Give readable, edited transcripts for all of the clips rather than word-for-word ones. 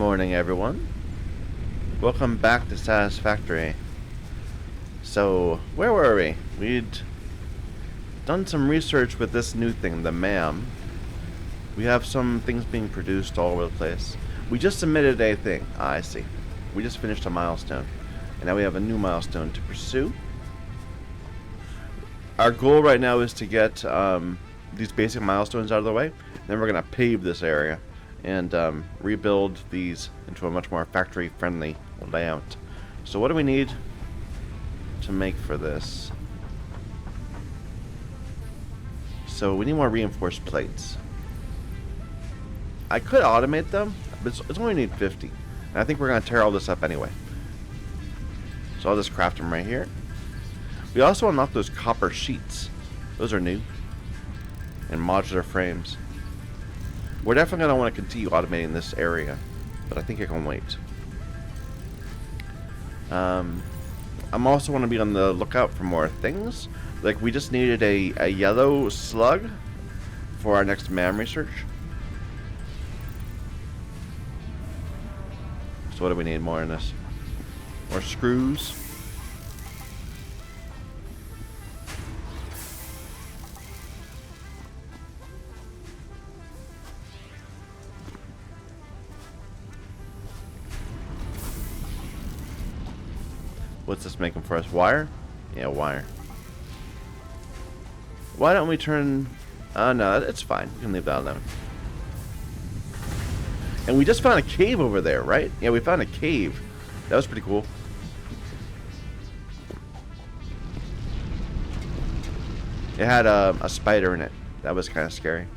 Morning, everyone. Welcome back to Satisfactory. So, where were we? We'd done some research with this new thing, the MAM. We have some things being produced all over the place. We just submitted a thing. Ah, I see. We just finished a milestone. And now we have a new milestone to pursue. Our goal right now is to get these basic milestones out of the way. Then we're going to pave this area and rebuild these into a much more factory-friendly layout. So what do we need to make for this? So we need more reinforced plates. I could automate them, but it's only need 50. And I think we're going to tear all this up anyway. So I'll just craft them right here. We also unlocked those copper sheets. Those are new. And modular frames. We're definitely going to want to continue automating this area, but I think I can wait. I'm also want to be on the lookout for more things. Like, we just needed a yellow slug for our next MAM research. So what do we need more in this? More screws. What's this making for us? Wire? Yeah, wire. Why don't we turn... no, it's fine. We can leave that alone. And we just found a cave over there, right? Yeah, we found a cave. That was pretty cool. It had a spider in it. That was kind of scary.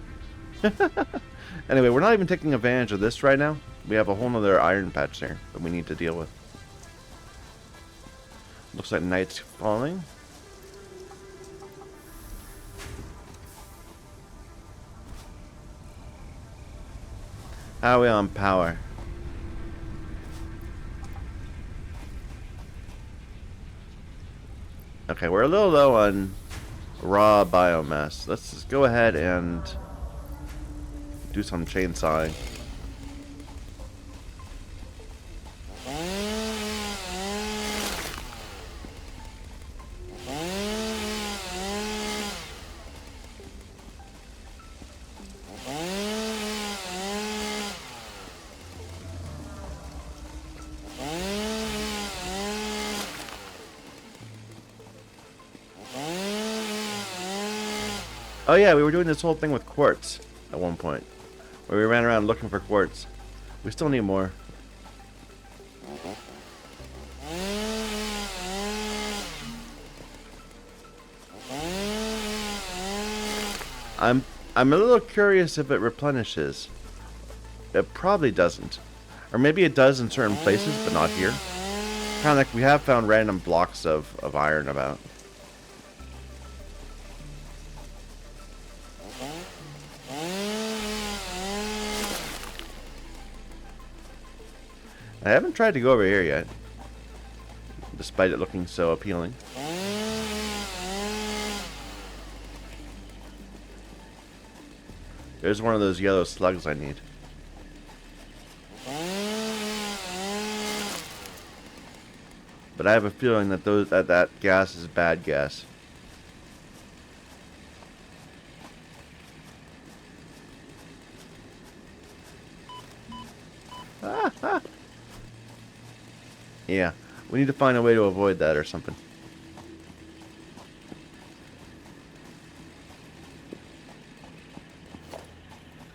Anyway, we're not even taking advantage of this right now. We have a whole nother iron patch there that we need to deal with. Looks like night's falling. How are we on power? Okay, we're a little low on raw biomass. Let's just go ahead and do some chainsawing. Oh yeah, we were doing this whole thing with quartz at one point, where we ran around looking for quartz. We still need more. I'm a little curious if it replenishes. It probably doesn't. Or maybe it does in certain places, but not here. Kind of like we have found random blocks of iron about. I haven't tried to go over here yet, despite it looking so appealing. There's one of those yellow slugs I need. But I have a feeling that that gas is bad gas. Yeah, we need to find a way to avoid that or something.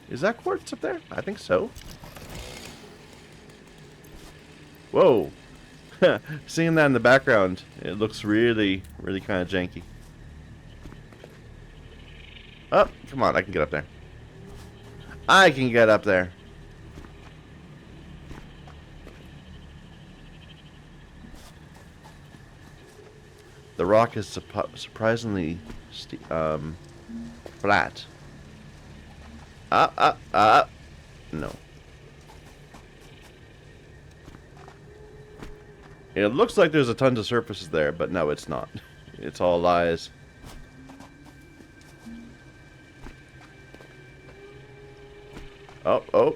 Is that quartz up there? I think so. Whoa. Seeing that in the background, it looks really, really kind of janky. Oh, come on, I can get up there. I can get up there. The rock is surprisingly flat. No. It looks like there's a ton of surfaces there, but no, it's not. It's all lies. Oh, oh.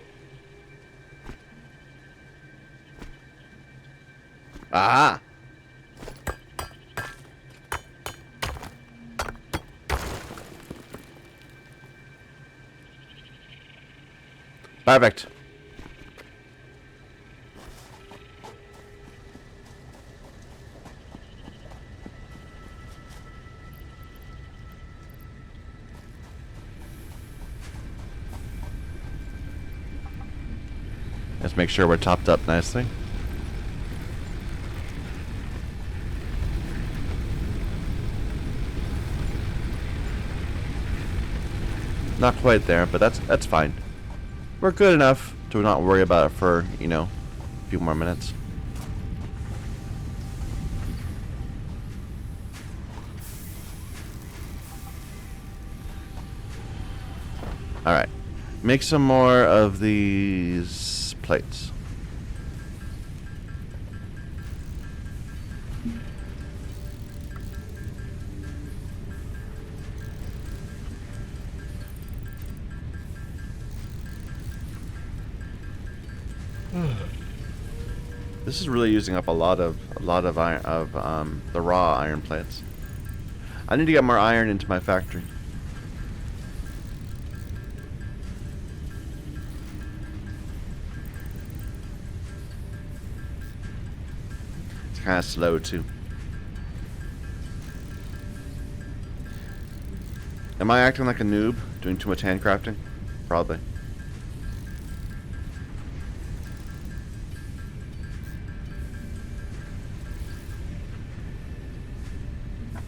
Ah! Perfect. Let's make sure we're topped up nicely. Not quite there, but that's fine. We're good enough to not worry about it for, you know, a few more minutes. Alright. Make some more of these plates. This is really using up a lot of iron, the raw iron plates. I need to get more iron into my factory. It's kind of slow too. Am I acting like a noob, doing too much handcrafting? Probably.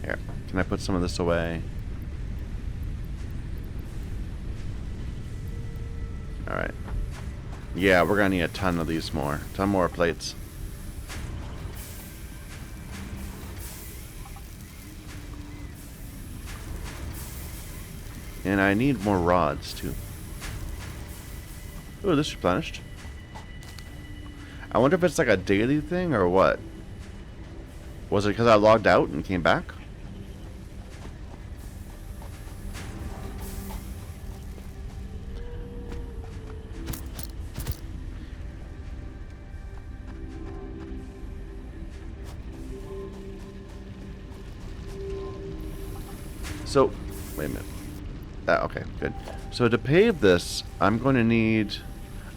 Here, can I put some of this away? Alright. Yeah, we're gonna need a ton of these more. Ton more plates. And I need more rods, too. Ooh, this replenished. I wonder if it's like a daily thing or what? Was it because I logged out and came back? So, wait a minute. Okay, good. So to pave this, I'm going to need...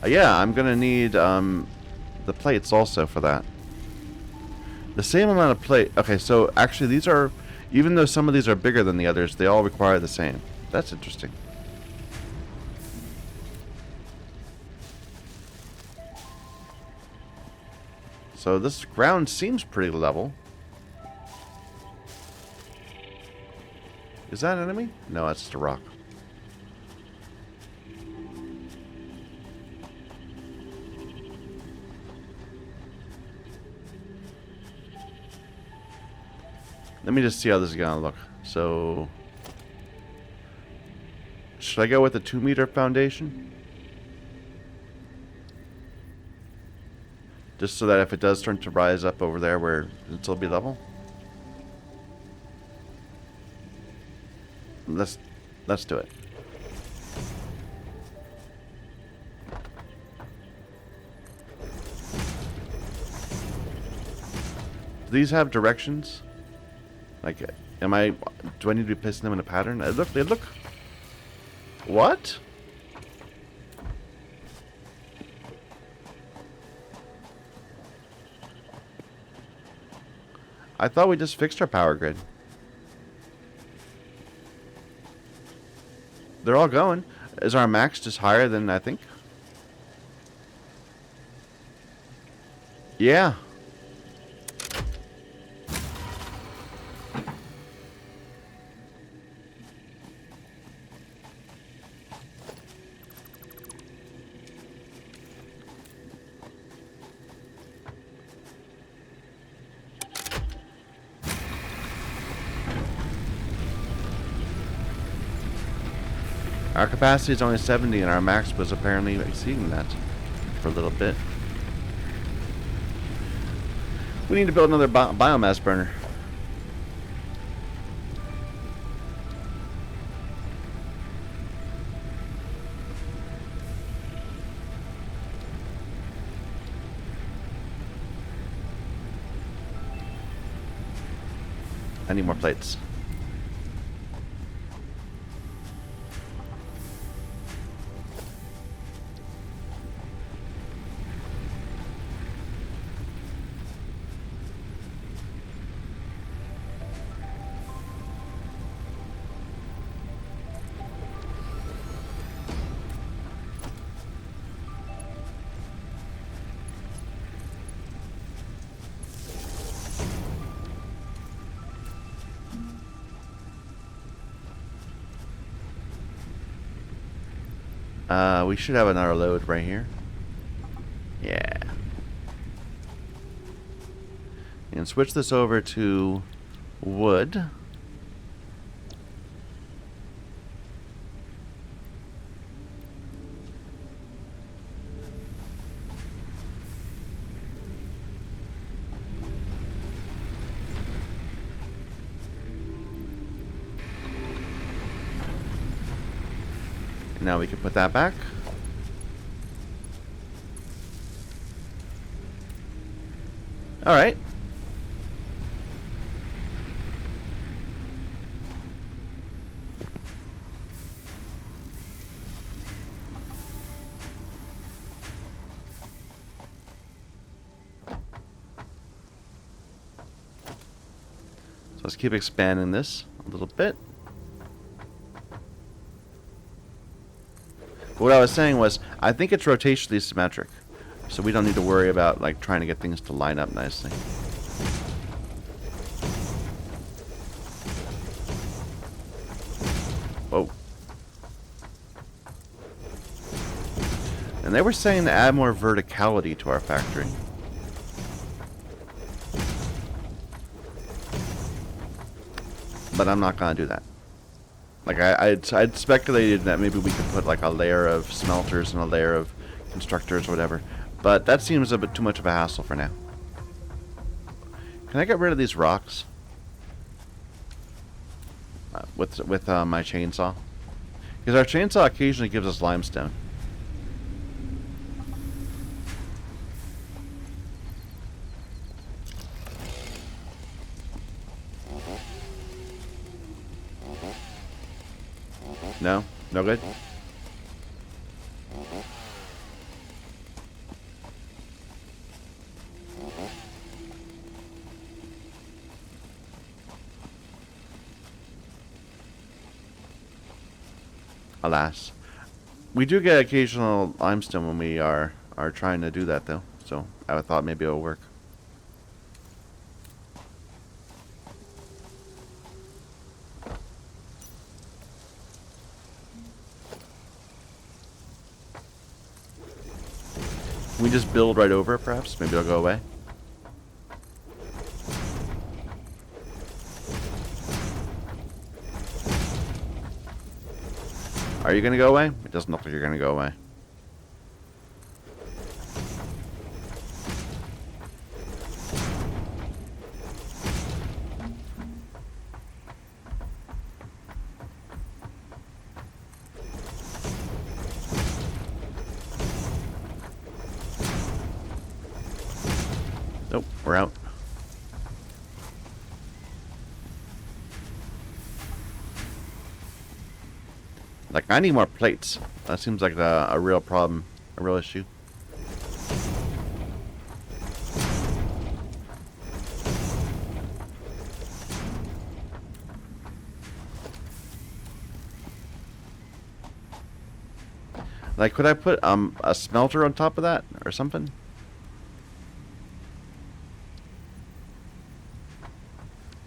yeah, I'm going to need the plates also for that. The same amount of plate... Okay, so actually these are... Even though some of these are bigger than the others, they all require the same. That's interesting. So this ground seems pretty level. Is that an enemy? No, that's just a rock. Let me just see how this is gonna look. So, should I go with the 2-meter foundation? Just so that if it does turn to rise up over there where it'll be level? Let's do it. Do these have directions? Like, do I need to be placing them in a pattern? They look. What? I thought we just fixed our power grid. They're all going. Is our max just higher than I think? Yeah. Our capacity is only 70 and our max was apparently exceeding that for a little bit. We need to build another biomass burner. I need more plates. We should have another load right here. Yeah. And switch this over to wood. Now we can put that back. All right. So let's keep expanding this a little bit. But what I was saying was, I think it's rotationally symmetric, so we don't need to worry about like trying to get things to line up nicely. Whoa. And they were saying to add more verticality to our factory. But I'm not gonna do that. Like I'd speculated that maybe we could put like a layer of smelters and a layer of constructors or whatever, but that seems a bit too much of a hassle for now. Can I get rid of these rocks with my chainsaw? Because our chainsaw occasionally gives us limestone. No? No good? Alas. We do get occasional limestone when we are trying to do that though, so I thought maybe it'll work. Can we just build right over it, perhaps? Maybe it'll go away. Are you going to go away? It doesn't look like you're going to go away. Nope, we're out. Like, I need more plates. That seems like a real problem, a real issue. Like, could I put a smelter on top of that or something?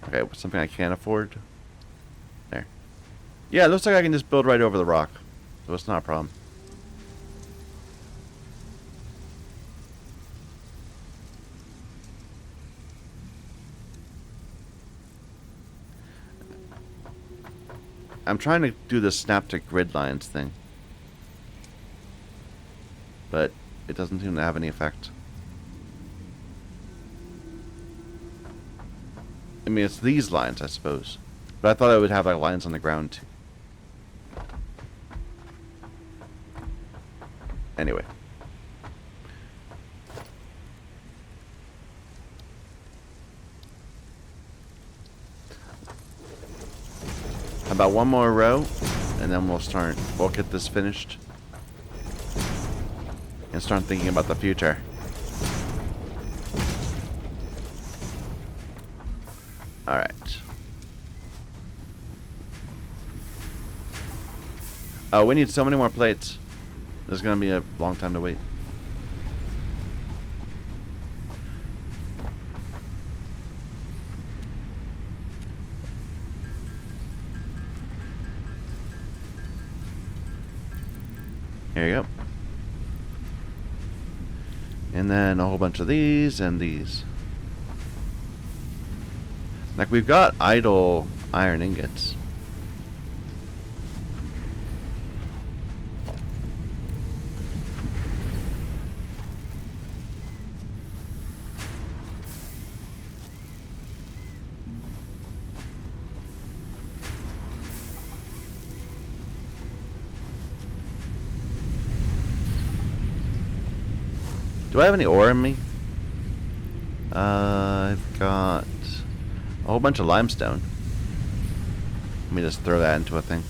Okay, something I can't afford. There. Yeah, it looks like I can just build right over the rock. So it's not a problem. I'm trying to do the snap to grid lines thing. But it doesn't seem to have any effect. I mean, it's these lines, I suppose. But I thought it would have like lines on the ground too. Anyway. about one more row, and then we'll get this finished. And start thinking about the future. Alright. Oh, we need so many more plates. There's gonna be a long time to wait. Here you go. And then a whole bunch of these and these. Like, we've got idle iron ingots. Do I have any ore in me? I've got a whole bunch of limestone. Let me just throw that into a thing.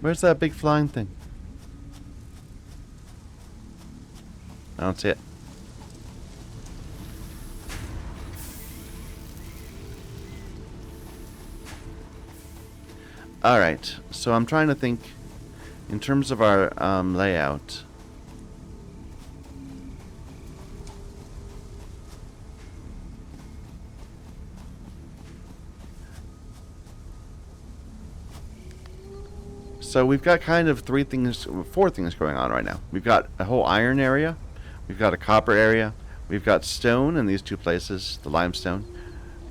Where's that big flying thing? I don't see it. Alright, so I'm trying to think in terms of our layout. So we've got kind of four things going on right now. We've got a whole iron area, we've got a copper area, we've got stone in these two places, the limestone,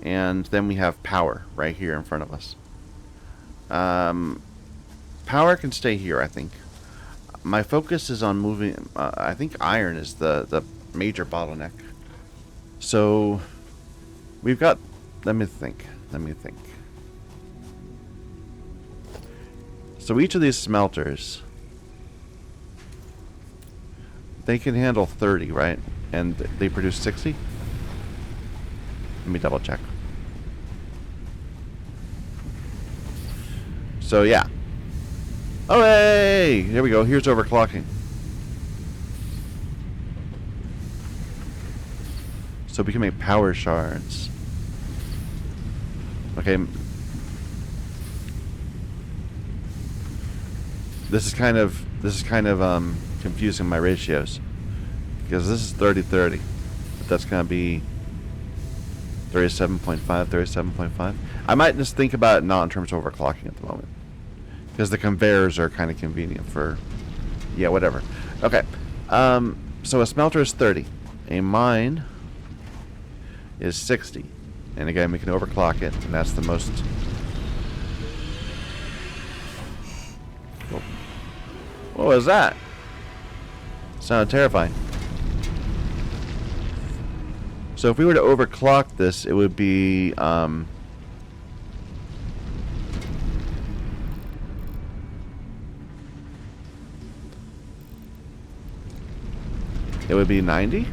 and then we have power right here in front of us. Power can stay here, I think. My focus is on moving. I think iron is the major bottleneck. So we've got. Let me think. So each of these smelters, they can handle 30, right? And they produce 60? Let me double check. So yeah. Oh, hey! There we go. Here's overclocking. So we can make power shards. Okay. This is kind of confusing my ratios, because this is 30-30, but that's gonna be 37.5, 37.5. I might just think about it not in terms of overclocking at the moment, because the conveyors are kind of convenient for, yeah, whatever. Okay, so a smelter is 30, a mine is 60, and again we can overclock it, and that's the most. What was that? Sounded terrifying. So if we were to overclock this, it would be it would be 90,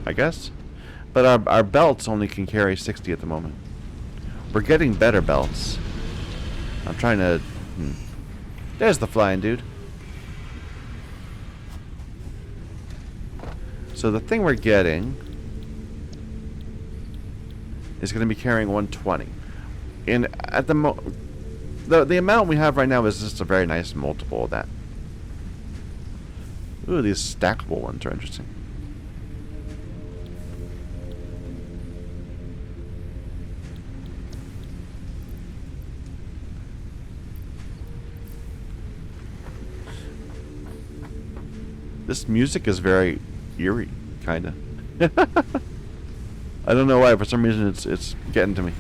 I guess. But our belts only can carry 60 at the moment. We're getting better belts. I'm trying to. There's the flying dude. So the thing we're getting is going to be carrying 120, and at the amount we have right now is just a very nice multiple of that. Ooh, these stackable ones are interesting. This music is very eerie, kinda. I don't know why. For some reason, it's getting to me.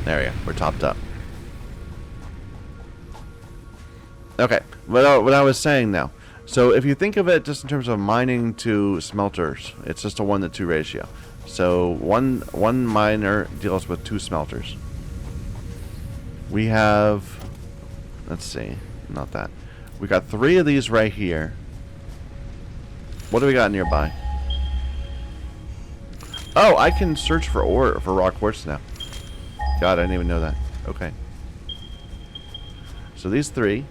There we go. We're topped up. Okay. What I was saying now. So if you think of it just in terms of mining to smelters, it's just a 1-to-2 ratio. So one miner deals with 2 smelters. We have, let's see, not that. We got 3 of these right here. What do we got nearby? Oh, I can search for ore for raw quartz now. God, I didn't even know that. Okay. So these 3.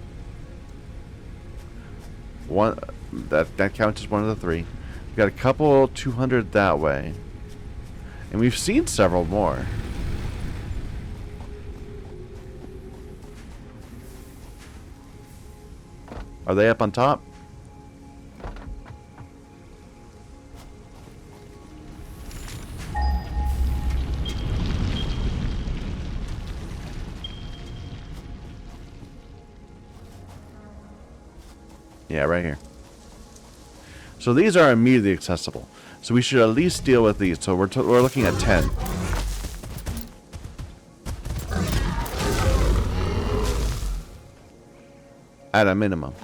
One that counts as one of the 3. We've got a couple 200 that way. And we've seen several more. Are they up on top? Yeah, right here. So these are immediately accessible. So we should at least deal with these. So we're looking at 10. At a minimum.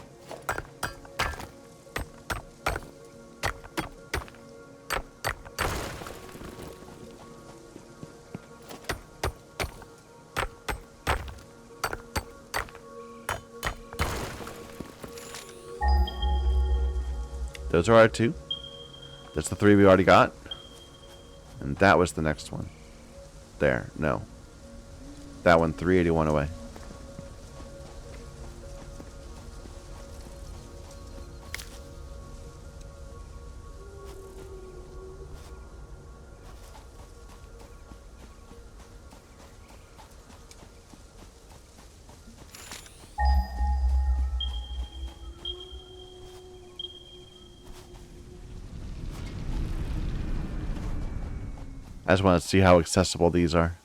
Those are our 2. That's the 3 we already got. And that was the next one. There. No. That one, 381 away. I just want to see how accessible these are.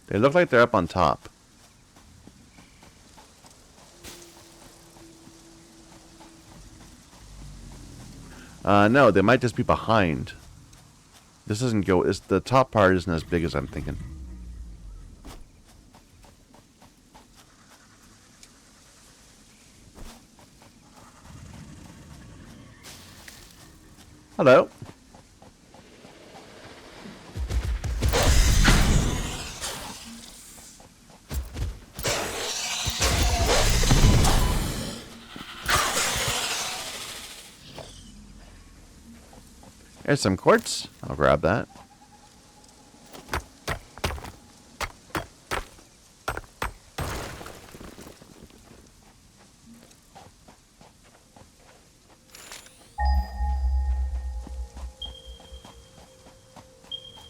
They look like they're up on top. No, they might just be behind. This doesn't go... the top part isn't as big as I'm thinking. Hello. There's some quartz. I'll grab that.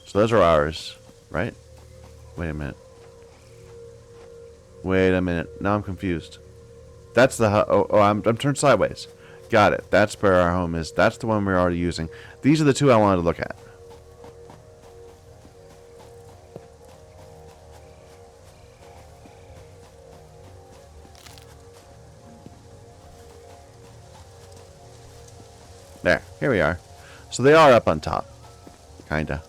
So those are ours, right? Wait a minute. Wait a minute. Now I'm confused. That's the... I'm turned sideways. Got it. That's where our home is. That's the one we're already using. These are the 2 I wanted to look at. There. Here we are. So they are up on top. Kinda.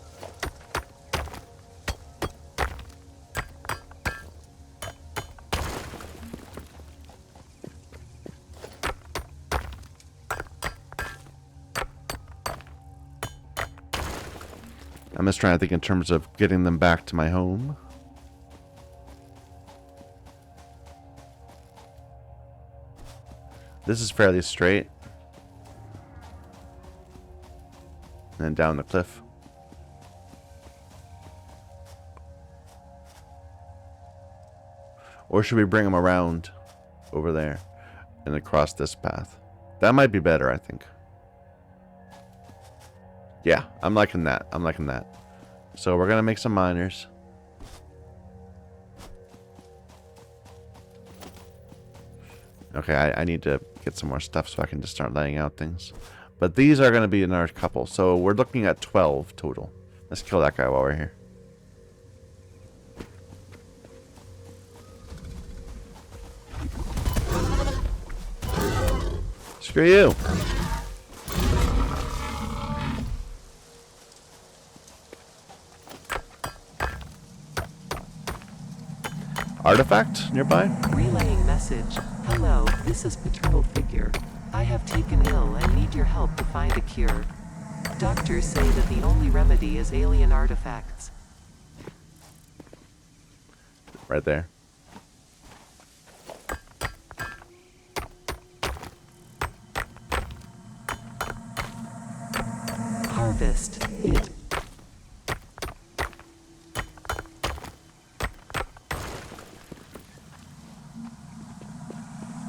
I'm just trying to think in terms of getting them back to my home. This is fairly straight. And then down the cliff. Or should we bring them around over there and across this path? That might be better, I think. Yeah, I'm liking that. I'm liking that. So we're gonna make some miners. Okay, I need to get some more stuff so I can just start laying out things. But these are gonna be another couple. So we're looking at 12 total. Let's kill that guy while we're here. Screw you. Artifact nearby? Relaying message. Hello, this is Paternal Figure. I have taken ill and need your help to find a cure. Doctors say that the only remedy is alien artifacts. Right there. Harvest it.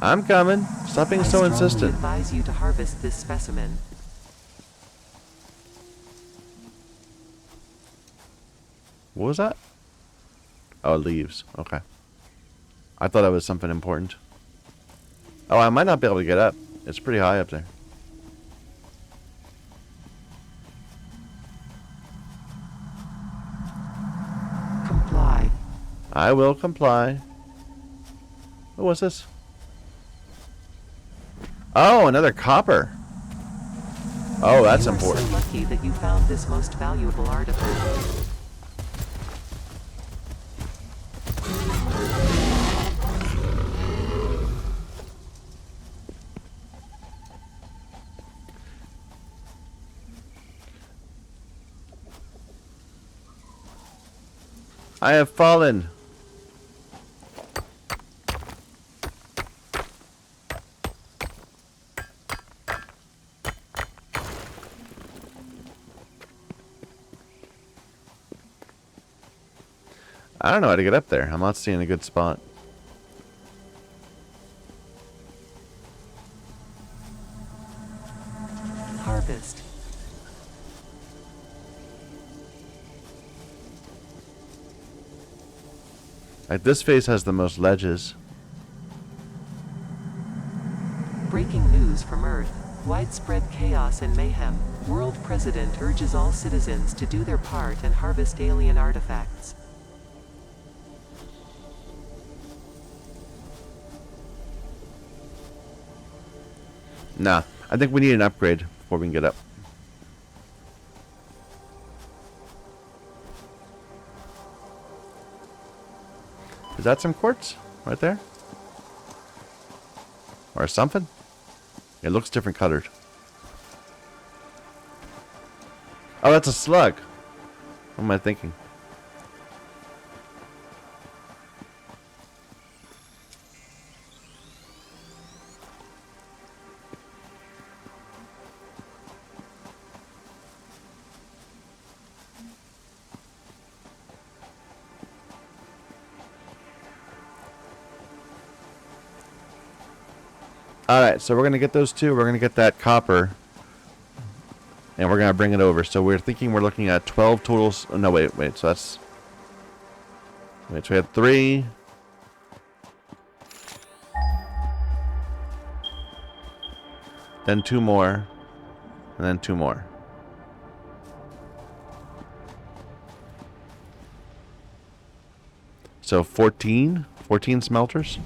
I'm coming. Stop being so insistent. I advise you to harvest this specimen. What was that? Oh, leaves. Okay. I thought that was something important. Oh, I might not be able to get up. It's pretty high up there. Comply. I will comply. Oh, what's this? Oh, another copper. Oh, that's important. You are so lucky that you found this most valuable artifact. I have fallen. I don't know how to get up there. I'm not seeing a good spot. Harvest. Like, this phase has the most ledges. Breaking news from Earth. Widespread chaos and mayhem. World President urges all citizens to do their part and harvest alien artifacts. Nah, I think we need an upgrade before we can get up. Is that some quartz right there? Or something? It looks different colored. Oh, that's a slug. What am I thinking? Alright, so we're going to get those two. We're going to get that copper. And we're going to bring it over. So we're thinking we're looking at 12 totals. Oh, no, wait. So that's... Wait, so we had 3. Then 2 more. And then 2 more. So 14? 14 smelters?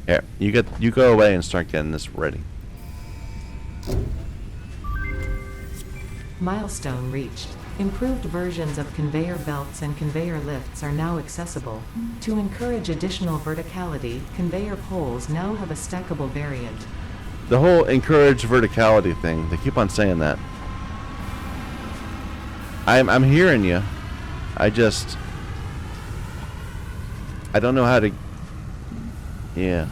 Here, you go away and start getting this ready. Milestone reached. Improved versions of conveyor belts and conveyor lifts are now accessible. To encourage additional verticality, conveyor poles now have a stackable variant. The whole encourage verticality thing, they keep on saying that. I'm hearing you. I don't know how to... Yeah.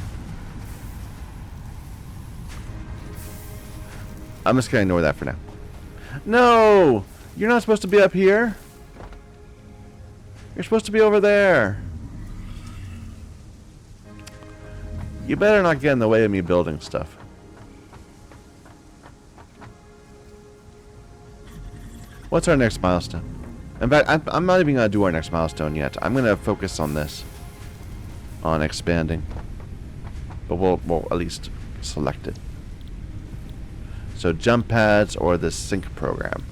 I'm just gonna ignore that for now. No! You're not supposed to be up here. You're supposed to be over there. You better not get in the way of me building stuff. What's our next milestone? In fact, I'm not even going to do our next milestone yet. I'm going to focus on this. On expanding. But we'll at least select it. So jump pads or the sync program.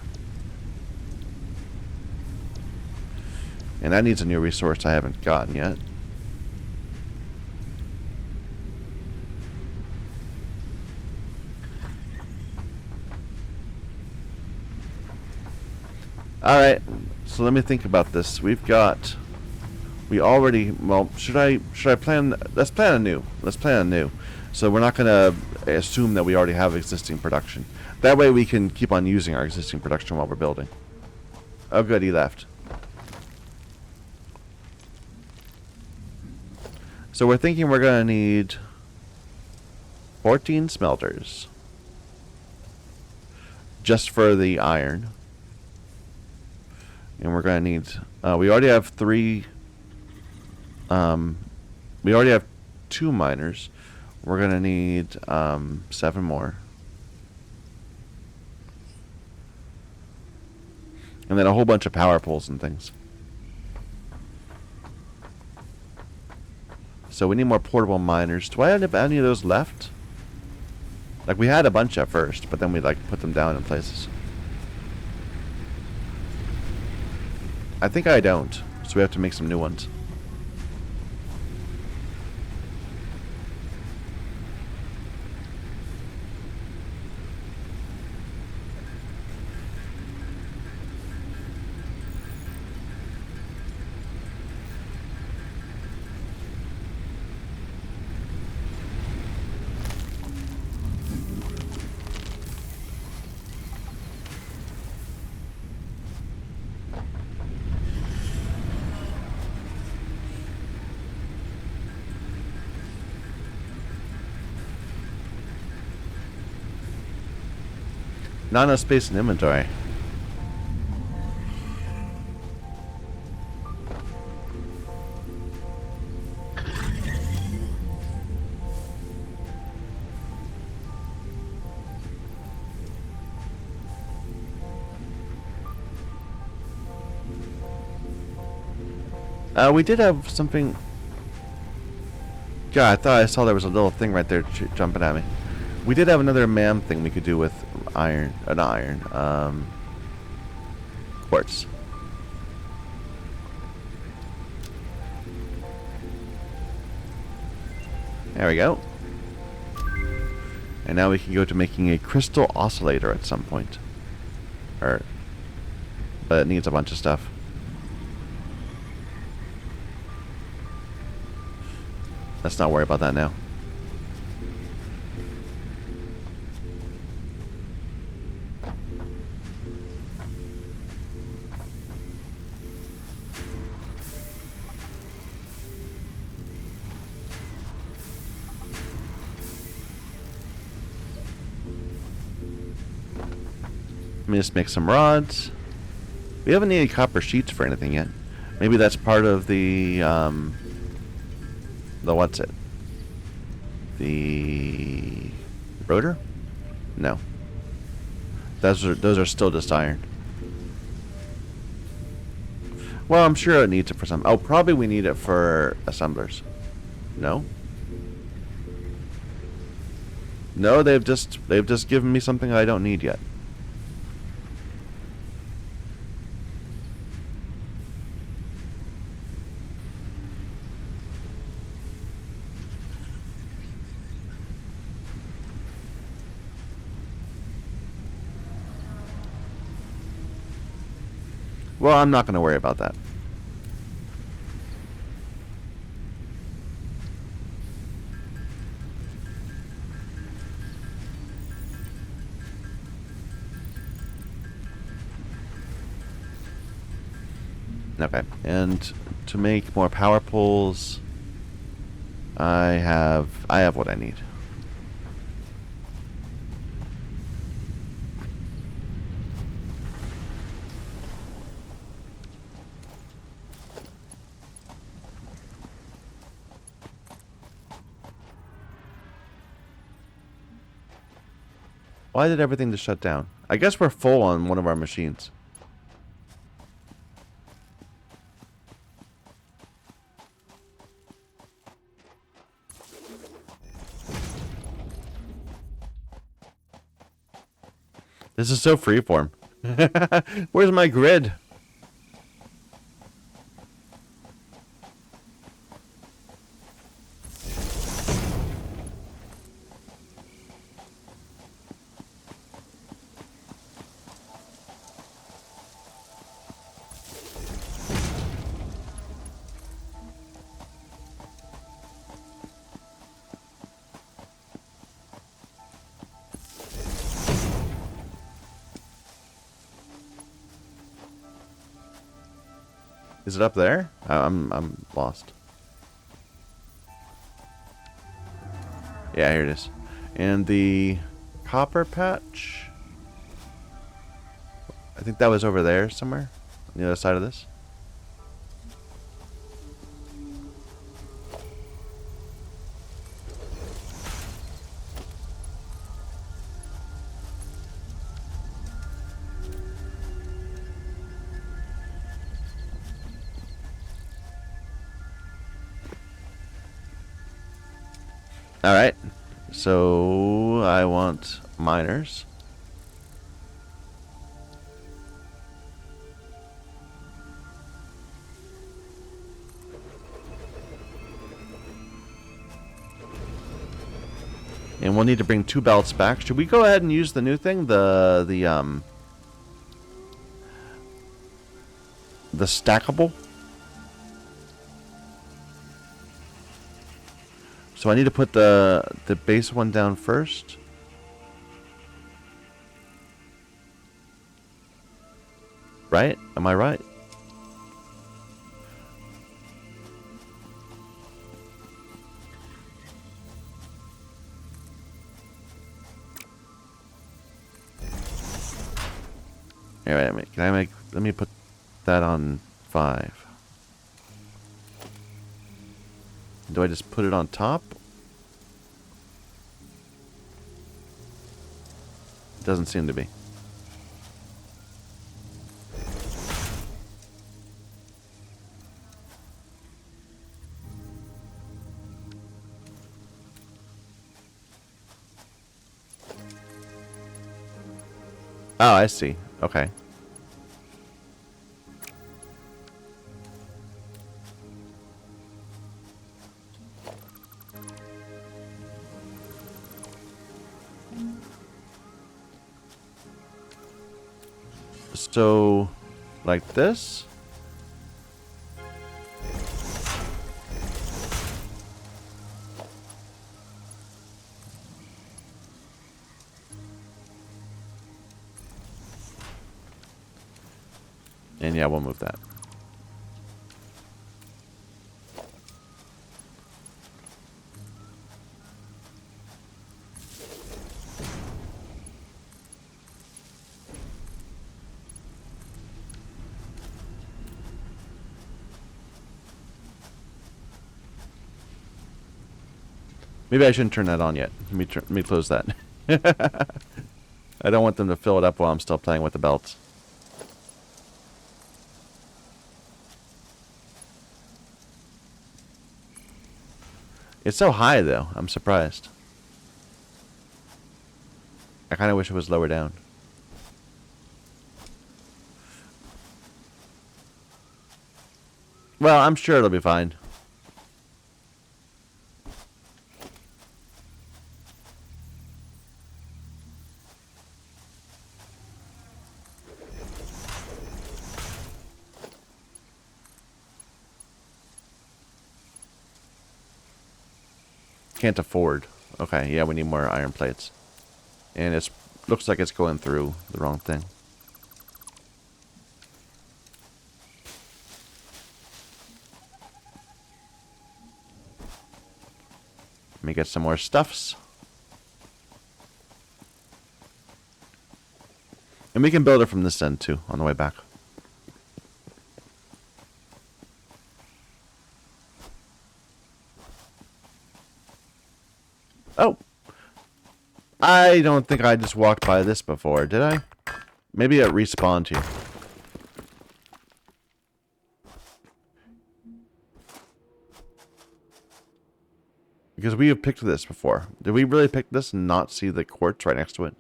And that needs a new resource I haven't gotten yet. Alright, so let me think about this. We already, well, should I plan, let's plan anew. So we're not going to assume that we already have existing production. That way we can keep on using our existing production while we're building. Oh good, he left. So we're thinking we're going to need 14 smelters. Just for the iron. And we're going to need... we already have 3... we already have 2 miners. We're going to need 7 more. And then a whole bunch of power poles and things. So we need more portable miners. Do I have any of those left? Like, we had a bunch at first, but then we, like, put them down in places. I think I don't, so we have to make some new ones. Not enough space in inventory. We did have something... God, I thought I saw there was a little thing right there jumping at me. We did have another MAM thing we could do with iron, quartz. There we go. And now we can go to making a crystal oscillator at some point. But it needs a bunch of stuff. Let's not worry about that now. Let me just make some rods. We haven't needed copper sheets for anything yet. Maybe that's part of the what's it? The rotor? No. Those are still just iron. Well, I'm sure it needs it for some. Oh, probably we need it for assemblers. No? No, they've just given me something I don't need yet. Well, I'm not going to worry about that. Okay. And to make more power poles, I have what I need. Why did everything just shut down? I guess we're full on one of our machines. This is so freeform. Where's my grid? Is it up there? I'm lost. Yeah, here it is. And the copper patch, I think that was over there somewhere on the other side of this. Alright, so I want miners. And we'll need to bring 2 belts back. Should we go ahead and use the new thing? The stackable? So I need to put the base one down first. Right? Am I right? Alright, let me put that on 5. Do I just put it on top? Doesn't seem to be. Oh, I see. Okay. So, like this? And yeah, we'll move that. Maybe I shouldn't turn that on yet. Let me close that. I don't want them to fill it up while I'm still playing with the belts. It's so high, though. I'm surprised. I kind of wish it was lower down. Well, I'm sure it'll be fine. Can't afford. Okay, yeah, we need more iron plates. And it looks like it's going through the wrong thing. me get some more stuffs. And we can build it from this end too, on the way back. Oh! I don't think I just walked by this before, did I? Maybe it respawned here. Because we have picked this before. Did we really pick this and not see the quartz right next to it?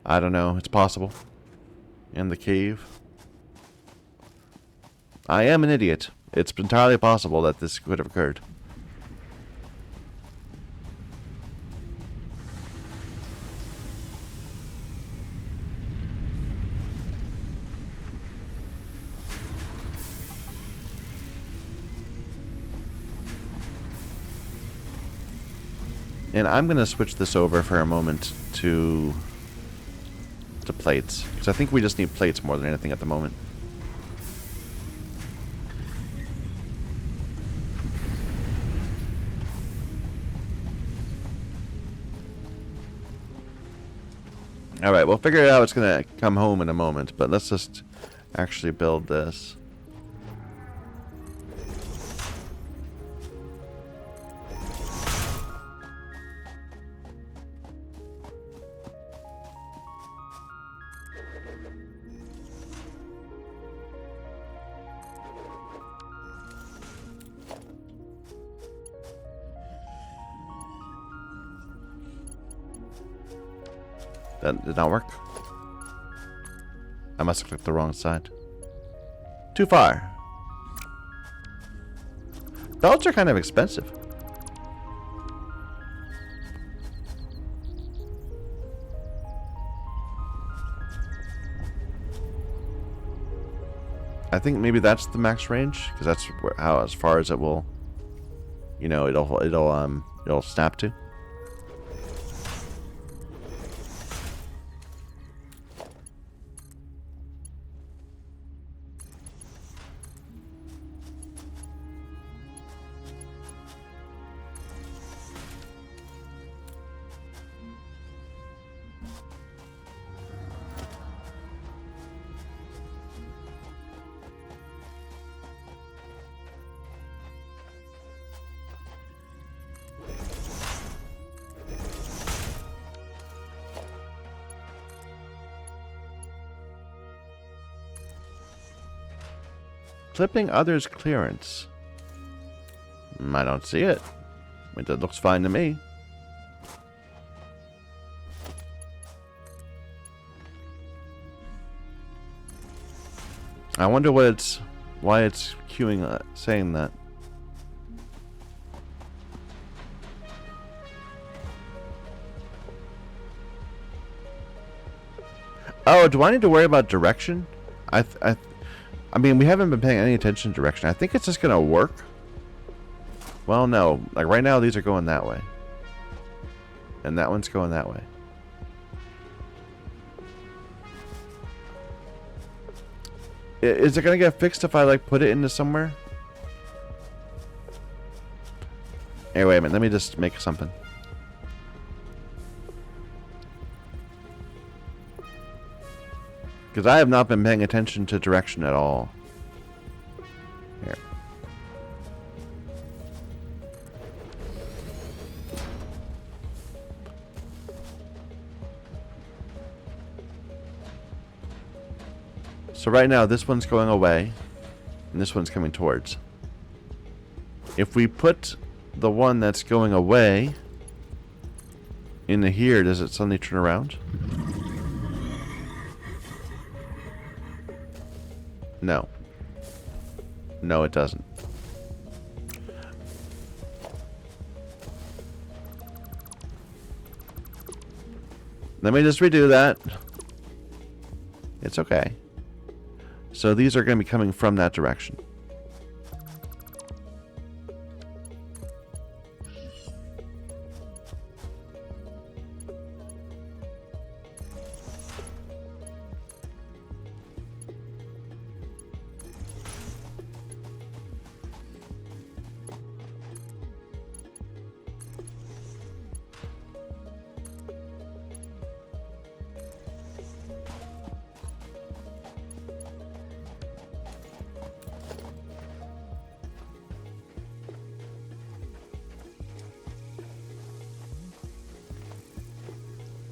I don't know. It's possible. In the cave. I am an idiot. It's entirely possible that this could have occurred. And I'm going to switch this over for a moment to plates. Because I think we just need plates more than anything at the moment. Alright, we'll figure out how it's going to come home in a moment. But let's just actually build this. That did not work. I must have clicked the wrong side. Too far. Belts are kind of expensive. I think maybe that's the max range, because that's how as far as it will, you know, it'll snap to. Clipping others' clearance. I don't see it. It looks fine to me. I wonder why it's queuing saying that. Oh, do I need to worry about direction? I mean, we haven't been paying any attention to direction. I think it's just gonna work. Well, no. Like right now, these are going that way. And that one's going that way. Is it gonna get fixed if I like put it into somewhere? Hey, wait a minute. Let me just make something. Because I have not been paying attention to direction at all. Here. So right now, this one's going away, and this one's coming towards. If we put the one that's going away into here, does it suddenly turn around? No. No, it doesn't. Let me just redo that. It's okay. So these are going to be coming from that direction.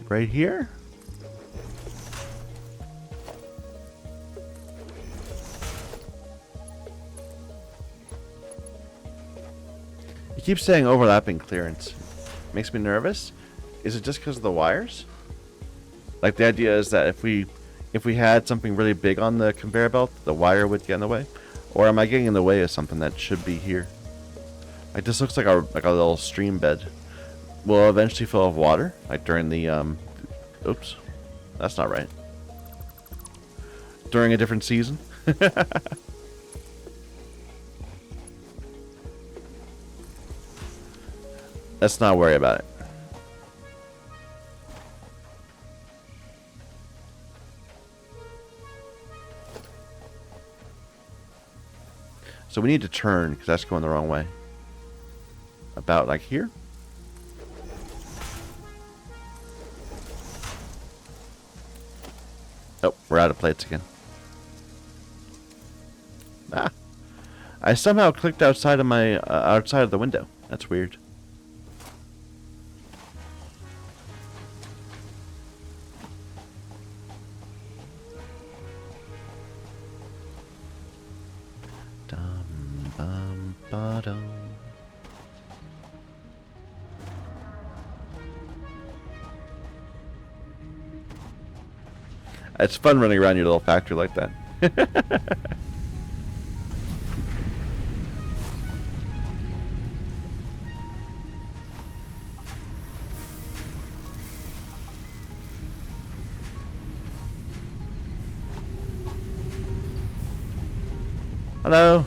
Right here? You keep saying overlapping clearance. Makes me nervous. Is it just because of the wires? Like the idea is that if we had something really big on the conveyor belt, the wire would get in the way? Or am I getting in the way of something that should be here? Like this looks like a little stream bed. Will it eventually fill with water? Like during the oops. That's not right. During a different season? Let's not worry about it. So we need to turn because that's going the wrong way. About like here? Oh, we're out of plates again. Ah. I somehow clicked outside of my outside of the window. That's weird. Dum bum ba-dum. It's fun running around your little factory like that. Hello.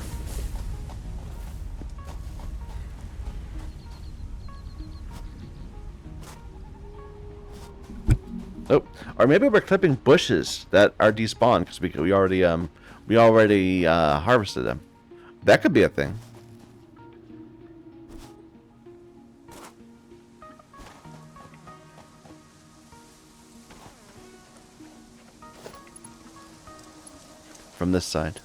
Oh, or maybe we're clipping bushes that are despawned because we already harvested them. That could be a thing. From this side.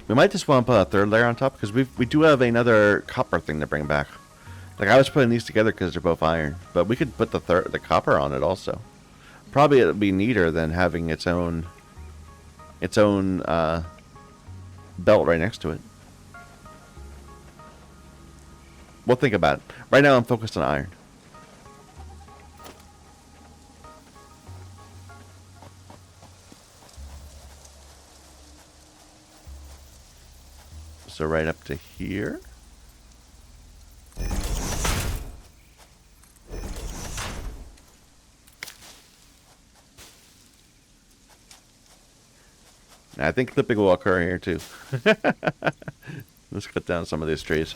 We might just want to put a third layer on top because we do have another copper thing to bring back. Like I was putting these together because they're both iron, but we could put the copper on it also. Probably it'd be neater than having its own belt right next to it. We'll think about it. Right now I'm focused on iron. So right up to here. I think clipping will occur here too. Let's cut down some of these trees.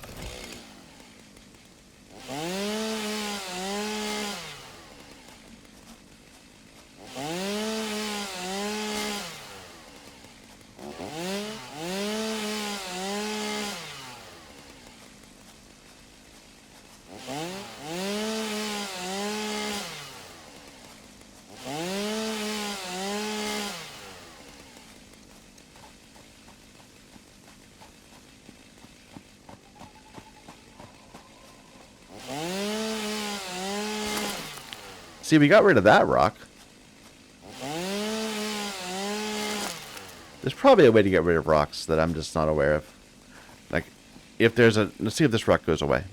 See, we got rid of that rock. There's probably a way to get rid of rocks that I'm just not aware of. Like, if there's a... Let's see if this rock goes away.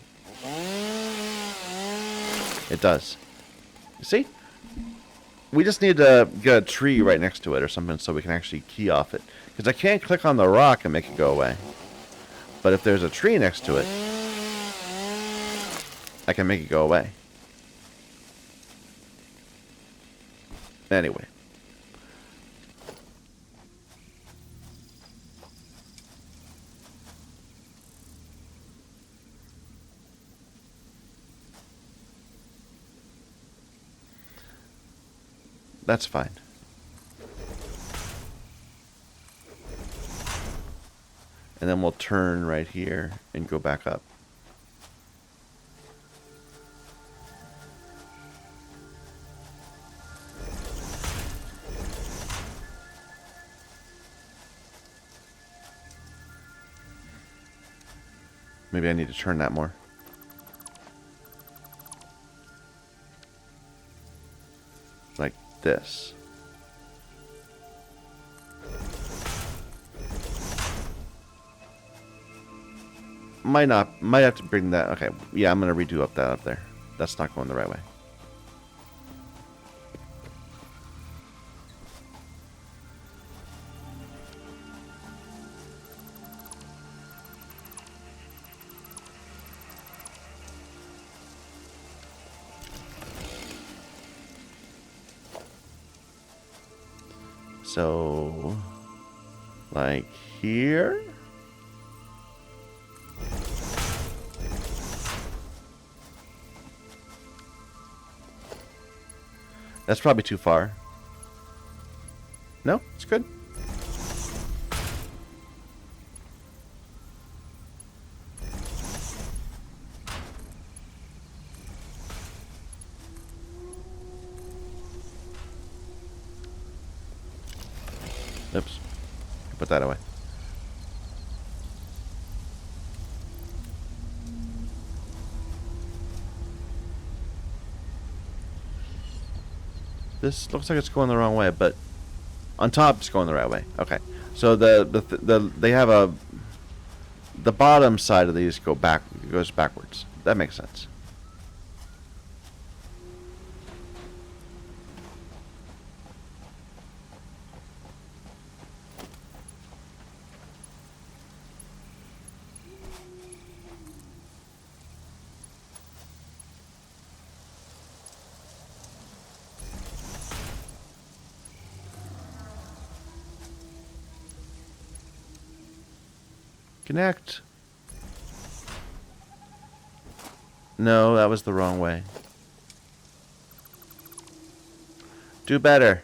It does. You see? We just need to get a tree right next to it or something so we can actually key off it. Because I can't click on the rock and make it go away. But if there's a tree next to it, I can make it go away. Anyway. That's fine. And then we'll turn right here and go back up. Maybe I need to turn that more. Like this. Might have to bring that. Okay, yeah, I'm gonna redo that up there. That's not going the right way. So, like here. That's probably too far. No, it's good. Oops. Put that away. This looks like it's going the wrong way, but on top it's going the right way. Okay. So they have the bottom side of these goes backwards. That makes sense. Connect. No, that was the wrong way. Do better.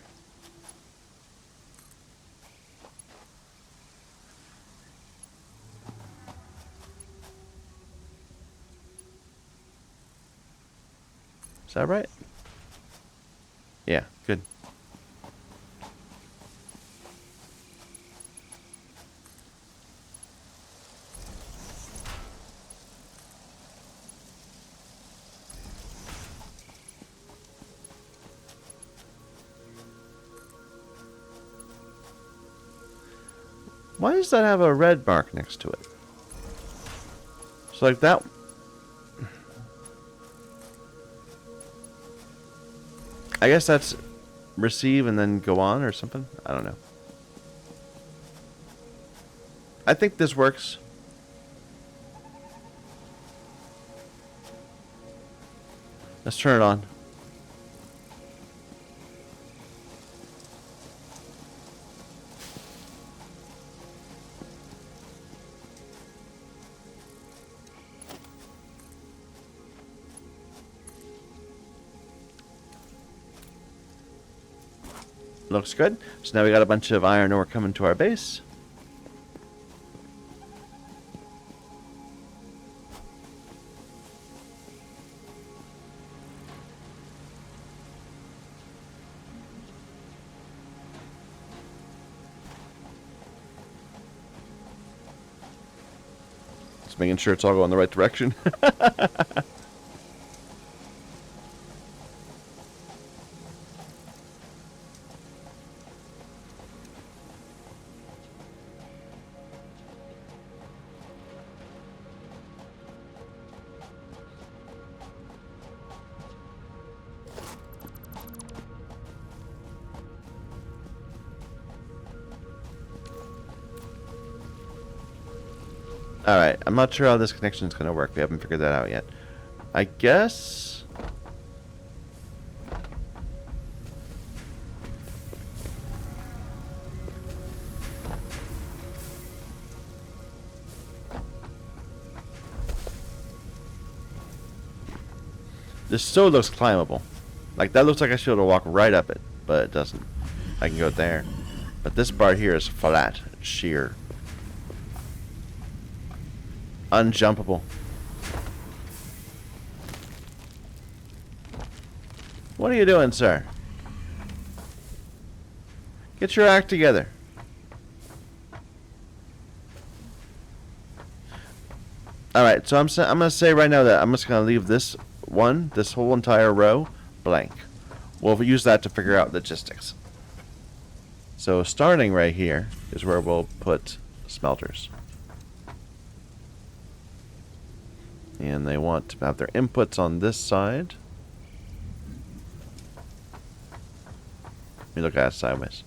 Is that right? Yeah, good. Why does that have a red mark next to it? So like that. I guess that's receive and then go on or something. I don't know. I think this works. Let's turn it on. Looks good. So now we got a bunch of iron ore coming to our base. Just making sure it's all going the right direction. Alright, I'm not sure how this connection is going to work. We haven't figured that out yet. I guess... This still looks climbable. Like, that looks like I should be able to walk right up it, but it doesn't. I can go there. But this part here is flat, sheer. Unjumpable. What are you doing, sir? Get your act together. All right, so I'm gonna say right now that I'm just gonna leave this whole entire row, blank. We'll use that to figure out logistics. So starting right here is where we'll put smelters. And they want to have their inputs on this side. Let me look at it sideways.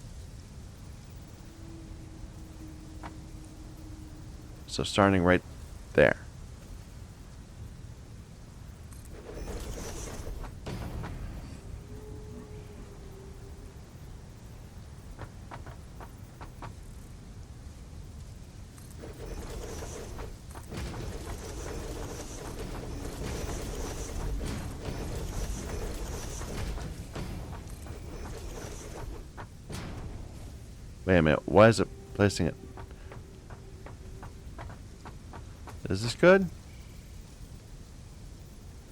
So starting right there. Wait a minute, why is it placing it? Is this good?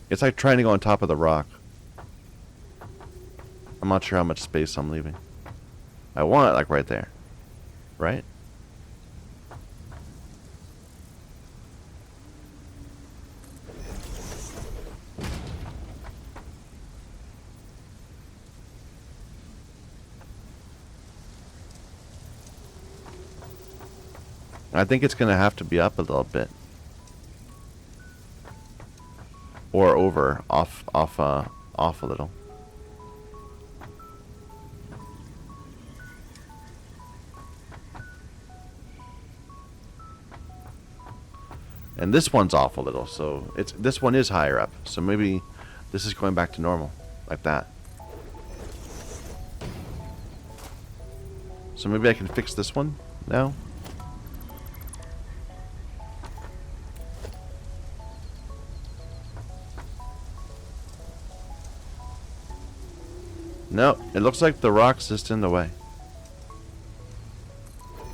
It's like trying to go on top of the rock. I'm not sure how much space I'm leaving. I want it like right there. Right? I think it's going to have to be up a little bit. Or over, off a little. And this one's off a little, so this one is higher up. So maybe this is going back to normal, like that. So maybe I can fix this one now. No, it looks like the rock's just in the way.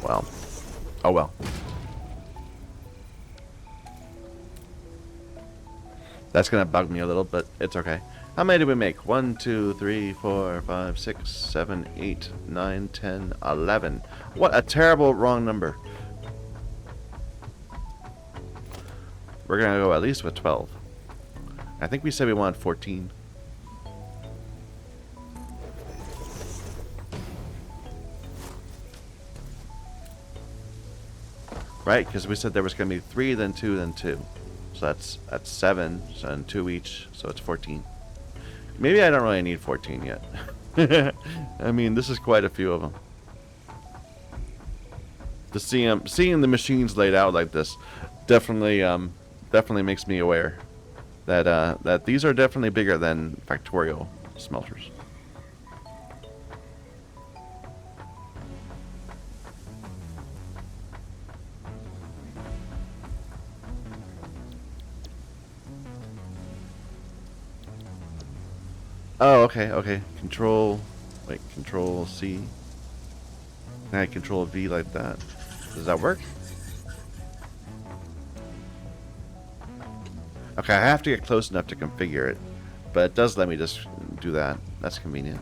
Well. Oh well. That's gonna bug me a little, but it's okay. How many did we make? 1, 2, 3, 4, 5, 6, 7, 8, 9, 10, 11. What a terrible wrong number. We're gonna go at least with 12. I think we said we wanted 14. Right, because we said there was going to be 3, then 2, then 2. So that's 7, so and 2 each, so it's 14. Maybe I don't really need 14 yet. I mean, this is quite a few of them. To seeing the machines laid out like this definitely makes me aware that these are definitely bigger than factorial smelters. Oh, okay. Control C. Can I control V like that? Does that work? Okay, I have to get close enough to configure it, but it does let me just do that. That's convenient.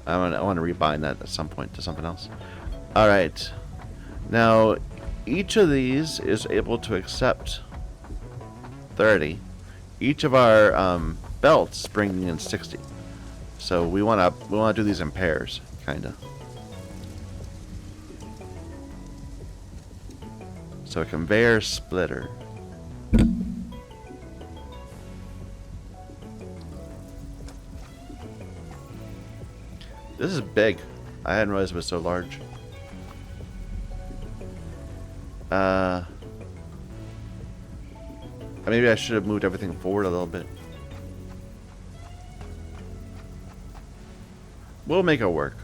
I want to rebind that at some point to something else. Alright. Now, each of these is able to accept 30. Each of our belts bringing in 60. So we want to do these in pairs, kind of. So a conveyor splitter. This is big. I hadn't realized it was so large. Maybe I should have moved everything forward a little bit. We'll make it work.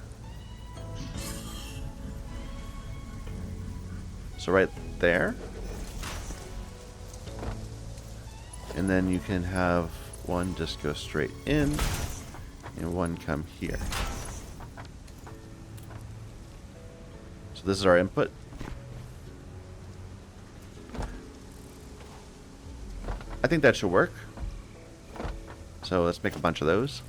So right there. And then you can have one just go straight in and one come here. So this is our input. I think that should work. So let's make a bunch of those.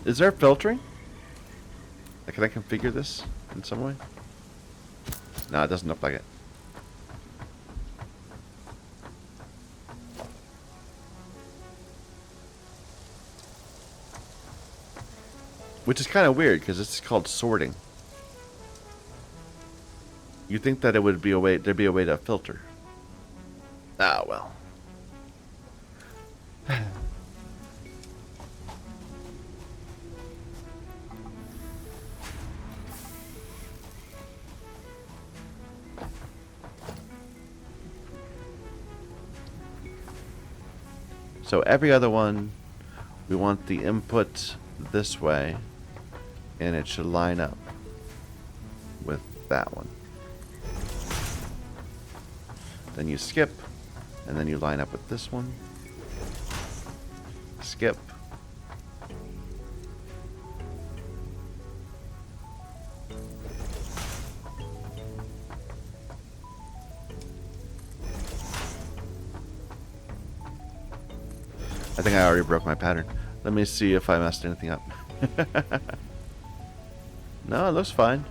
Is there filtering? Like, can I configure this in some way? No, it doesn't look like it. Which is kind of weird because it's called sorting. You'd think that it would be a way, there'd be a way to filter. Ah, well. So every other one, we want the input this way, and it should line up with that one. Then you skip, and then you line up with this one. Skip. I think I already broke my pattern. Let me see if I messed anything up. No, it looks fine.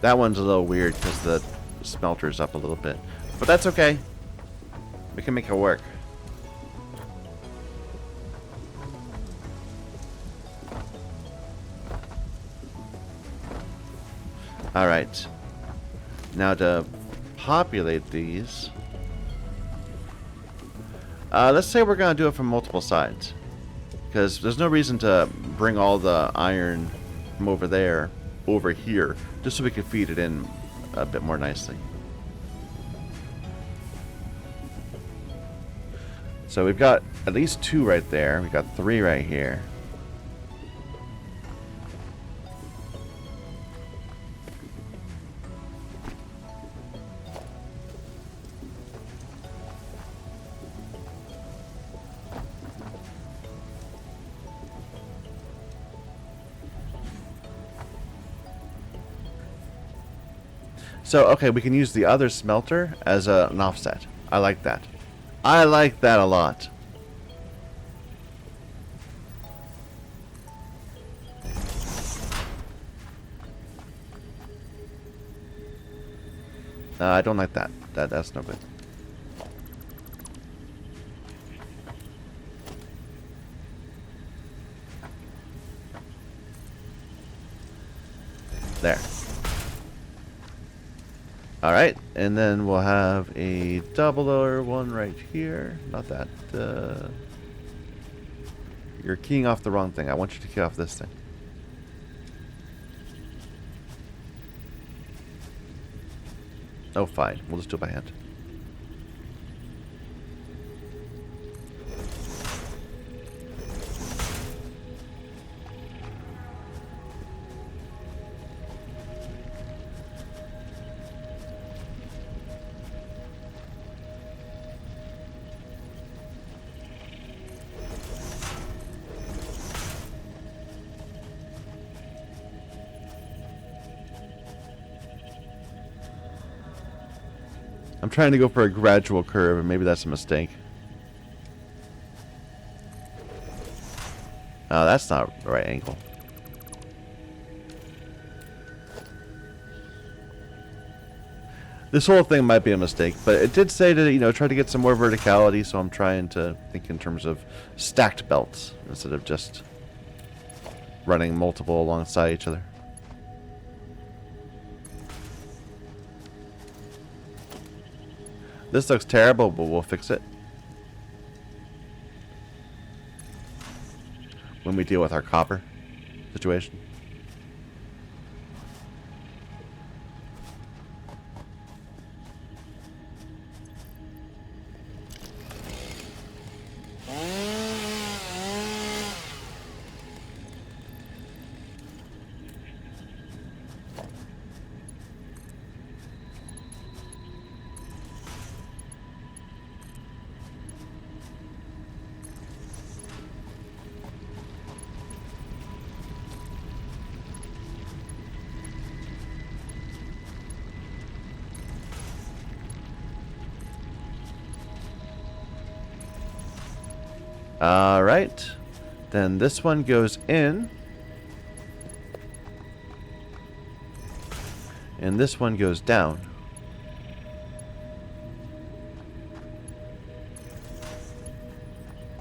That one's a little weird because the smelter's up a little bit. But that's okay. We can make it work. Alright. Now to populate these. Let's say we're going to do it from multiple sides. Because there's no reason to bring all the iron from over there over here, just so we can feed it in a bit more nicely. So we've got at least 2 right there. We've got 3 right here. So, okay, we can use the other smelter as an offset. I like that. I like that a lot. I don't like that. That's no good. There. Alright, and then we'll have a doubler one right here. Not that. You're keying off the wrong thing. I want you to key off this thing. Oh, fine. We'll just do it by hand. I'm trying to go for a gradual curve, and maybe that's a mistake. Oh, that's not the right angle. This whole thing might be a mistake, but it did say to, you know, try to get some more verticality, so I'm trying to think in terms of stacked belts instead of just running multiple alongside each other. This looks terrible, but we'll fix it. when we deal with our copper situation. Alright. Then this one goes in. And this one goes down.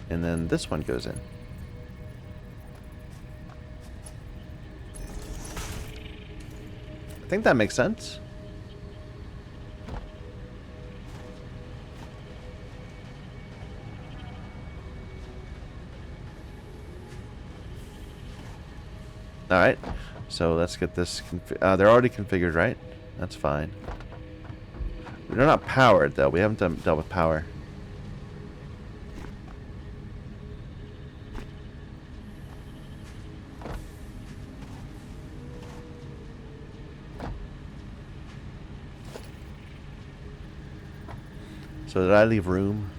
And then this one goes in. I think that makes sense. Alright, so let's get this. They're already configured, right? That's fine. They're not powered, though. We haven't dealt with power. So did I leave room?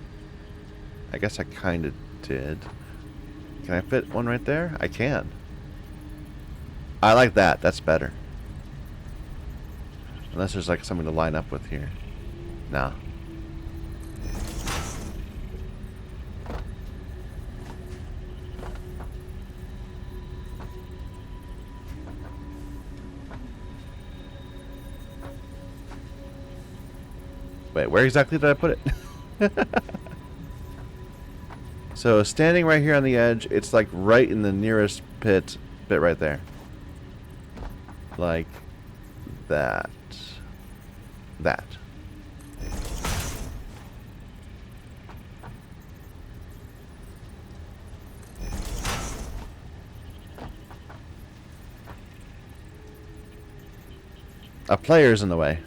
I guess I kind of did. Can I fit one right there? I can. I like that. That's better. Unless there's like something to line up with here. Nah. Wait, where exactly did I put it? So standing right here on the edge, it's like right in the nearest bit right there. Like that. That. A player's in the way.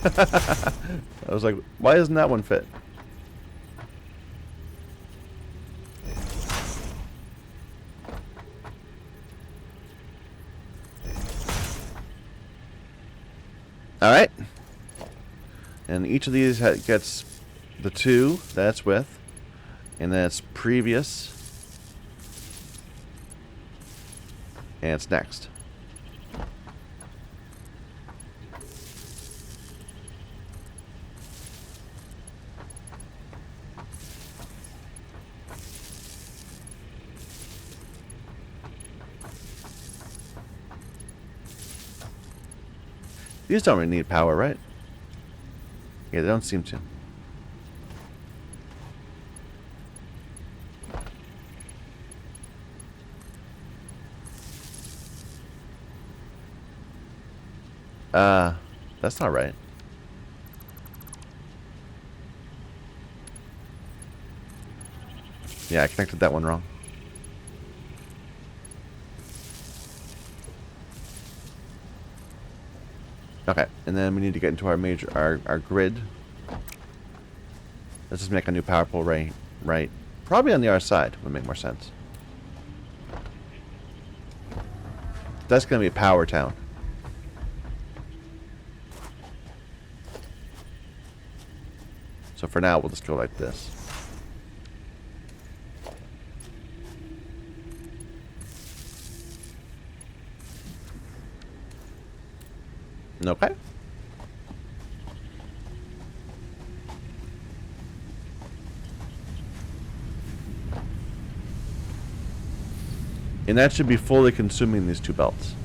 I was like, why doesn't that one fit? Alright. And each of these gets the 2 that's with. And then it's previous. And it's next. These don't really need power, right? Yeah, they don't seem to. That's not right. Yeah, I connected that one wrong. Okay, and then we need to get into our grid. Let's just make a new power pole right. Probably on the other side would make more sense. That's going to be a power town. So for now, we'll just go like this. Okay. And that should be fully consuming these 2 belts.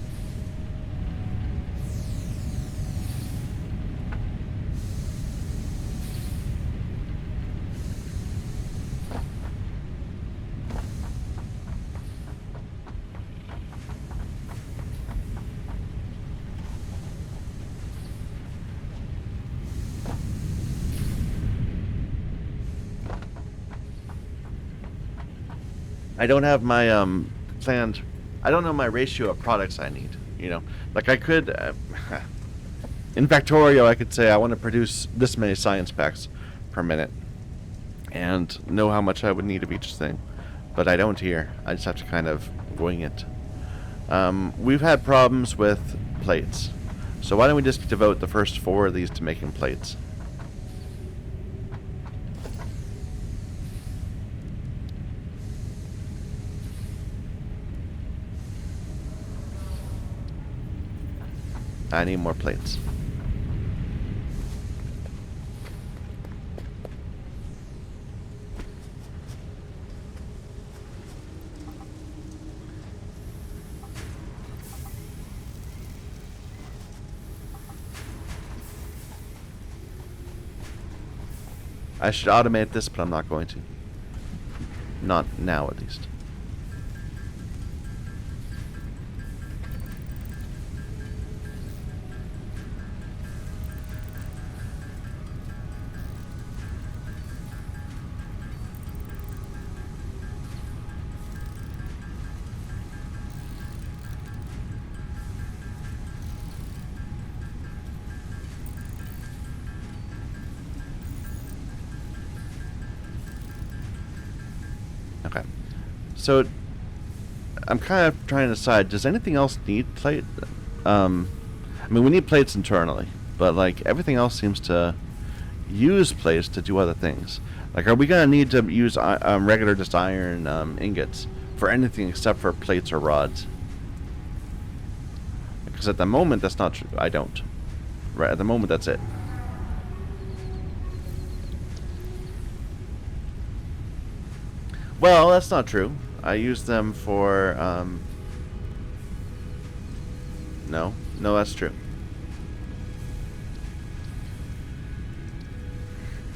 I don't have my planned. I don't know my ratio of products I need. Like I could, in Factorio, I could say I want to produce this many science packs per minute, and know how much I would need of each thing. But I don't here. I just have to kind of wing it. We've had problems with plates, so why don't we just devote the first 4 of these to making plates? I need more plates. I should automate this, but I'm not going to. Not now, at least. Okay. So, I'm kind of trying to decide, does anything else need plate? I mean, we need plates internally, but, like, everything else seems to use plates to do other things. Like, are we going to need to use regular just iron ingots for anything except for plates or rods? Because at the moment, that's not true. I don't. Right, at the moment, that's it. Well, that's not true. I use them for, No, that's true.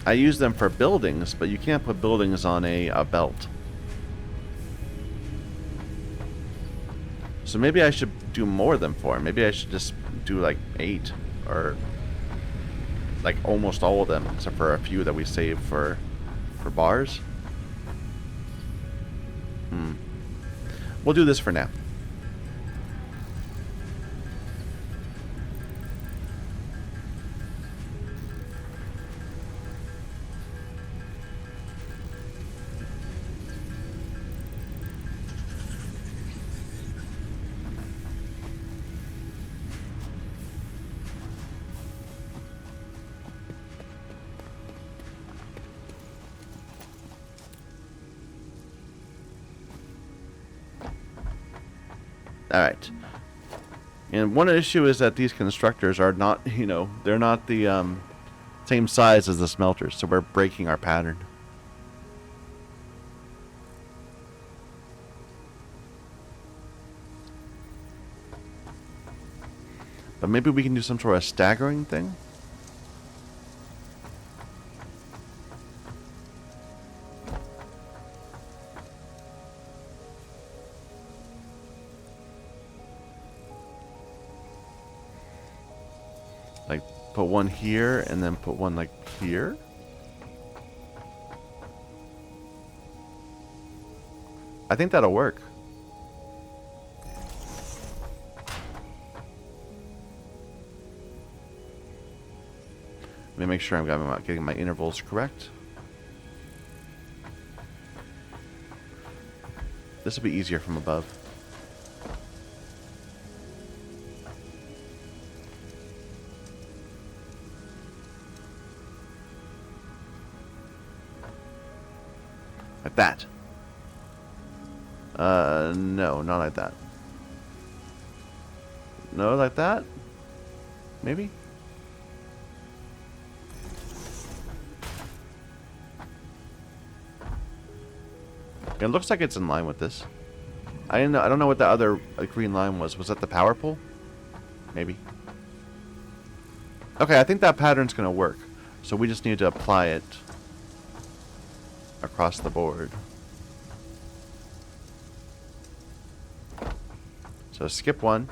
I use them for buildings, but you can't put buildings on a belt. So maybe I should do more than 4. Maybe I should just do like 8, or like almost all of them, except for a few that we save for bars. We'll do this for now. Alright. And one issue is that these constructors are not, they're not the same size as the smelters, so we're breaking our pattern. But maybe we can do some sort of staggering thing? Like, put one here, and then put one, like, here? I think that'll work. Let me make sure I'm getting my intervals correct. This will be easier from above. Like that. No, not like that. No, like that? Maybe? It looks like it's in line with this. I don't know what the other green line was. Was that the power pole? Maybe. Okay, I think that pattern's gonna work. So we just need to apply it across the board. So skip one.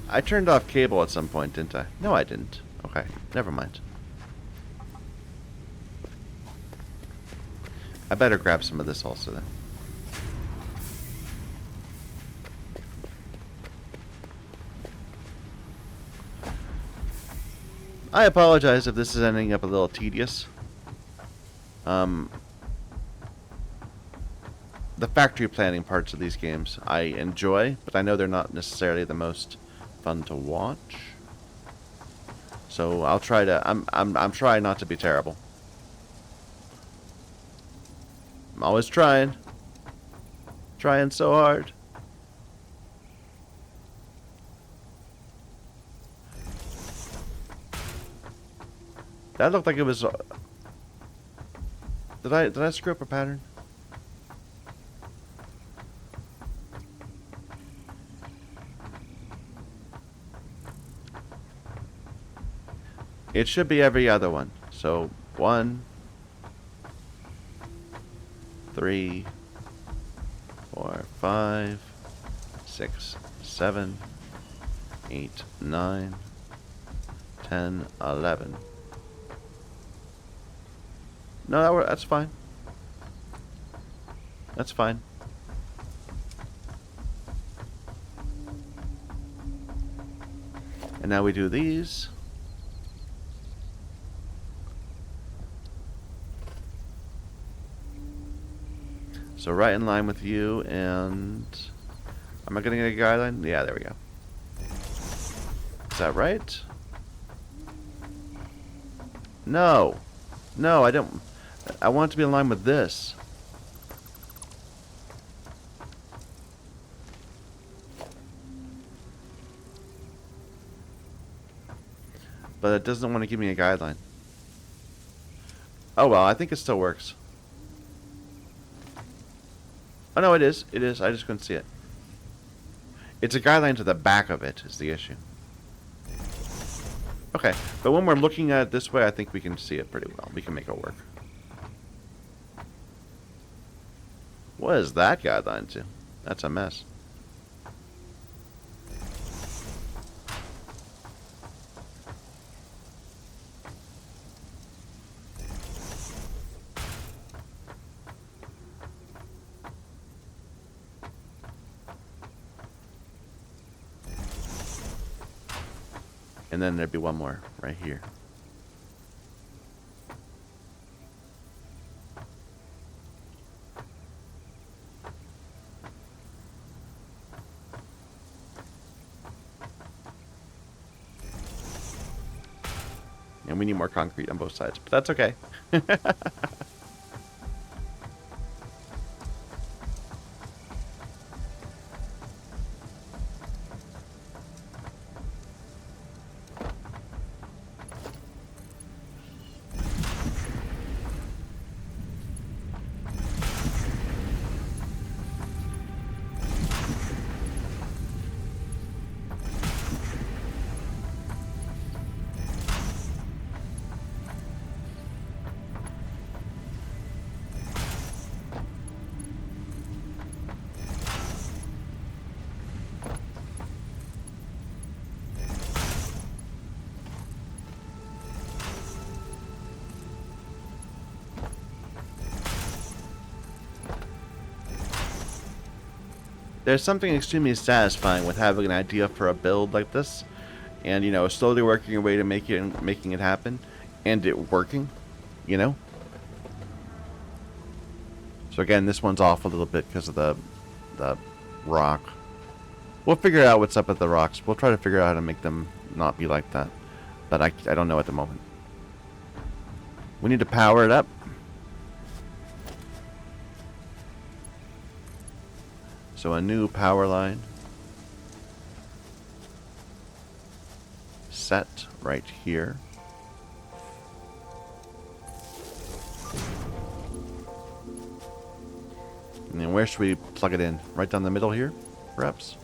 I turned off cable at some point, didn't I? No, I didn't. Okay, never mind. I better grab some of this also then. I apologize if this is ending up a little tedious. The factory planning parts of these games I enjoy, but I know they're not necessarily the most fun to watch. So I'll try to. I'm trying not to be terrible. I'm always trying. Trying so hard. That looked like it was. Did I screw up a pattern? It should be every other one. So 1, 3, 4, 5, 6, 7, 8, 9, 10, 11. No, that's fine. That's fine. And now we do these. So right in line with you, and am I gonna get a guideline? Yeah, there we go. Is that right? No. No, I don't. I want it to be in line with this. But it doesn't want to give me a guideline. Oh well, I think it still works. Oh no, it is. It is. I just couldn't see it. It's a guideline to the back of it is the issue. Okay, but when we're looking at it this way, I think we can see it pretty well. We can make it work. What is that guideline to? That's a mess. And then there'd be one more right here. And we need more concrete on both sides, but that's okay. There's something extremely satisfying with having an idea for a build like this, and you know, slowly working your way to making it happen, and it working, you know. So again, this one's off a little bit because of the rock. We'll figure out what's up with the rocks. We'll try to figure out how to make them not be like that, but I don't know at the moment. We need to power it up. So a new power line set right here. And then where should we plug it in? Right down the middle here, perhaps?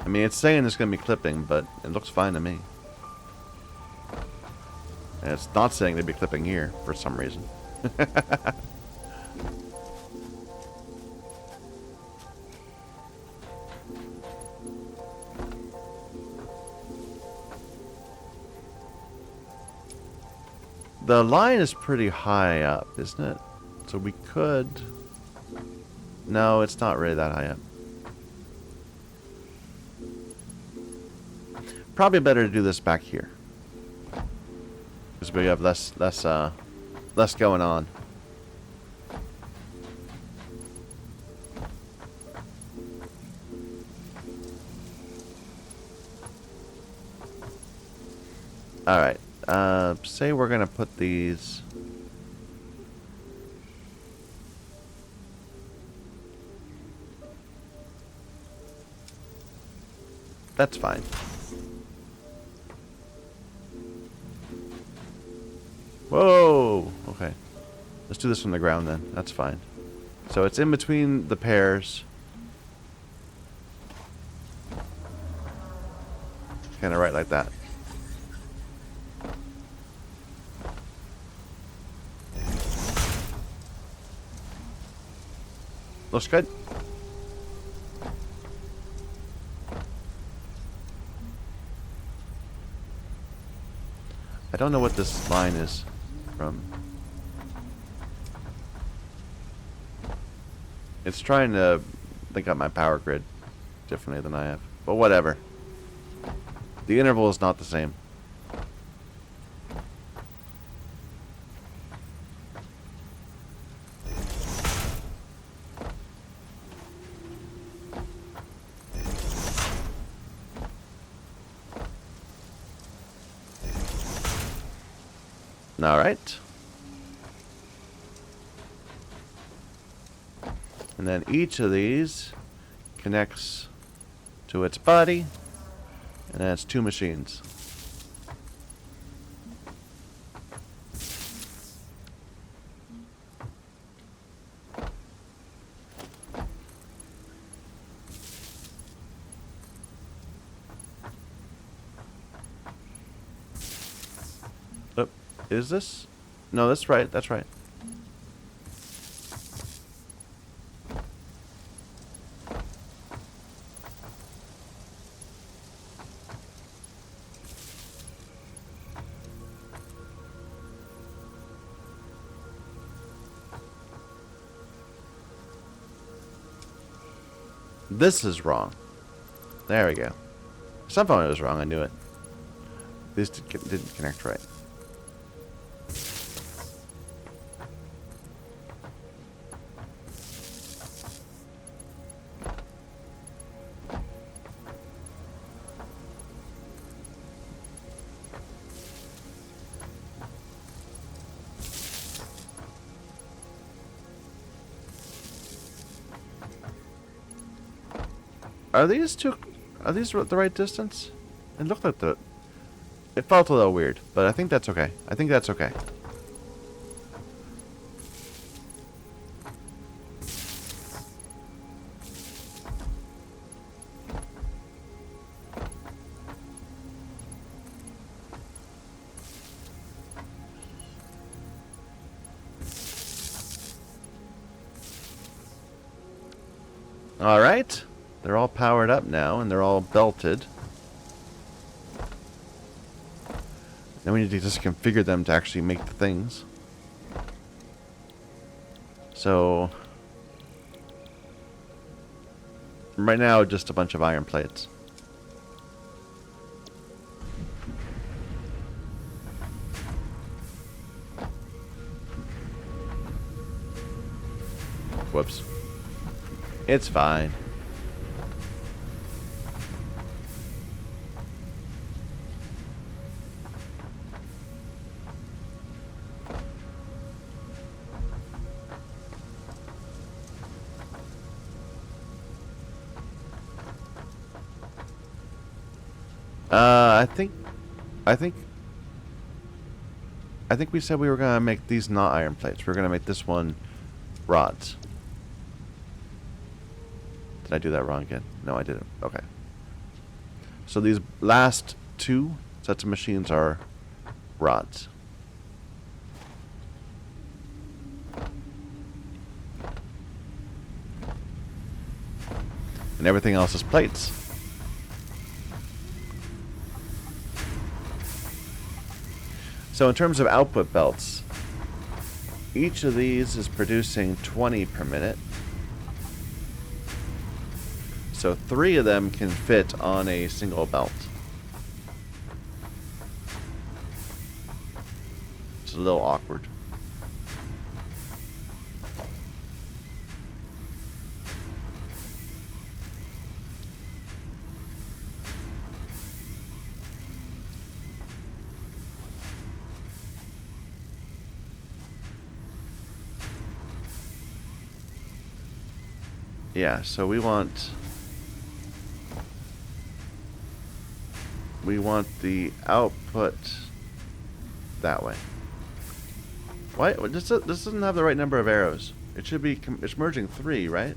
I mean, it's saying there's going to be clipping, but it looks fine to me. And it's not saying they'd be clipping here for some reason. The line is pretty high up, isn't it? So we could... No, it's not really that high up. Probably better to do this back here. Because we have less going on. Alright. Say we're going to put these... That's fine. Whoa! Okay. Let's do this from the ground then. That's fine. So it's in between the pairs. Kind of right like that. Looks good. I don't know what this line is from. It's trying to link up my power grid differently than I have. But whatever. The interval is not the same. All right. And then each of these connects to its body, and that's two machines. Oh, is this? No, that's right. That's right. This is wrong. There we go. Somehow it was wrong. I knew it. This didn't connect right. Are these two? Are these the right distance? It looked like the. It felt a little weird, but I think that's okay. I think that's okay. All right. They're all powered up now, and they're all belted. Then we need to just configure them to actually make the things. So, right now, just a bunch of iron plates. Whoops. It's fine. I think we said we were gonna make these not iron plates. We're gonna make this one rods. Did I do that wrong again? No, I didn't. Okay. So these last two sets of machines are rods. And everything else is plates. So in terms of output belts, each of these is producing 20 per minute. So 3 of them can fit on a single belt. It's a little awkward. Yeah, so we want the output that way. Why? This doesn't have the right number of arrows. It should be, it's merging 3, right?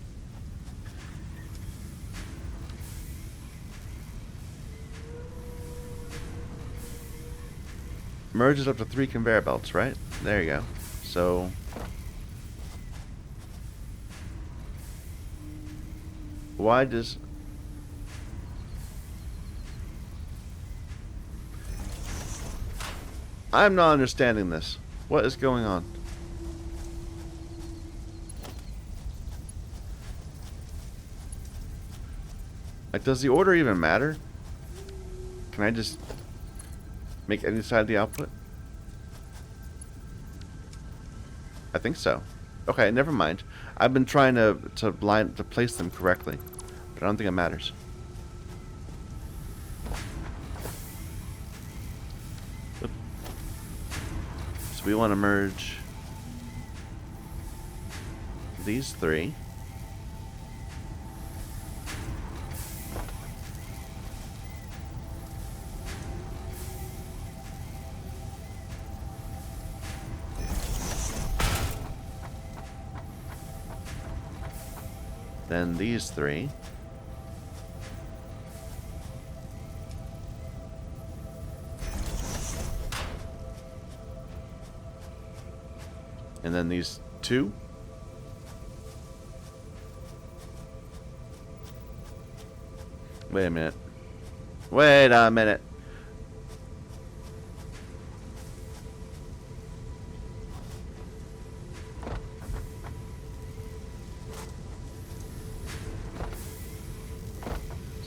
Merges up to 3 conveyor belts, right? There you go. So why does... I'm not understanding this. What is going on? Like, does the order even matter? Can I just make any side the output? I think so. Okay, never mind. I've been trying to place them correctly, but I don't think it matters. Oop. So we want to merge these 3. Then these 3. And then these 2. Wait a minute. Wait a minute.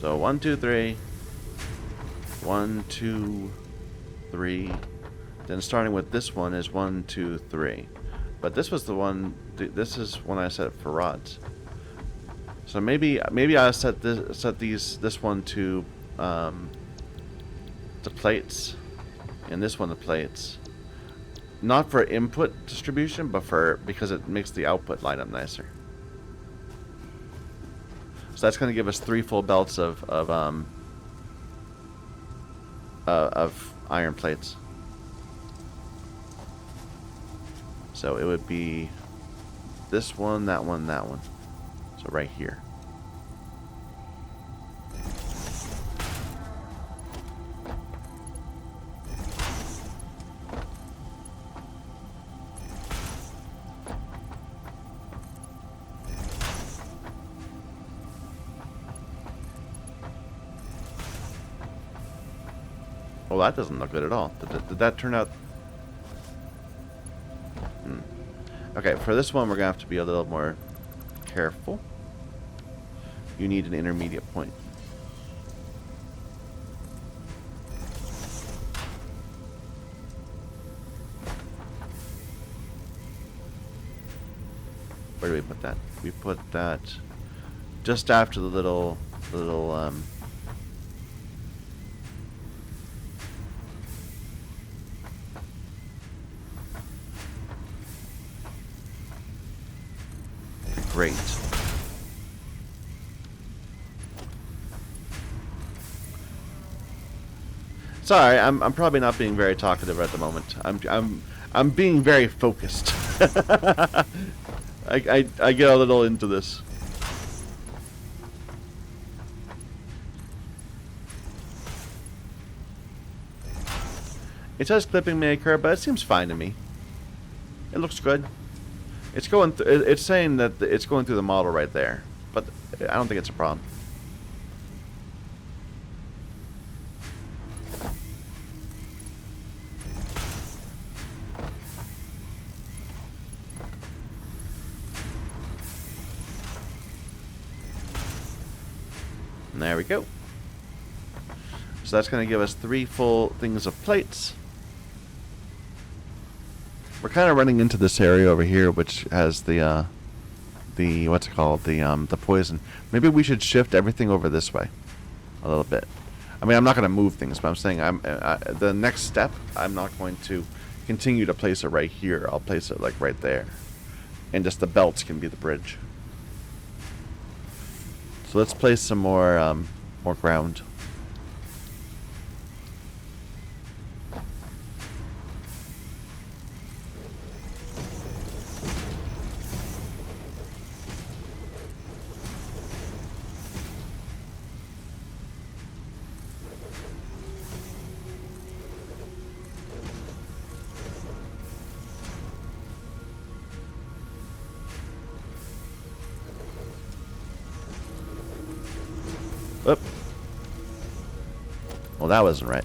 So 1, 2, 3. 1, 2, 3. Then starting with this one is 1, 2, 3. But this was the one. This is when I set it for rods. So maybe I set this one to plates, and this one to plates. Not for input distribution, but because it makes the output line up nicer. So that's going to give us 3 full belts of iron plates. So it would be this one, that one, that one. So right here. Well, that doesn't look good at all. Did that turn out... Okay, for this one, we're going to have to be a little more careful. You need an intermediate point. Where do we put that? We put that just after the little great. Sorry, I'm probably not being very talkative at the moment. I'm being very focused. I get a little into this. It says clipping may occur, but it seems fine to me. It looks good. It's going. It's saying that it's going through the model right there, but I don't think it's a problem. And there we go. So that's going to give us 3 full things of plates. We're kind of running into this area over here, which has the what's it called, the poison. Maybe we should shift everything over this way a little bit. I mean, I'm not going to move things, but I'm saying the next step, I'm not going to continue to place it right here. I'll place it like right there, and just the belts can be the bridge. So let's place some more ground. Oop. Well, that wasn't right.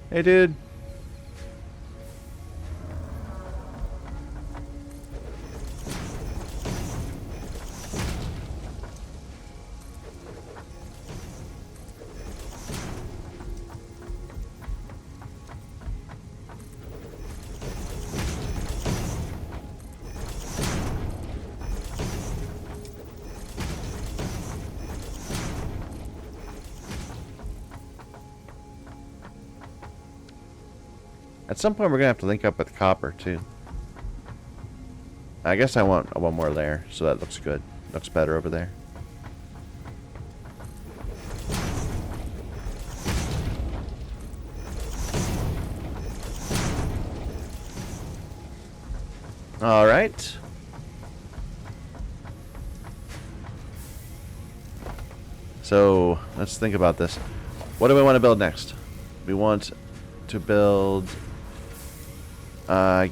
Hey, dude. At some point, we're gonna have to link up with copper too. I guess I want one more layer, so that looks good. Looks better over there. All right. So let's think about this. What do we want to build next? We want to build. I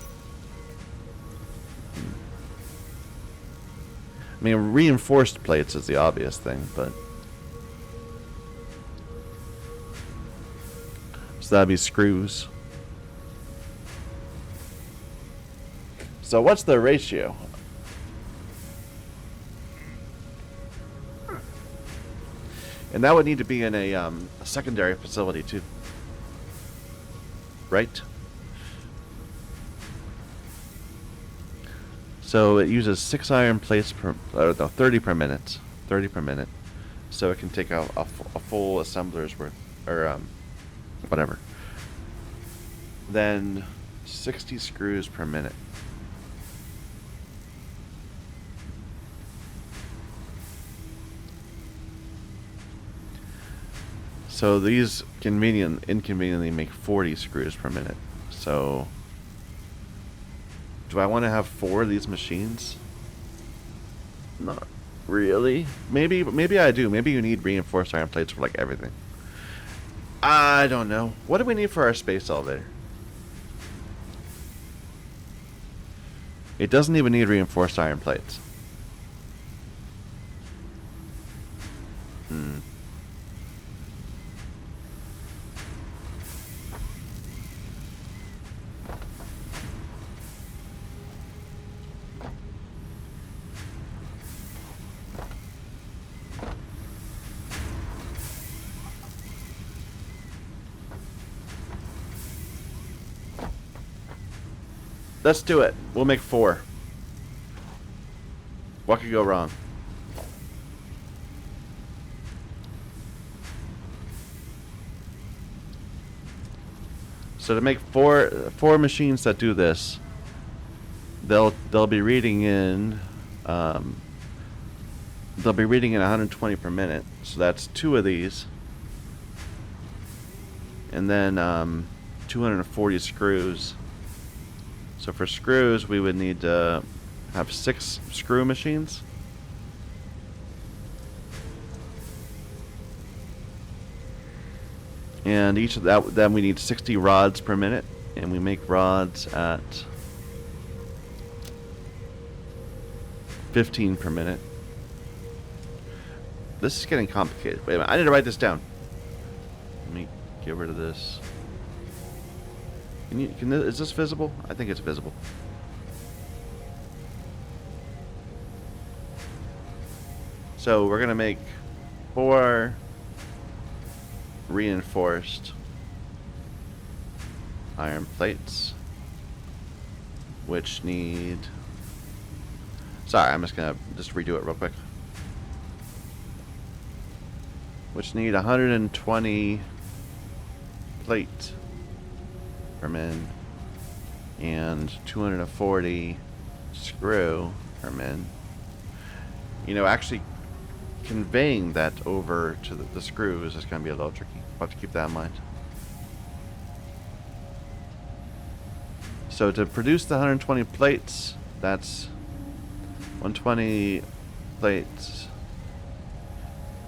mean, reinforced plates is the obvious thing, but so that'd be screws. So what's the ratio? And that would need to be in a secondary facility too, right? So it uses 6 iron plates per, no, 30 per minute. 30 per minute. So it can take out a full assembler's worth, or whatever. Then 60 screws per minute. So these inconveniently make 40 screws per minute. So do I want to have 4 of these machines? Not really. Maybe I do. Maybe you need reinforced iron plates for like everything. I don't know. What do we need for our space elevator? It doesn't even need reinforced iron plates. Let's do it. We'll make 4. What could go wrong? So to make four machines that do this, they'll be reading in 120 per minute. So that's 2 of these, and then 240 screws. So for screws, we would need to have 6 screw machines. And each of that, then we need 60 rods per minute, and we make rods at 15 per minute. This is getting complicated. Wait a minute, I need to write this down. Let me get rid of this. Is this visible? I think it's visible. So we're gonna make 4 reinforced iron plates, which need... Sorry, I'm just gonna redo it real quick. Which need 120 plate per min and 240 screw per min. You know, actually conveying that over to the screws is going to be a little tricky. We'll have to keep that in mind. So to produce the 120 plates, that's 120 plates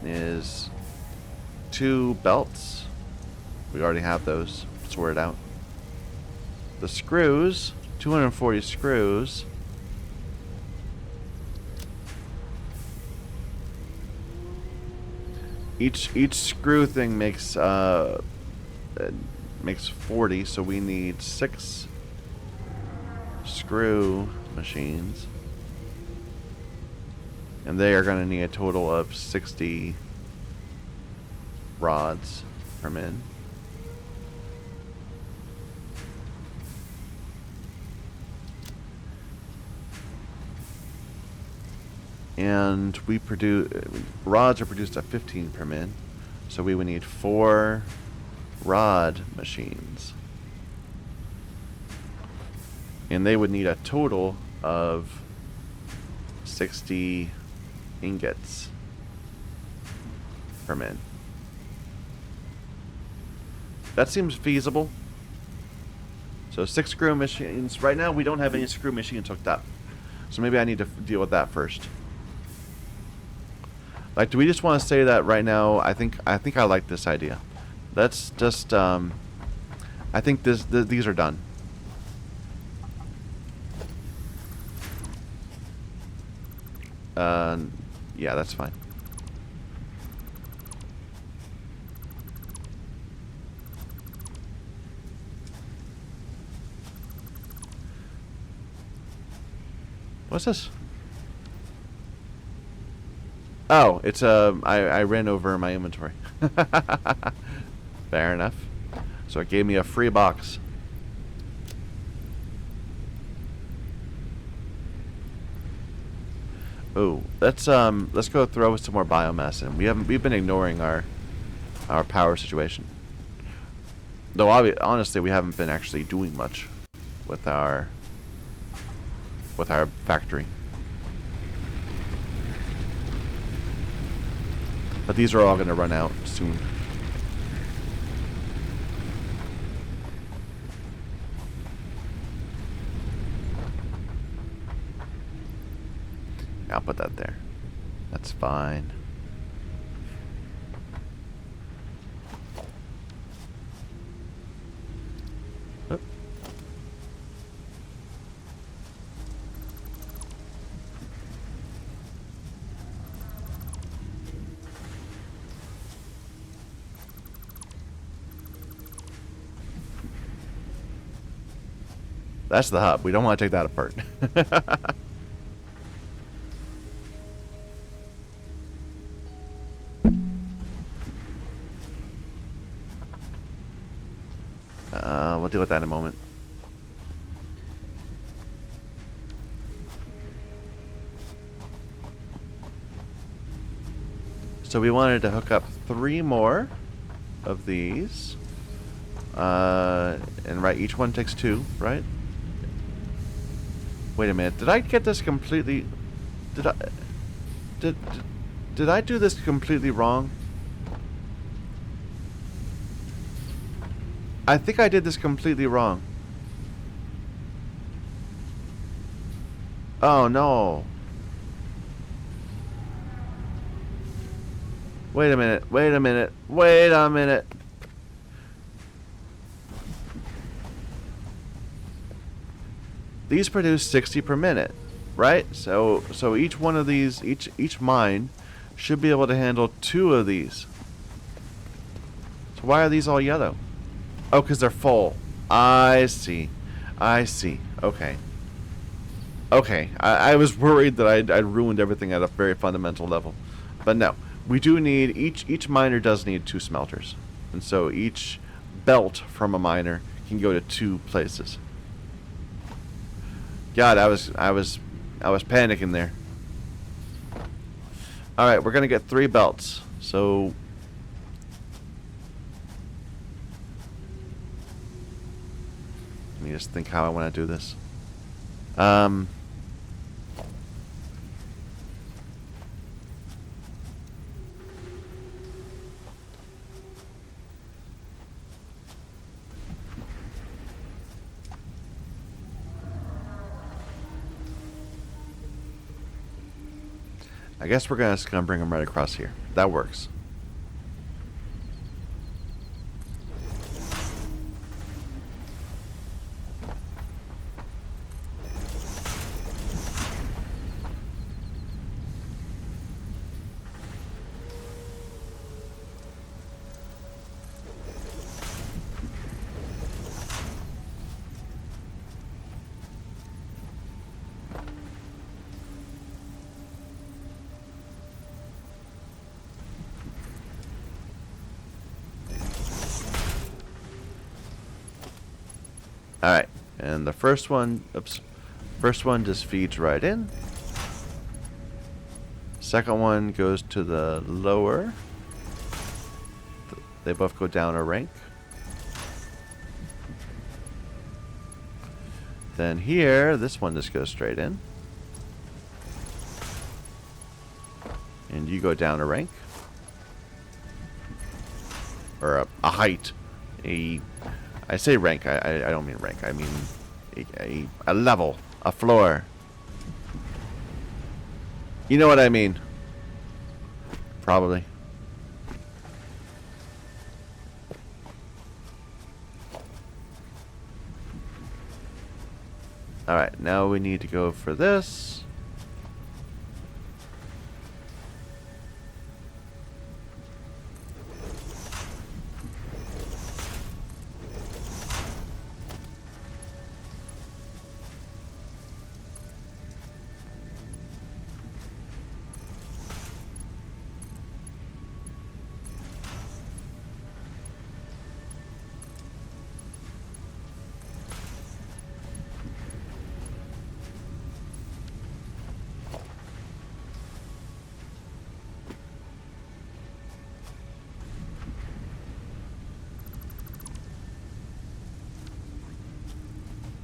is 2 belts. We already have those sorted out. The screws, 240 screws. Each screw thing makes 40, so we need 6 screw machines, and they are going to need a total of 60 rods per min. And we produce rods are produced at 15 per min, so we would need 4 rod machines, and they would need a total of 60 ingots per min. That seems feasible. So 6 screw machines. Right now we don't have any screw machines hooked up, so maybe I need to deal with that first. Like, do we just want to say that right now? I think I like this idea. Let's just I think these are done. Yeah, that's fine. What's this? Oh, it's I ran over my inventory. Fair enough. So it gave me a free box. Oh, let's go throw some more biomass in. We've been ignoring our power situation. Though honestly, we haven't been actually doing much with our factory. But these are all going to run out soon. I'll put that there. That's fine. Oop. That's the hub. We don't want to take that apart. We'll deal with that in a moment. So we wanted to hook up 3 more of these. And right, each one takes 2, right? Wait a minute. Did I get this completely... Did I do this completely wrong? I think I did this completely wrong. Oh no. Wait a minute. Wait a minute. Wait a minute. These produce 60 per minute, right? So each one of these, each mine should be able to handle 2 of these. So why are these all yellow? Oh, because they're full. I see. I see. Okay. Okay. I was worried that I'd ruined everything at a very fundamental level. But no. We do need, each miner does need 2 smelters. And so each belt from a miner can go to 2 places. God, I was panicking there. All right, we're gonna get 3 belts. So let me just think how I want to do this. I guess we're just gonna bring them right across here. That works. Alright, and the first one, first one just feeds right in. Second one goes to the lower. They both go down a rank. Then here, this one just goes straight in. And you go down a rank. Or a height. I say rank, I don't mean rank, I mean a level, a floor. You know what I mean. Probably. Alright, now we need to go for this.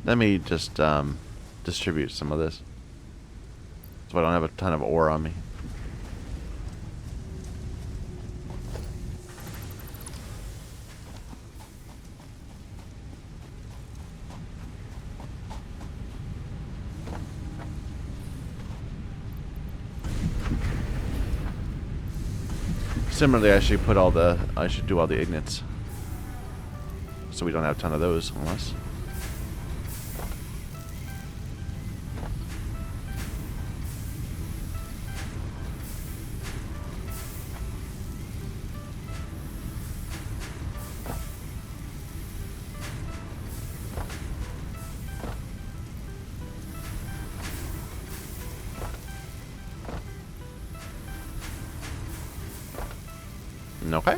Let me just distribute some of this, so I don't have a ton of ore on me. Similarly, I should do all the ignits, so we don't have a ton of those, unless. Okay.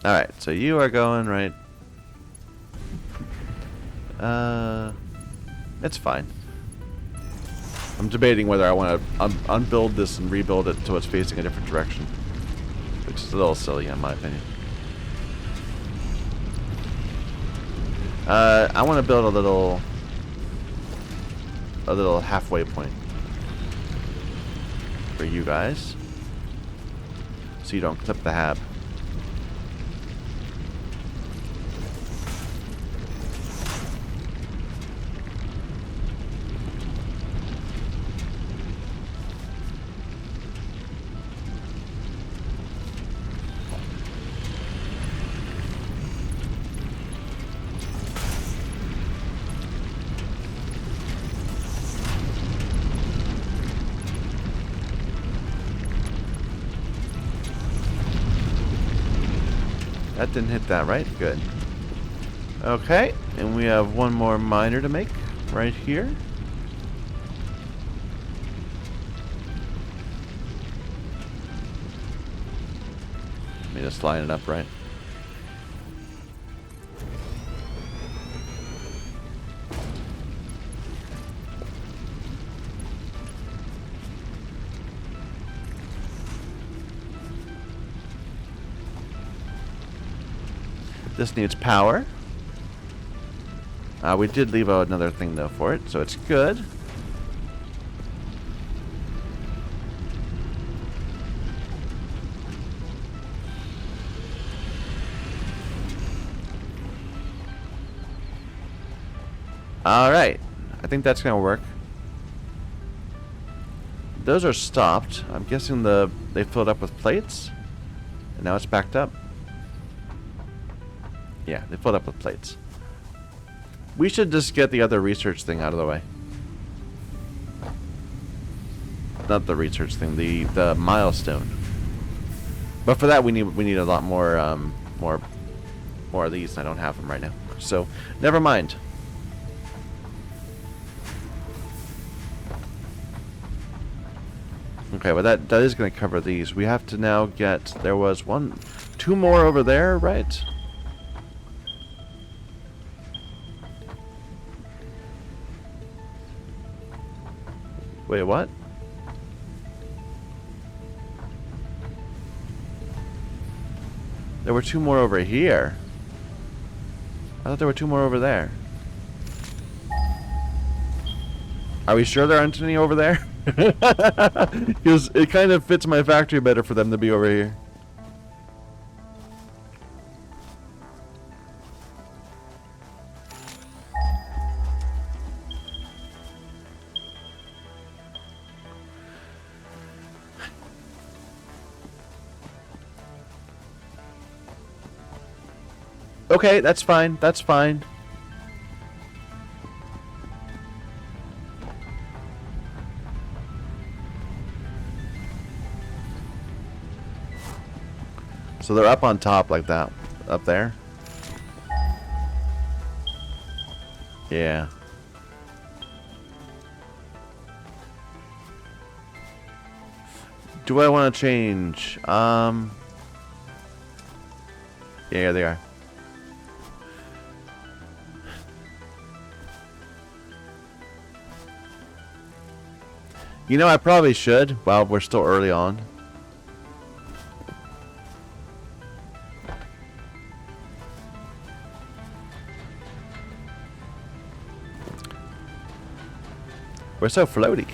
Alright, so you are going right. It's fine. I'm debating whether I want to unbuild this and rebuild it so it's facing a different direction. Which is a little silly in my opinion. I want to build a little a little halfway point for you guys, so you don't clip the hab. That didn't hit that, right? Good. Okay, and we have one more miner to make right here. Let me just line it up right. This needs power. We did leave out another thing though for it, so it's good. Alright, I think that's gonna work. Those are stopped. I'm guessing they filled up with plates, and now it's backed up. Yeah, they filled up with plates. We should just get the other research thing out of the way. Not the research thing, the milestone. But for that, we need a lot more more of these. I don't have them right now, so never mind. Okay, well that is going to cover these. We have to now get. There was two more over there, right? Wait, what? There were two more over here. I thought there were two more over there. Are we sure there aren't any over there? Because it kind of fits my factory better for them to be over here. Okay, that's fine. That's fine. So they're up on top like that. Up there. Yeah. Do I want to change? Yeah, they are. You know, I probably should, while we're still early on. We're so floaty.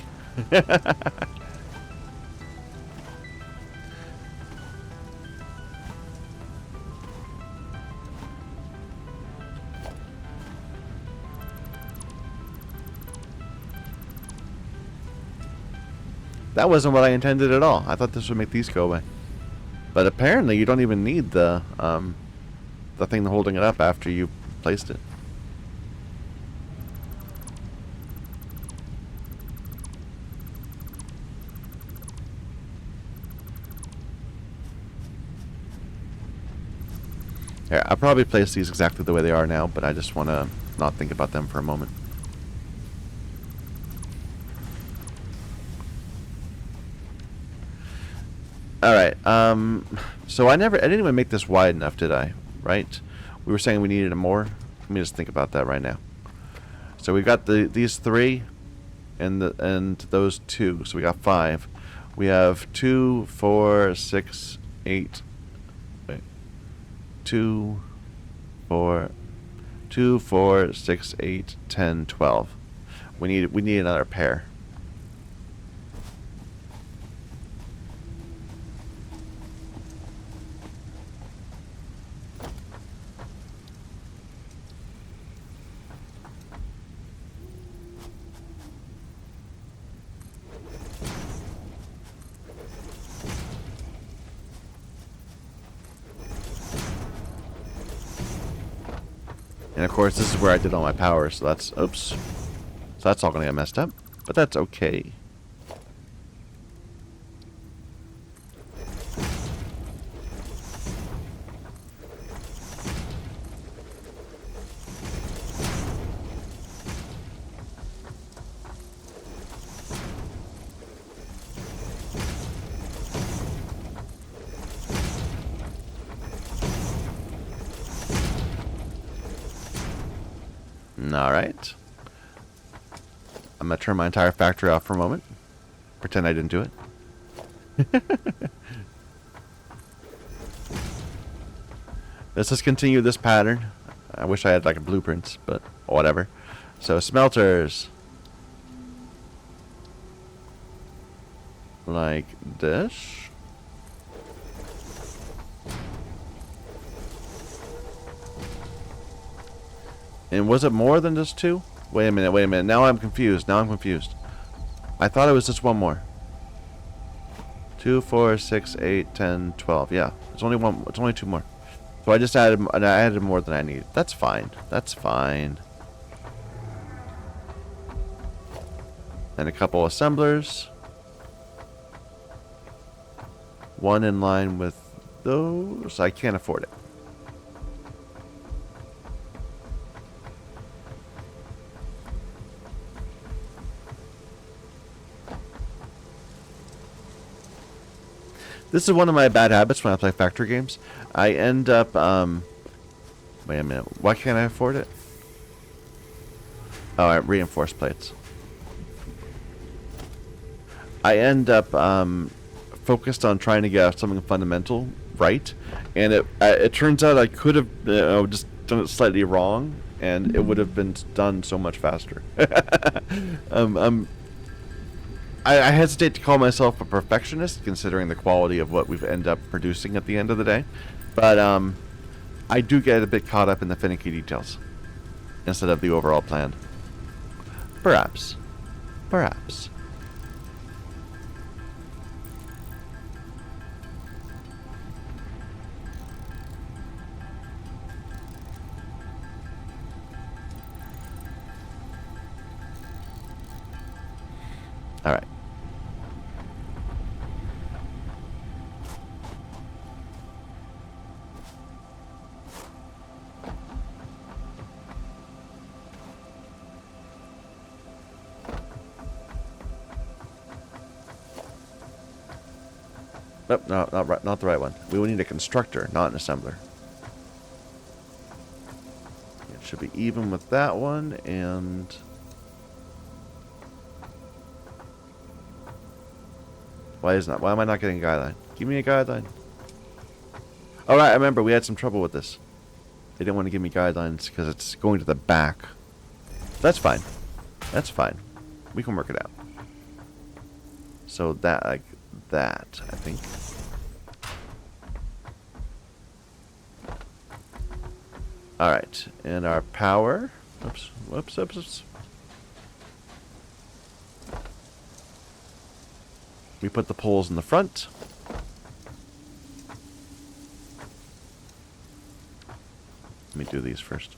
That wasn't what I intended at all. I thought this would make these go away. But apparently you don't even need the thing holding it up after you placed it. Yeah, I'll probably place these exactly the way they are now, but I just want to not think about them for a moment. Alright, so I didn't even make this wide enough, did I? Right? We were saying we needed more. Let me just think about that right now. So we got these three and those two, so we got 5. We have 2, 4, 6, 8. Wait. 2, 4, 6, 8, 10, 12. We need another pair. And of course, this is where I did all my power, so that's, oops. So that's all gonna get messed up, but that's okay. Alright. I'm going to turn my entire factory off for a moment. Pretend I didn't do it. Let's just continue this pattern. I wish I had like a blueprint, but whatever. So smelters. Like this. And was it more than just two? Wait a minute, wait a minute. Now I'm confused. I thought it was just one more. 2, 4, 6, 8, 10, 12. Yeah, it's only one. It's only two more. So I just added more than I need. That's fine. That's fine. And a couple assemblers. One in line with those. I can't afford it. This is one of my bad habits when I play factory games. I end up, wait a minute. Why can't I afford it? Oh, reinforced plates. I end up, focused on trying to get something fundamental right. And it turns out I could have just done it slightly wrong. And it would have been done so much faster. I hesitate to call myself a perfectionist, considering the quality of what we've ended up producing at the end of the day. But I do get a bit caught up in the finicky details instead of the overall plan. Perhaps. Perhaps. All right. Nope, no, not the right one. We will need a constructor, not an assembler. It should be even with that one, and why am I not getting a guideline? Give me a guideline. All right, I remember we had some trouble with this. They didn't want to give me guidelines because it's going to the back. That's fine. That's fine. We can work it out. So that, like that, I think. All right, and our power. Oops. We put the poles in the front. Let me do these first.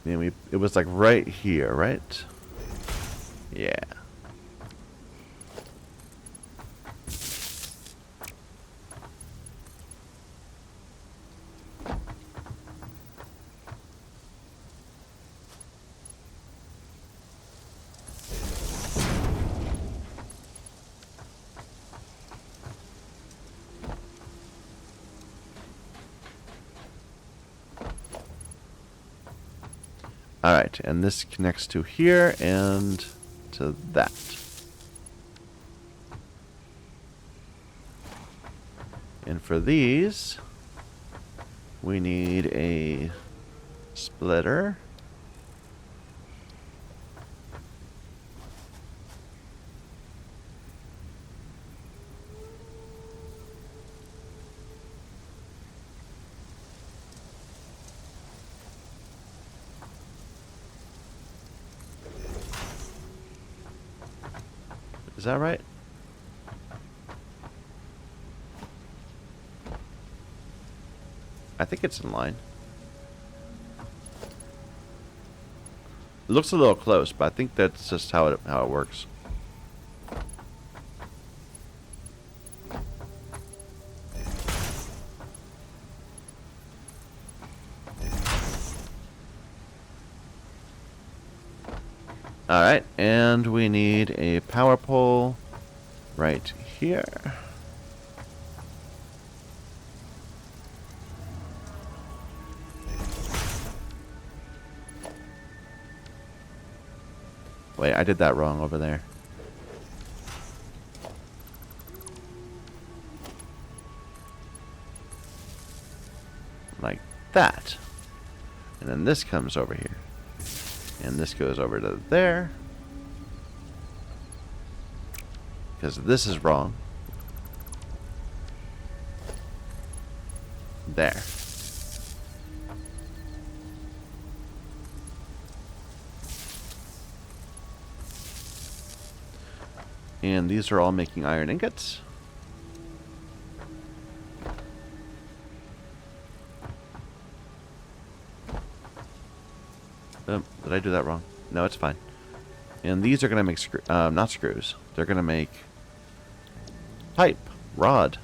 And it was like right here, right? Yeah. Alright, and this connects to here and to that. And for these, we need a splitter. Is that right? I think it's in line. It looks a little close, but I think that's just how it works. Alright, and we need a power pole right here. Wait, I did that wrong over there. Like that. And then this comes over here. And this goes over to there. Because this is wrong. There. And these are all making iron ingots. Did I do that wrong? No, it's fine. And these are going to make, not screws. They're going to make pipe, rod.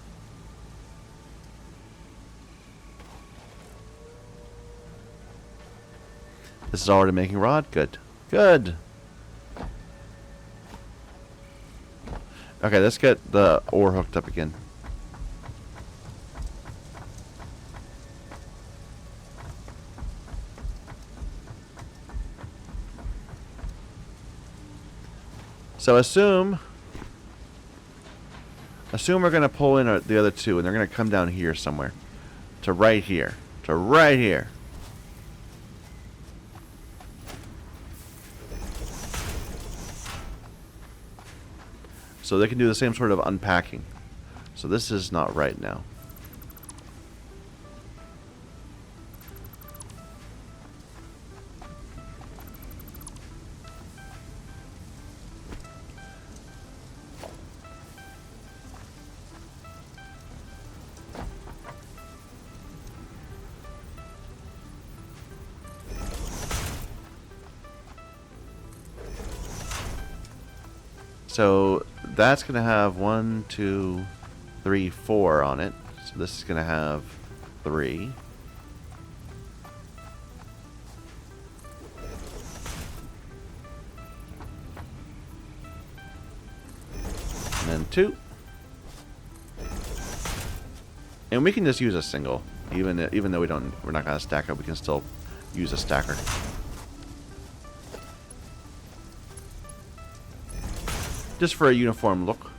This is already making rod? Good. Good. Okay, let's get the ore hooked up again. So assume we're going to pull in the other two, and they're going to come down here somewhere. To right here. To right here. So they can do the same sort of unpacking. So this is not right now. So that's going to have 1, 2, 3, 4 on it. So this is going to have 3. And then 2. And we can just use a single. Even though we're not going to stack it, we can still use a stacker. Just for a uniform look.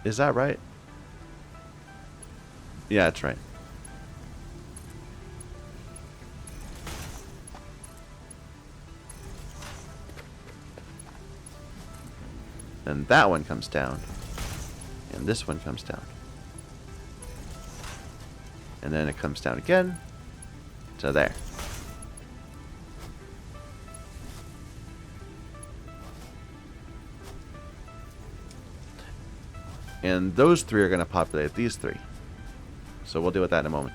Is that right? Yeah, it's right. And that one comes down. And this one comes down. And then it comes down again to there. And those 3 are going to populate these 3. So we'll deal with that in a moment.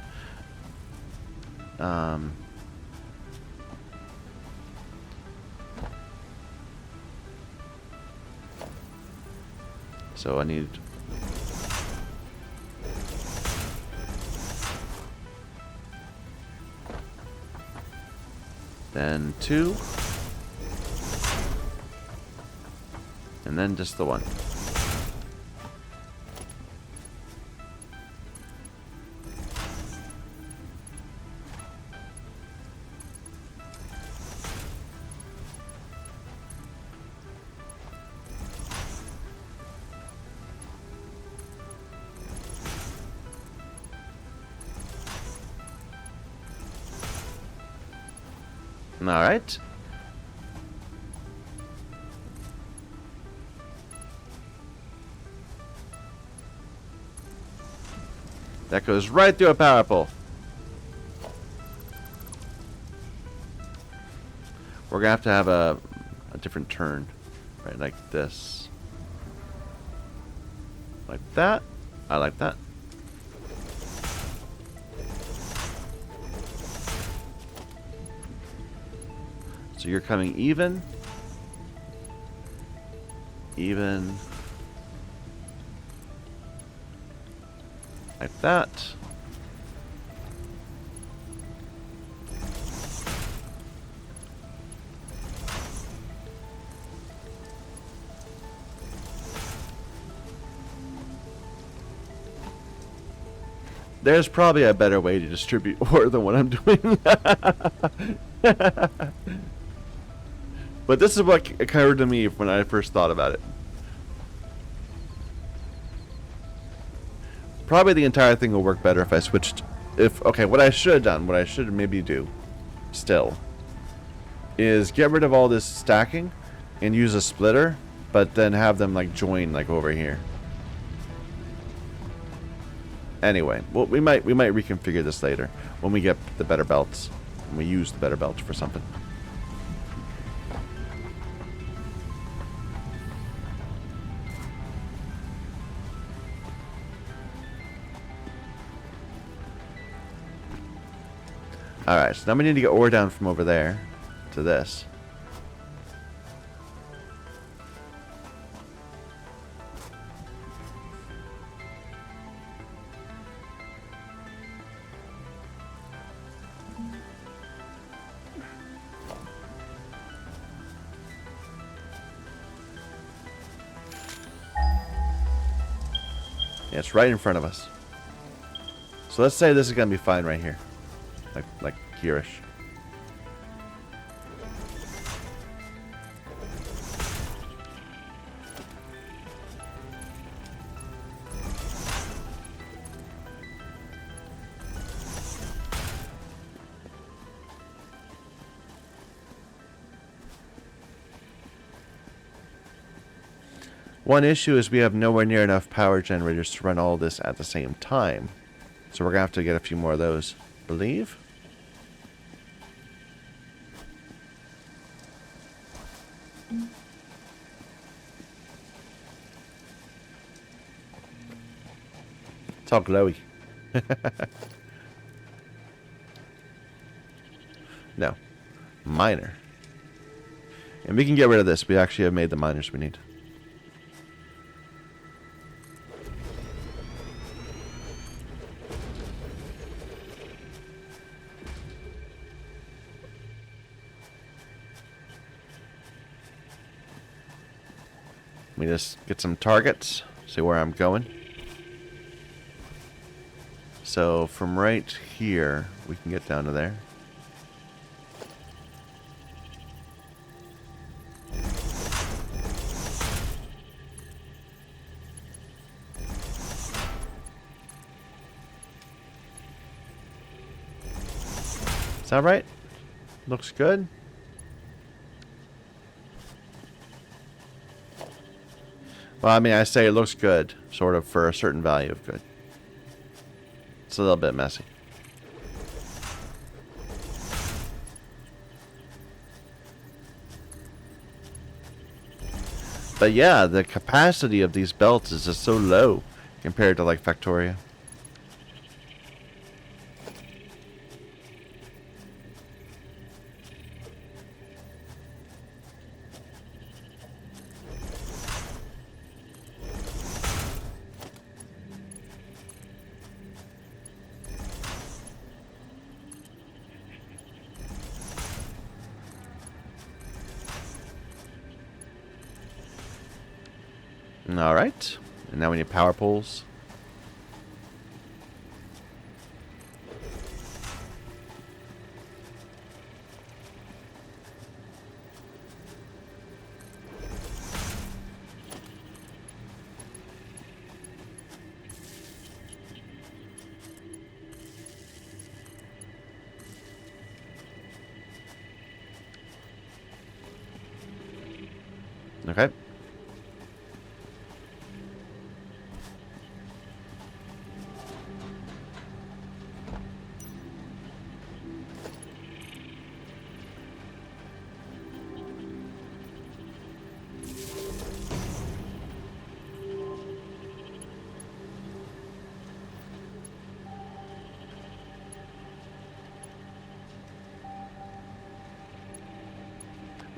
So I need... Then 2. And then just the 1. Alright. That goes right through a power pole. We're gonna have to have a different turn. Right, like this. Like that. I like that. So you're coming even. Even. Like that. There's probably a better way to distribute ore than what I'm doing. But this is what occurred to me when I first thought about it. Probably the entire thing will work better if I switched. Okay, what I should have done, what I should maybe do, still, is get rid of all this stacking and use a splitter, but then have them like join like over here. Anyway, well, we might reconfigure this later when we get the better belts. When we use the better belts for something. Alright, so now we need to get ore down from over there to this. Yeah, it's right in front of us. So let's say this is going to be fine right here. Like here-ish. One issue is we have nowhere near enough power generators to run all this at the same time. So we're going to have to get a few more of those, I believe. It's all glowy. No. Miner. And we can get rid of this. We actually have made the miners we need. Let me just get some targets, see where I'm going. So from right here, we can get down to there. Is that right? Looks good. Well, I mean, I say it looks good, sort of, for a certain value of good. It's a little bit messy. But yeah, the capacity of these belts is just so low compared to, like, Factoria. Alright. And now we need power poles. Okay.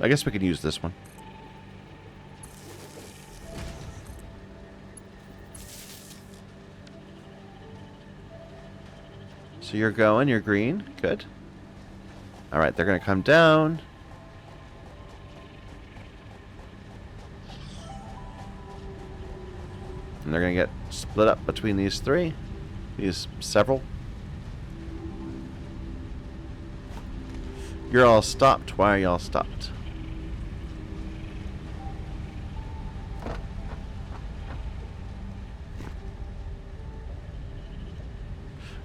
I guess we could use this one. So you're going, you're green. Good. Alright, they're going to come down. And they're going to get split up between these three. These several. You're all stopped. Why are you all stopped?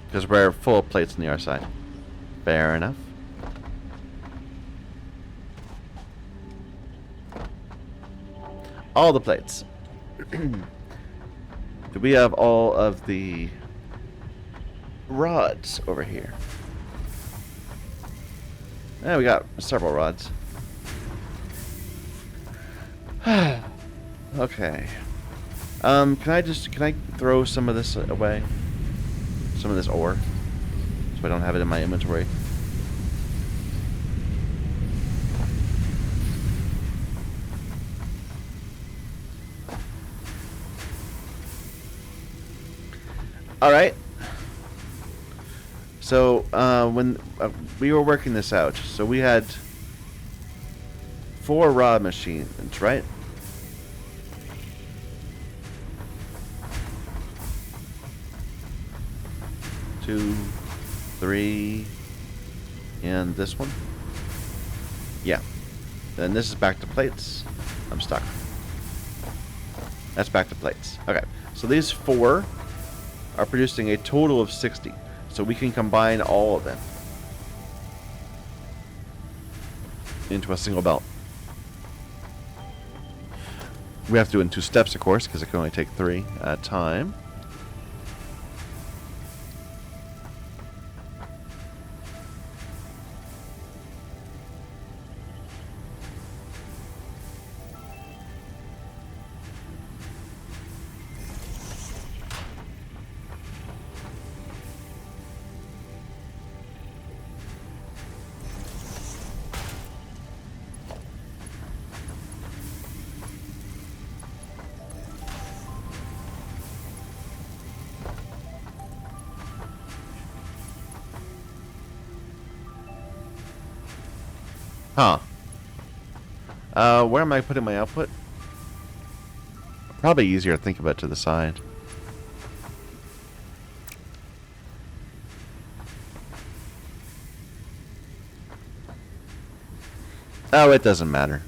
Because we're full of plates on the other side. Fair enough. All the plates. Do we have all of the rods over here? Yeah, we got several rods. Okay. Can I throw some of this away? Some of this ore, so I don't have it in my inventory. All right. So when we were working this out, so we had 4 rod machines, right? Two, 3, and this one. Yeah. Then this is back to plates. I'm stuck. That's back to plates. Okay. So these 4 are producing a total of 60. So we can combine all of them into a single belt. We have to do it in 2 steps, of course, because it can only take 3 at a time. Huh. Where am I putting my output? Probably easier to think about to the side. Oh, it doesn't matter.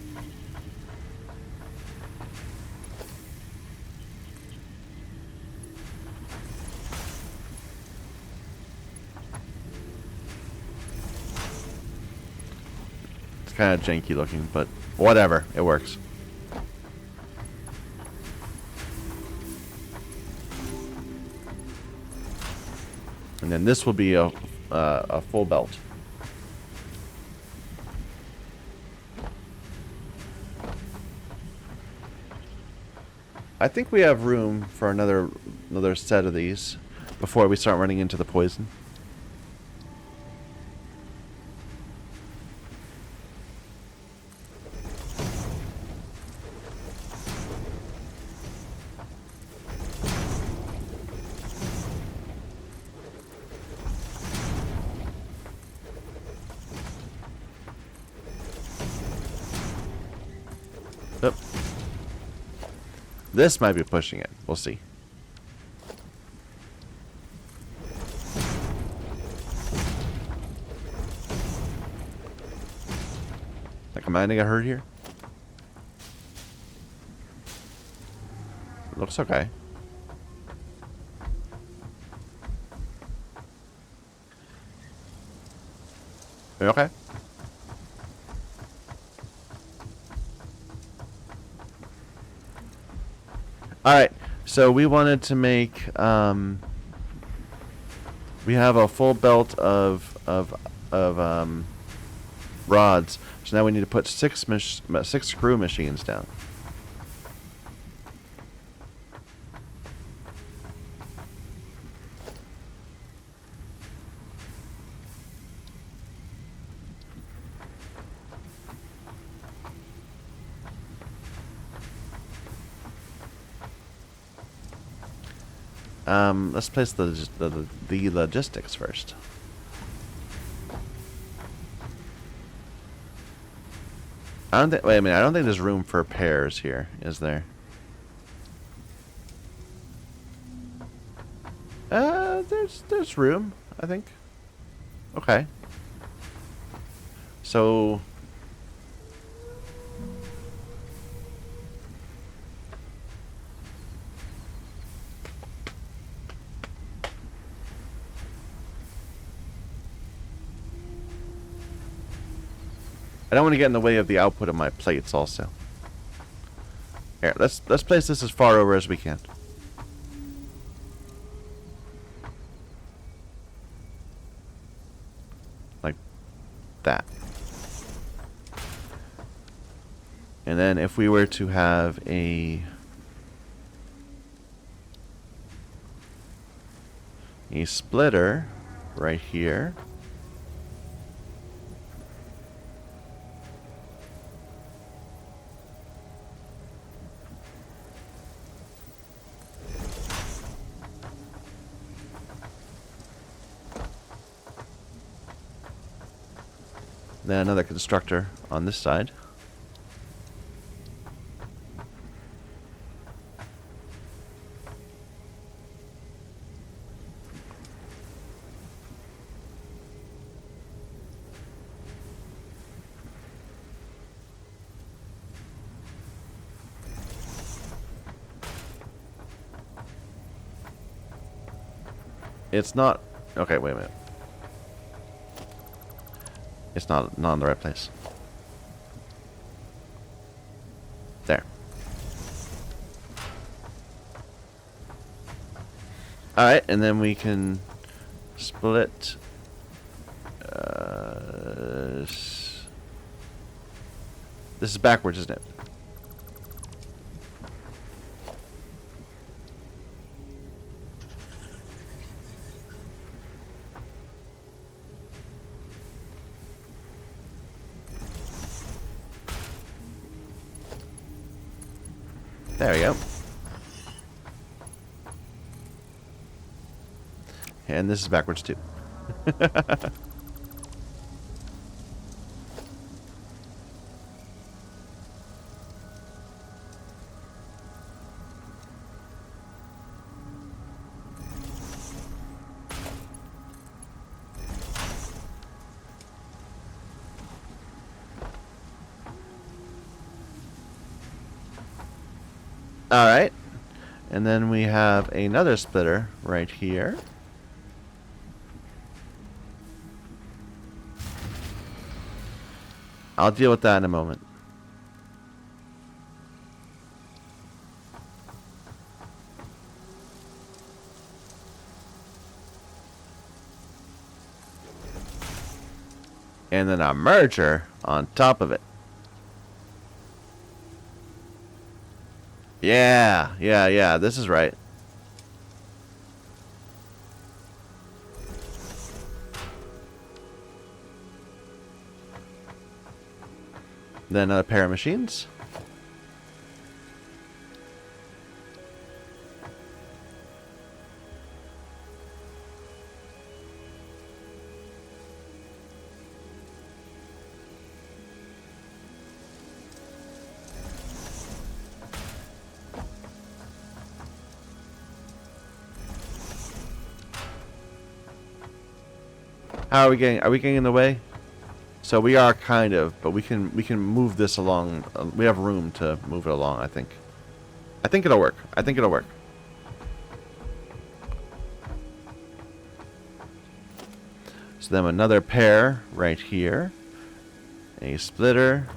It's kind of janky looking, but whatever. It works. And then this will be a full belt. I think we have room for another set of these before we start running into the poison. Yep. This might be pushing it. We'll see. Like, am I gonna get hurt here? Looks okay. You okay? Alright, so we wanted to make, we have a full belt of rods. So now we need to put six screw machines down. Let's place the logistics first. I don't think. Wait a minute. I don't think there's room for pairs here, is there? There's room, I think. Okay. So. I don't want to get in the way of the output of my plates also. Here, let's place this as far over as we can. Like that. And then if we were to have a splitter right here. Then another constructor on this side. It's not... Okay, wait a minute. It's not in the right place. There. Alright, and then we can split... this is backwards, isn't it? There we go. And this is backwards too. Alright. And then we have another splitter right here. I'll deal with that in a moment. And then a merger on top of it. Yeah, this is right. Then another pair of machines. How are we getting? Are we getting in the way? So we are kind of, but we can move this along. We have room to move it along. I think it'll work. I think it'll work. So then another pair right here. A splitter.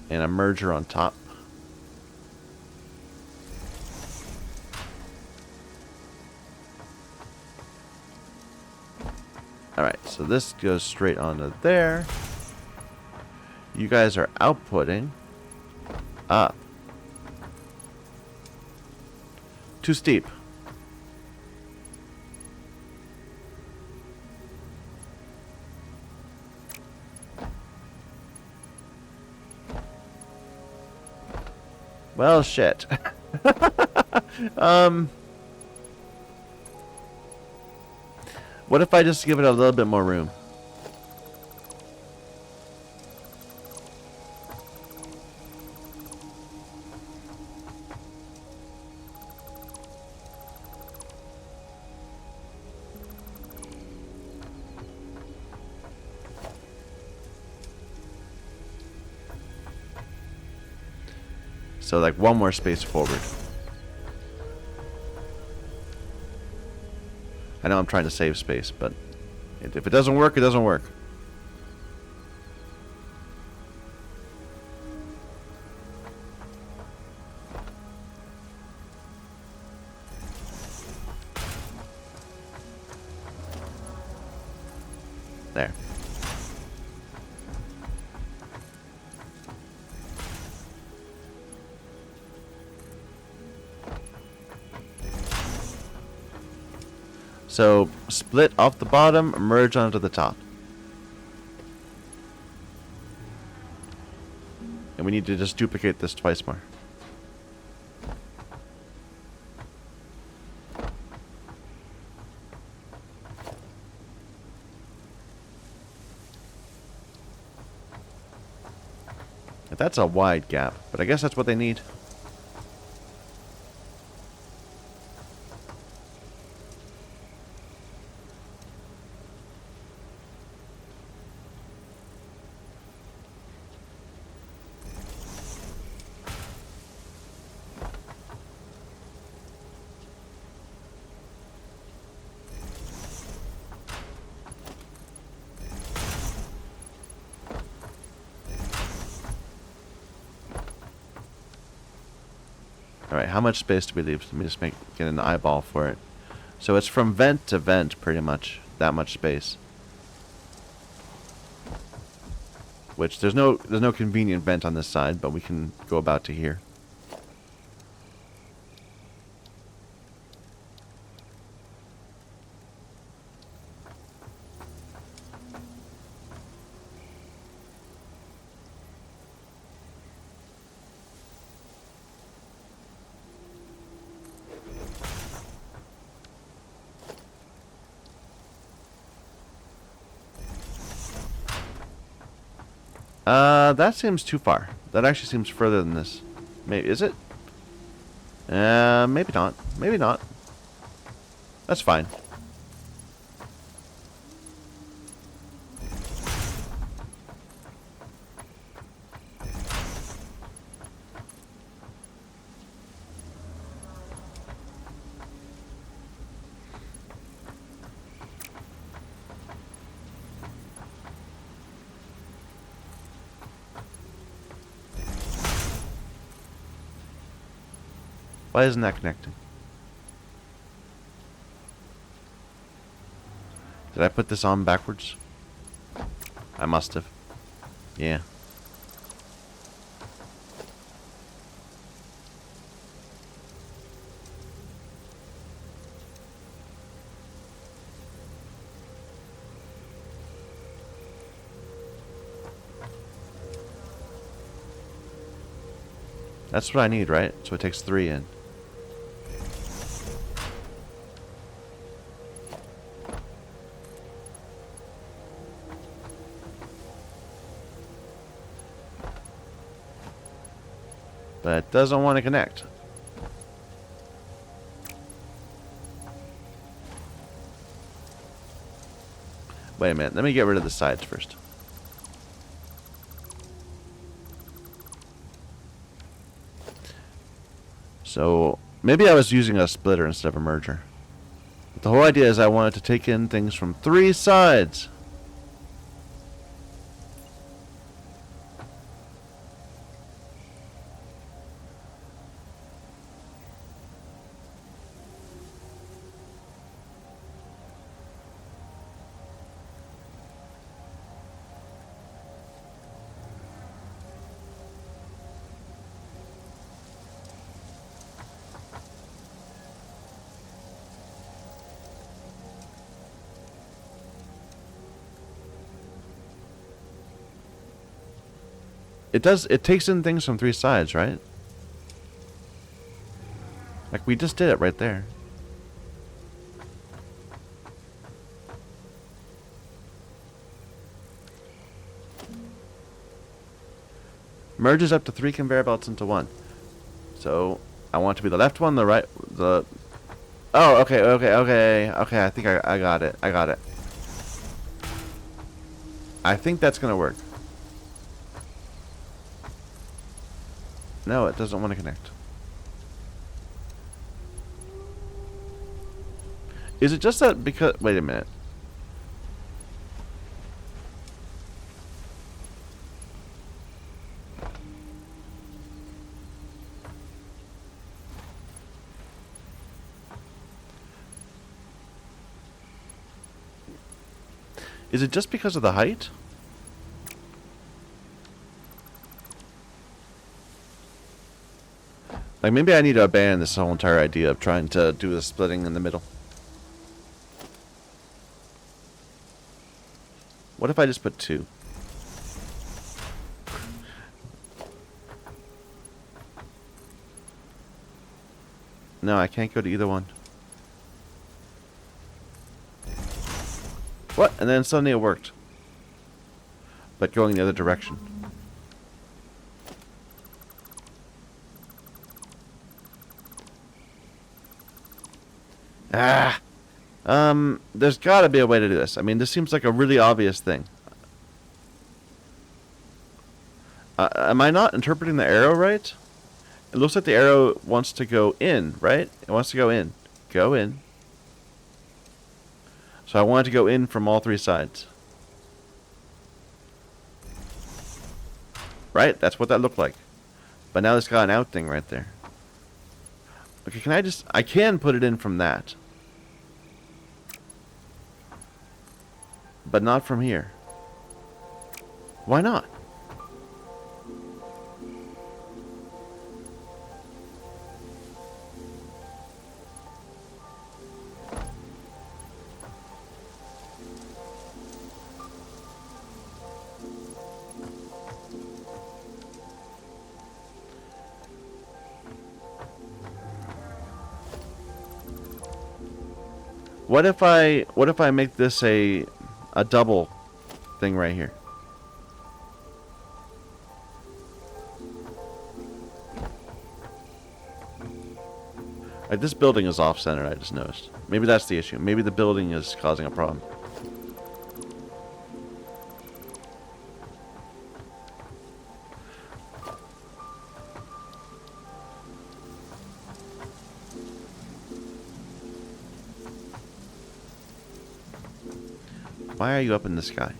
And a merger on top. Alright, so this goes straight onto there. You guys are outputting up. Too steep. Well, shit. What if I just give it a little bit more room? So like one more space forward. I know I'm trying to save space, but if it doesn't work, it doesn't work. There. So, split off the bottom, merge onto the top. And we need to just duplicate this twice more. That's a wide gap, but I guess that's what they need. Alright, how much space do we leave? Let me just get an eyeball for it. So it's from vent to vent, pretty much. That much space. Which, there's no convenient vent on this side, but we can go about to here. That seems too far. That actually seems further than this. Maybe, is it? Maybe not. Maybe not. That's fine. Why isn't that connecting? Did I put this on backwards? I must have. Yeah. That's what I need, right? So it takes 3 in. But it doesn't want to connect. Wait a minute, let me get rid of the sides first. So, maybe I was using a splitter instead of a merger. But the whole idea is I wanted to take in things from 3 sides. It does. It takes in things from 3 sides, right? Like we just did it right there. Merges up to 3 conveyor belts into 1. So I want it to be the left one, the right, the. Oh, okay. I think I got it. I think that's gonna work. No, it doesn't want to connect. Is it just that because... Wait a minute. Is it just because of the height? Like, maybe I need to abandon this whole entire idea of trying to do the splitting in the middle. What if I just put 2? No, I can't go to either one. What? And then suddenly it worked. But going the other direction. Ah! There's gotta be a way to do this. I mean, this seems like a really obvious thing. Am I not interpreting the arrow right? It looks like the arrow wants to go in, right? It wants to go in. Go in. So I want it to go in from all 3 sides. Right? That's what that looked like. But now it's got an out thing right there. Okay, can I just... I can put it in from that. But not from here. Why not? What if I make this a double thing right here? Like, this building is off-centered, I just noticed. Maybe that's the issue. Maybe the building is causing a problem. Why are you up in the sky?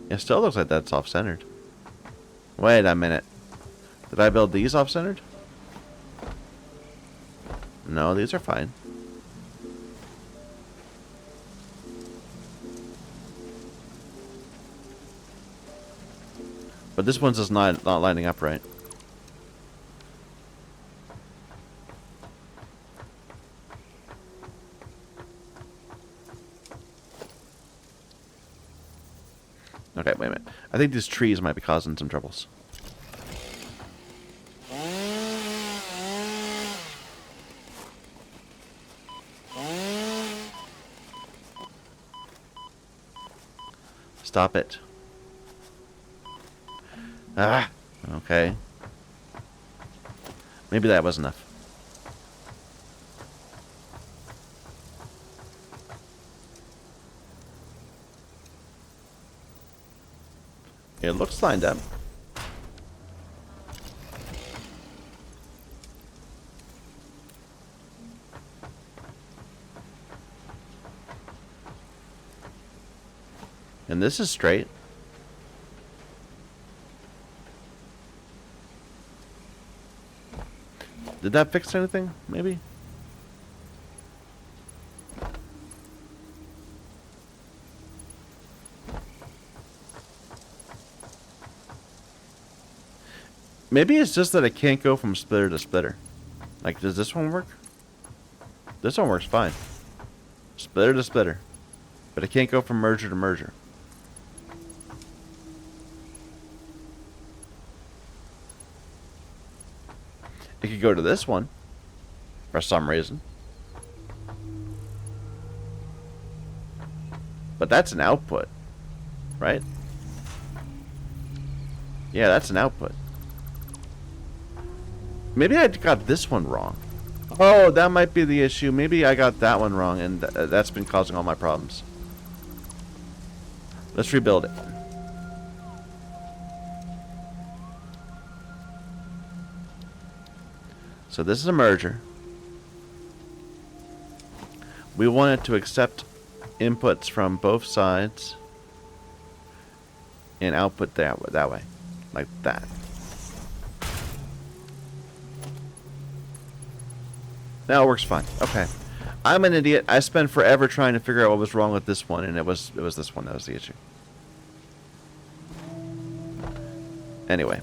It still looks like that's off-centered. Wait a minute. Did I build these off-centered? No, these are fine. But this one's just not lining up right. Okay, wait a minute. I think these trees might be causing some troubles. Stop it. Ah, okay. Maybe that was enough. It looks lined up. And this is straight. Did that fix anything? Maybe? Maybe it's just that I can't go from splitter to splitter. Like, does this one work? This one works fine. Splitter to splitter. But I can't go from merger to merger. It could go to this one. For some reason. But that's an output. Right? Yeah, that's an output. Maybe I got this one wrong. Oh, that might be the issue. Maybe I got that one wrong, and that's been causing all my problems. Let's rebuild it. So this is a merger. We want it to accept inputs from both sides and output that way, like that. Now it works fine. Okay. I'm an idiot. I spent forever trying to figure out what was wrong with this one, and it was this one that was the issue. Anyway.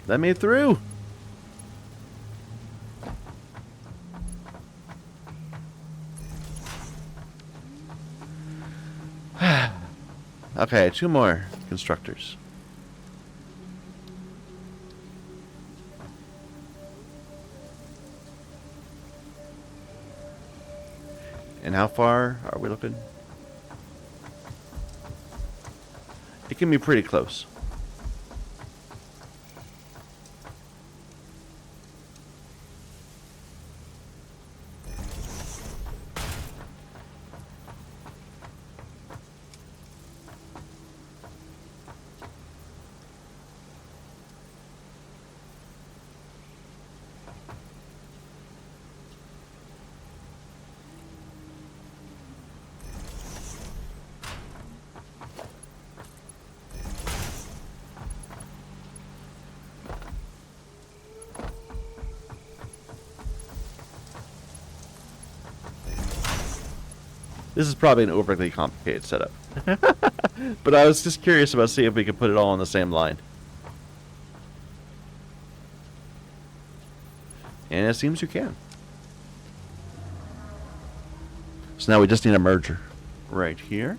Let me through. Okay, 2 more constructors. And how far are we looking? It can be pretty close. This is probably an overly complicated setup. But I was just curious about seeing if we could put it all on the same line. And it seems you can. So now we just need a merger right here.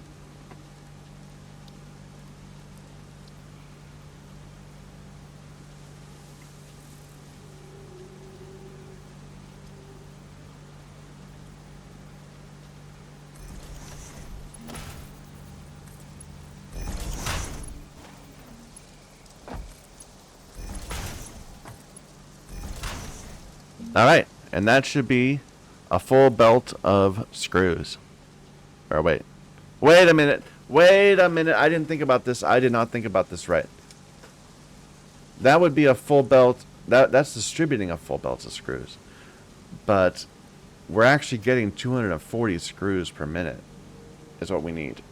Alright, and that should be a full belt of screws. Or wait. Wait a minute. Wait a minute. I didn't think about this. I did not think about this right. That would be a full belt. That's distributing a full belt of screws. But we're actually getting 240 screws per minute is what we need.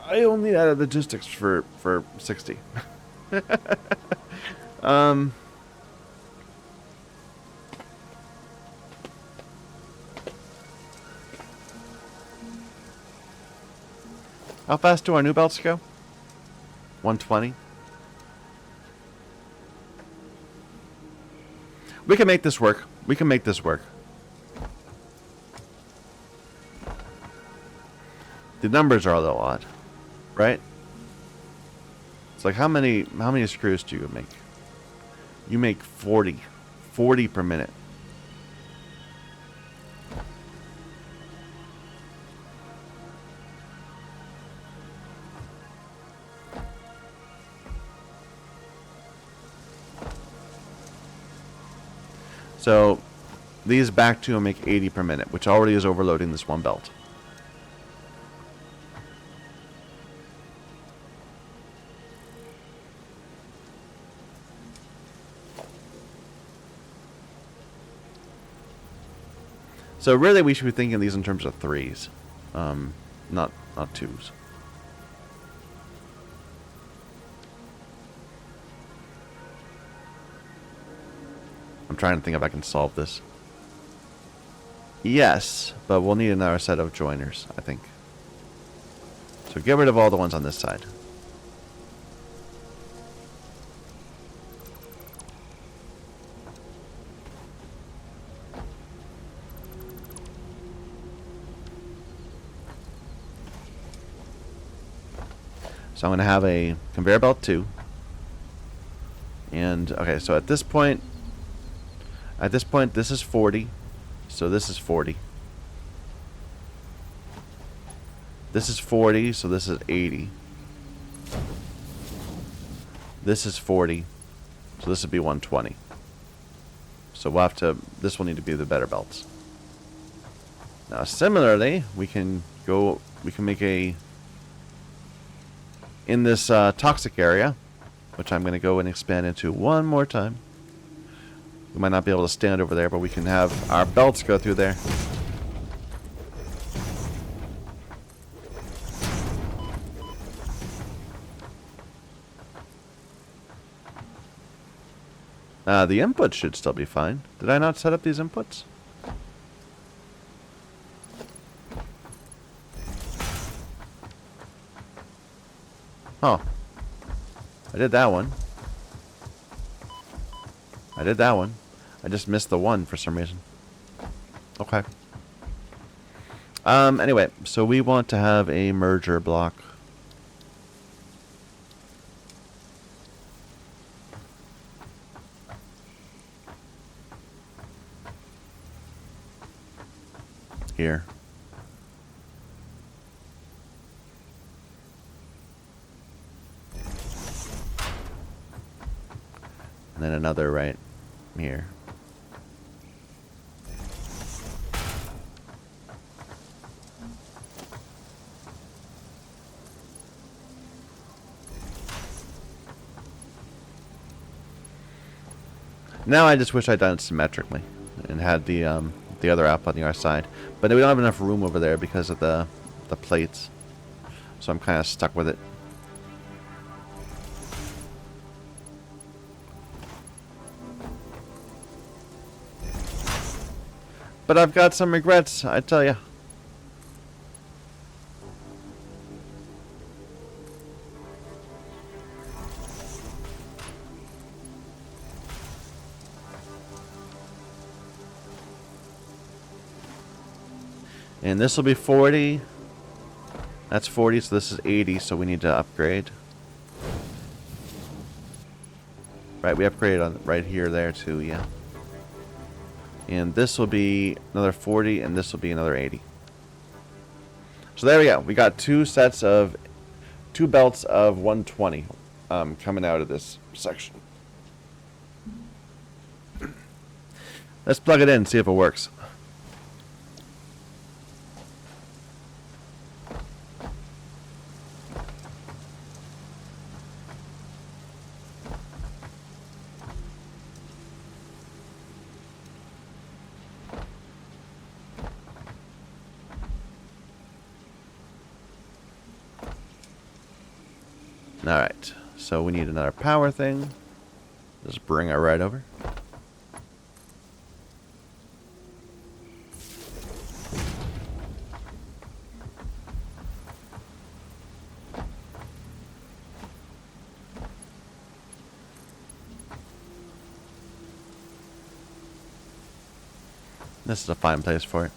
I only added logistics for 60. How fast do our new belts go? 120. We can make this work. We can make this work. The numbers are a little odd, right? It's like how many screws do you make? You make 40. 40 per minute. So these back two will make 80 per minute, which already is overloading this one belt. So really we should be thinking of these in terms of threes, not twos. I'm trying to think if I can solve this. Yes, but we'll need another set of joiners, I think. So get rid of all the ones on this side. So I'm going to have a conveyor belt 2. And, okay, so at this point, this is 40. So this is 40. This is 40, so this is 80. This is 40, so this would be 120. So we'll have to, this will need to be the better belts. Now similarly, we can make a, in this toxic area, which I'm going to go and expand into one more time. We might not be able to stand over there, but we can have our belts go through there. The inputs should still be fine. Did I not set up these inputs? Oh. I did that one. I did that one. I just missed the one for some reason. Okay. Anyway, so we want to have a merger block. Here. And then another right here. Now I just wish I'd done it symmetrically and had the other output on the other side. But we don't have enough room over there because of the plates. So I'm kind of stuck with it. But I've got some regrets, I tell you. And this will be 40. That's 40, so this is 80, so we need to upgrade. Right, we upgraded on right here, there too, yeah. And this will be another 40, and this will be another 80. So there we go. We got two belts of 120 coming out of this section. Let's plug it in and see if it works. Alright, so we need another power thing. Just bring it right over. This is a fine place for it.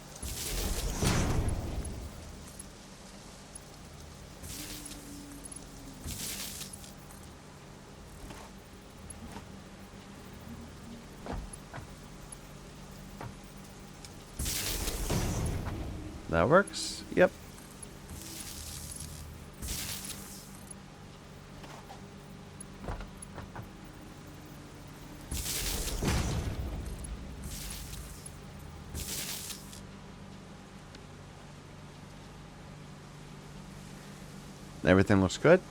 That works. Yep. Everything looks good.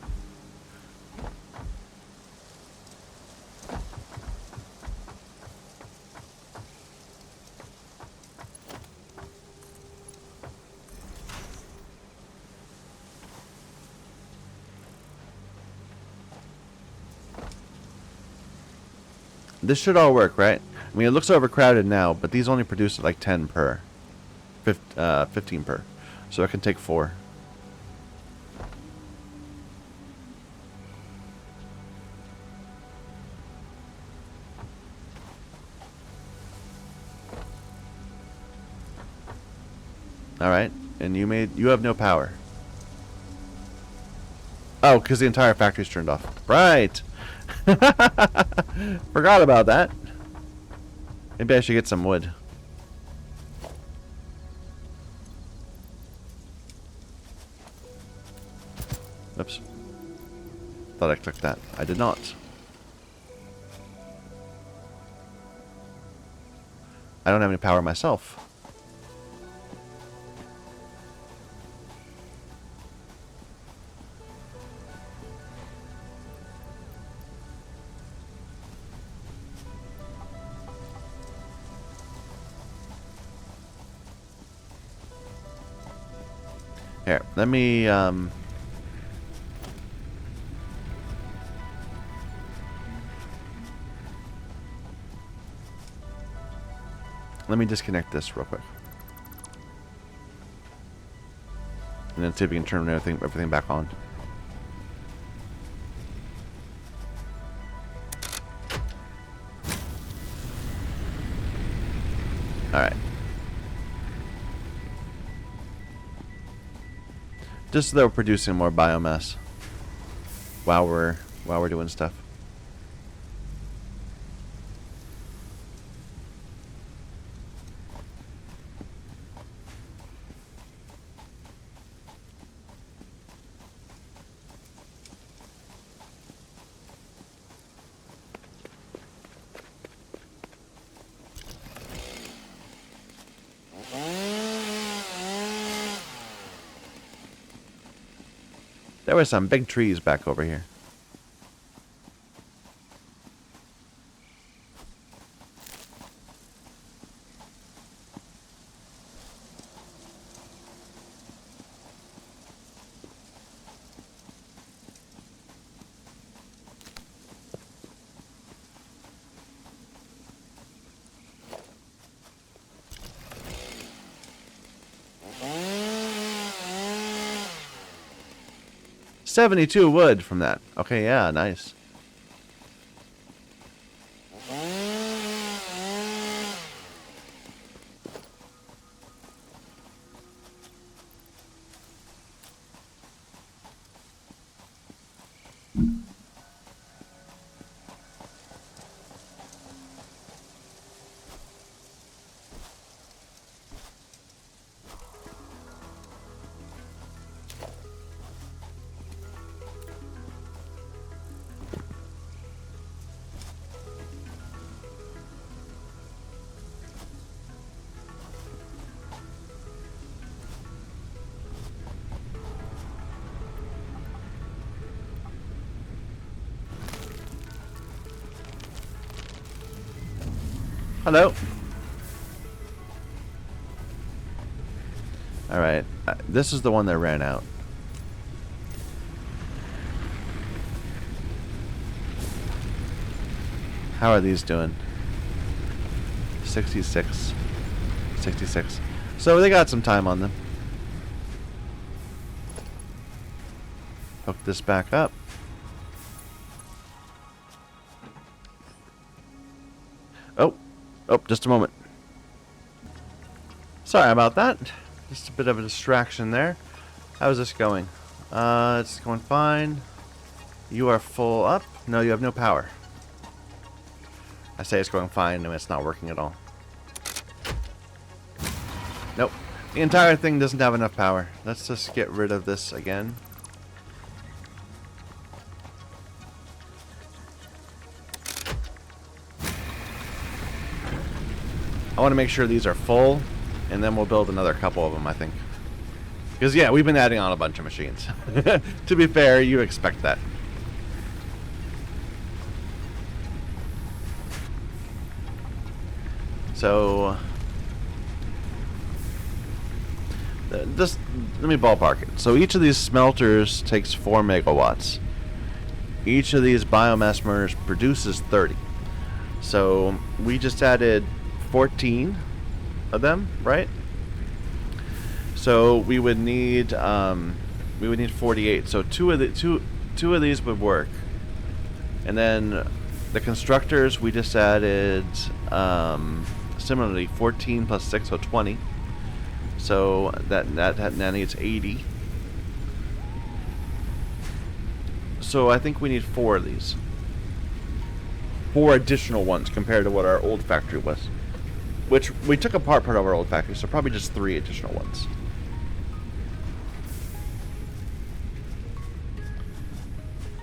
This should all work, right? I mean, it looks overcrowded now, but these only produce like 10 per. 15 per. So I can take 4. Alright, and you have no power. Oh, because the entire factory's turned off. Right! Forgot about that. Maybe I should get some wood. Oops. Thought I clicked that. I did not. I don't have any power myself. Here, let me, let me disconnect this real quick. And then see if we can turn everything back on. Alright. Just so that we're producing more biomass while we're doing stuff. There were some big trees back over here. $72 wood from that. Okay, yeah, nice. Hello. Alright, this is the one that ran out. How are these doing? 66. 66. So they got some time on them. Hook this back up. Oh, just a moment. Sorry about that. Just a bit of a distraction there. How's this going? It's going fine. You are full up. No, you have no power. I say it's going fine, and it's not working at all. Nope. The entire thing doesn't have enough power. Let's just get rid of this again. I want to make sure these are full, and then we'll build another couple of them, I think. Because, yeah, we've been adding on a bunch of machines. To be fair, you expect that. So, just let me ballpark it. So each of these smelters takes 4 megawatts. Each of these biomass burners produces 30. So we just added 14 of them, right? So we would need 48. So two of these would work. And then the constructors we just added similarly 14 plus 6, so 20. So that needs 80. So I think we need 4 of these. 4 additional ones compared to what our old factory was. Which we took apart part of our old factory, so probably just 3 additional ones.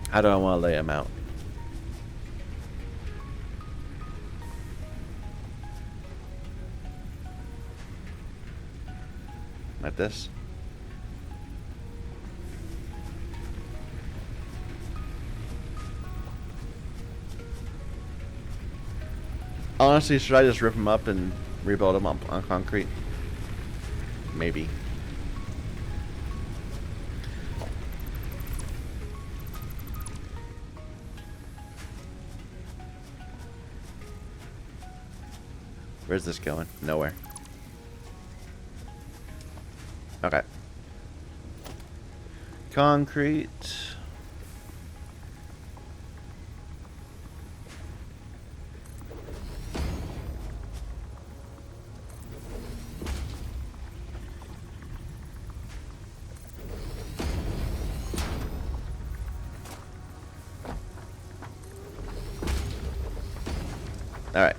How do I want to lay them out? Like this? Honestly, should I just rip them up and rebuild them on concrete? Maybe. Where's this going? Nowhere. Okay. Concrete. All right.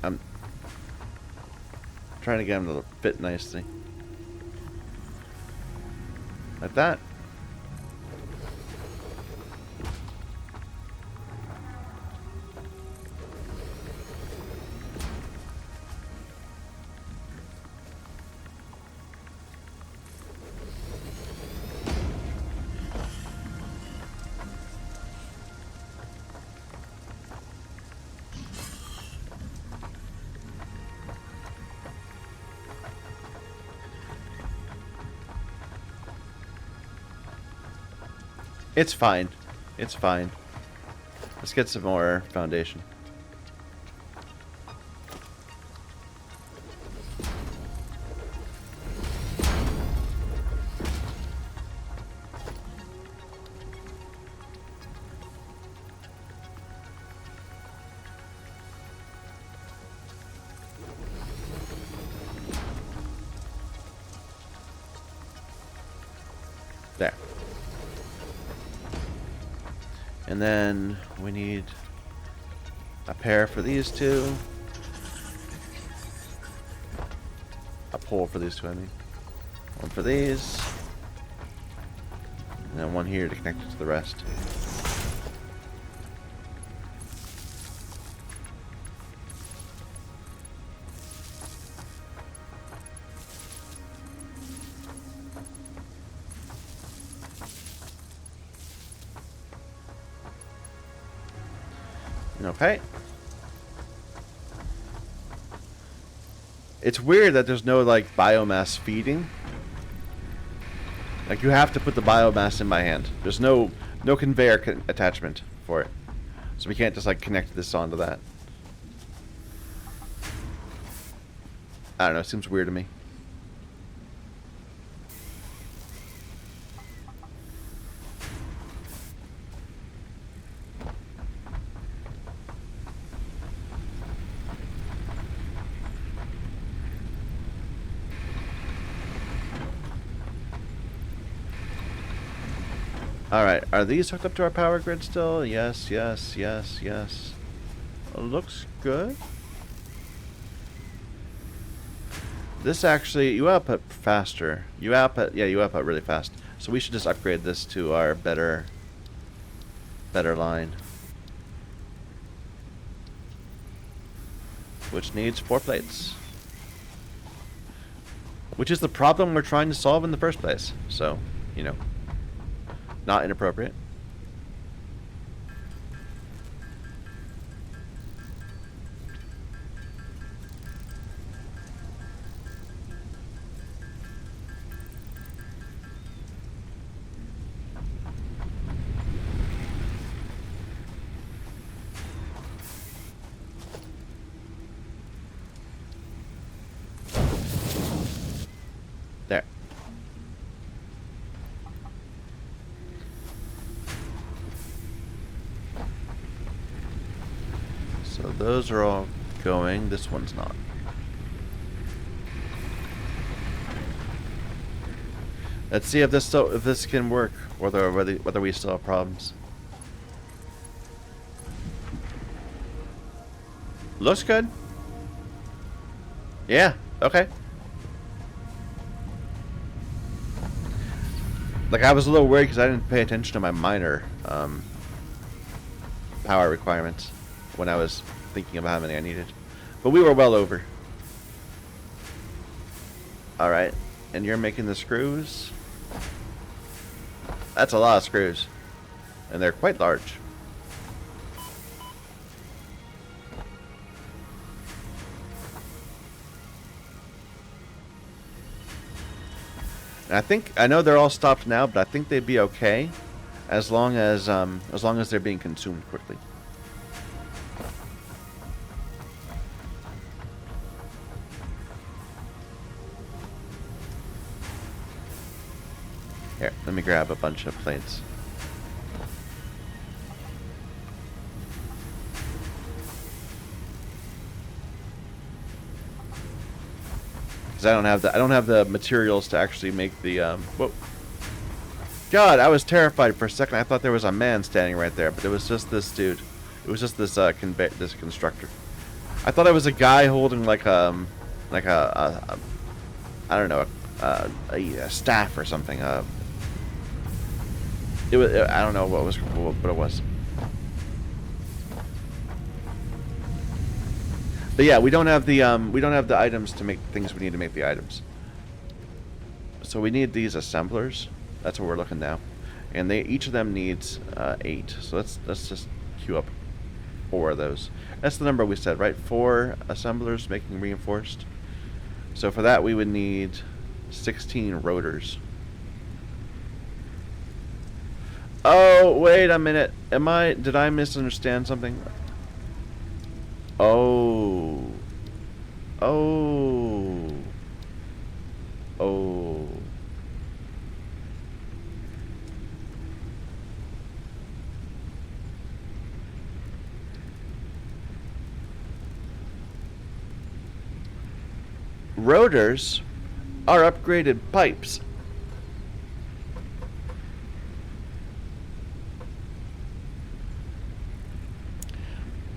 I'm trying to get them to fit nicely. Like that. It's fine. It's fine. Let's get some more foundation. There. And then we need a pair for these two. A pole for these two, I mean. One for these. And then one here to connect it to the rest. Okay. It's weird that there's no, like, biomass feeding. Like, you have to put the biomass in by hand. There's no conveyor attachment for it. So we can't just, like, connect this onto that. I don't know, it seems weird to me. Alright, are these hooked up to our power grid still? Yes, yes, yes, yes. Looks good. This actually, you output faster. You output really fast. So we should just upgrade this to our better line. Which needs 4 plates. Which is the problem we're trying to solve in the first place. So, you know. Not inappropriate. those are all going. This one's not. Let's see if this can work, whether we still have problems. Looks good. Yeah. Okay. Like, I was a little worried because I didn't pay attention to my minor power requirements when I was thinking about how many I needed. But we were well over. Alright. And you're making the screws? That's a lot of screws. And they're quite large. And I know they're all stopped now, but I think they'd be okay as long as they're being consumed quickly. Here, let me grab a bunch of plates. Because I don't have the materials to actually make the whoa. God, I was terrified for a second. I thought there was a man standing right there, but it was just this dude. It was just this this constructor. I thought it was a guy holding like a I don't know, a staff or something. I don't know what it was. But yeah, we don't have the items to make the things we need to make the items. So we need these assemblers. That's what we're looking now, and each of them needs 8. So let's just queue up 4 of those. That's the number we said, right? 4 assemblers making reinforced. So for that we would need 16 rotors. Oh, wait a minute. Did I misunderstand something? Oh. Oh. Oh. Rotors are upgraded pipes.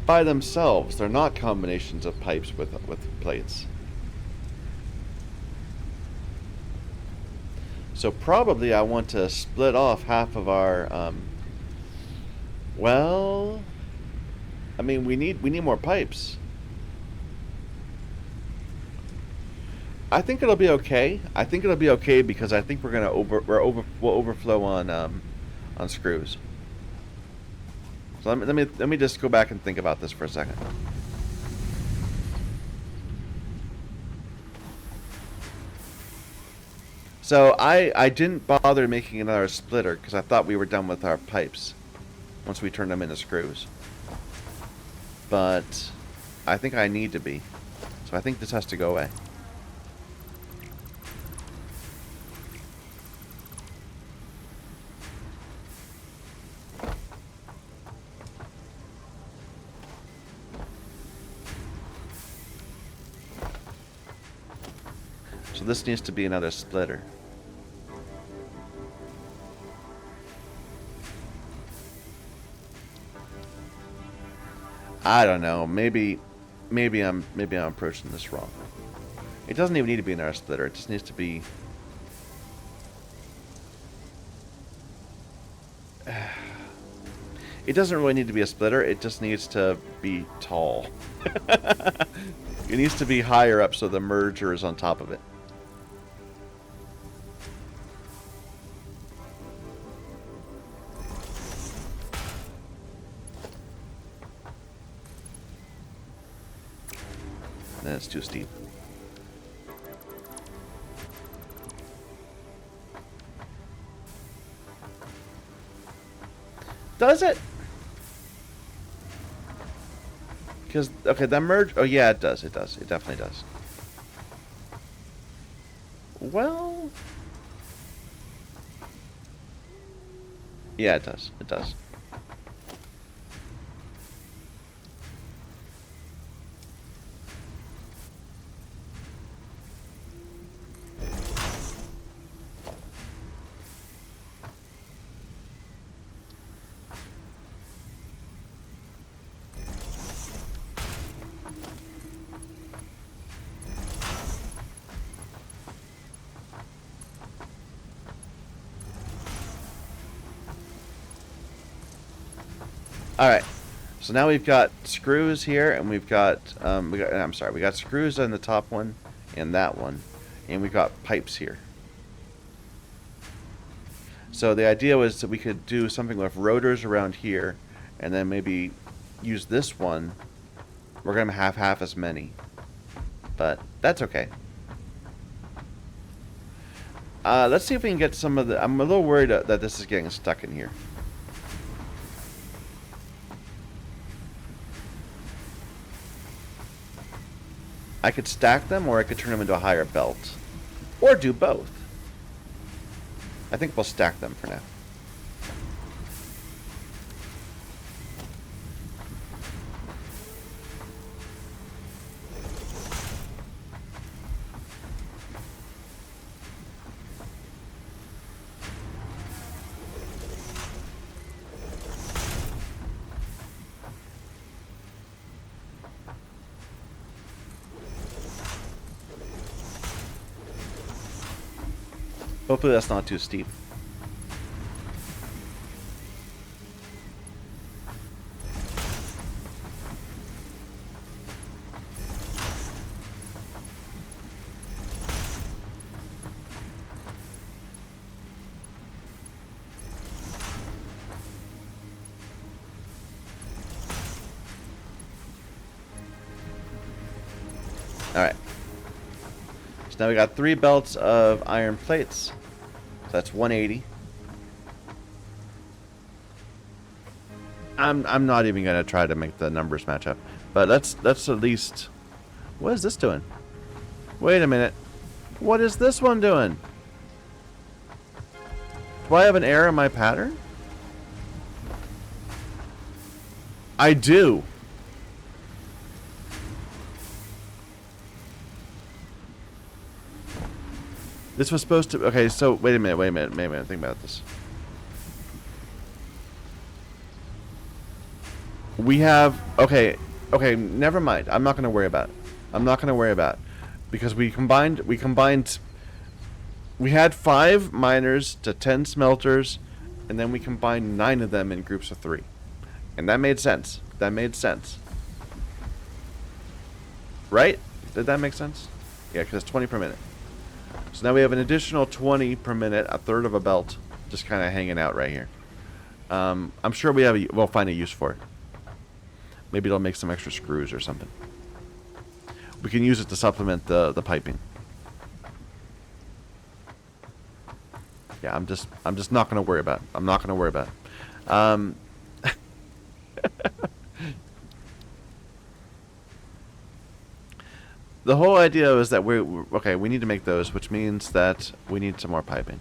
By themselves, they're not combinations of pipes with plates. So probably I want to split off half of our well, I mean, we need more pipes. I think it'll be okay. I think it'll be okay because I think we'll overflow on screws. So let me just go back and think about this for a second. So I didn't bother making another splitter because I thought we were done with our pipes once we turned them into screws. But I think I need to be. So I think this has to go away. So this needs to be another splitter. I don't know. Maybe I'm approaching this wrong. It doesn't even need to be another splitter. It just needs to be. It doesn't really need to be a splitter. It just needs to be tall. It needs to be higher up so the merger is on top of it. Then it's too steep. Does it? Because, okay, that merge... Oh, yeah, it does. It does. It definitely does. Well... Yeah, it does. It does. All right. So now we've got screws here, and we've got I'm sorry, we got screws on the top one and that one, and we've got pipes here. So the idea was that we could do something with rotors around here, and then maybe use this one. We're gonna have half as many, but that's okay. Let's see if we can get some of the. I'm a little worried that this is getting stuck in here. I could stack them, or I could turn them into a higher belt. Or do both. I think we'll stack them for now. Hopefully that's not too steep. Alright. So now we got 3 belts of iron plates. So that's 180. I'm not even gonna try to make the numbers match up. But let's at least. What is this doing? Wait a minute. What is this one doing? Do I have an error in my pattern? I do. This was supposed to. Okay, so wait a minute. Think about this. We have. Okay, never mind. I'm not going to worry about it. Because we combined. We had 5 miners to 10 smelters, and then we combined 9 of them in groups of 3. And that made sense. Right? Did that make sense? Yeah, because it's 20 per minute. So now we have an additional 20 per minute, a third of a belt, just kind of hanging out right here. I'm sure we'll find a use for it. Maybe it'll make some extra screws or something. We can use it to supplement the piping. Yeah, I'm just not going to worry about it. I'm not going to worry about it. The whole idea is that we need to make those, which means that we need some more piping.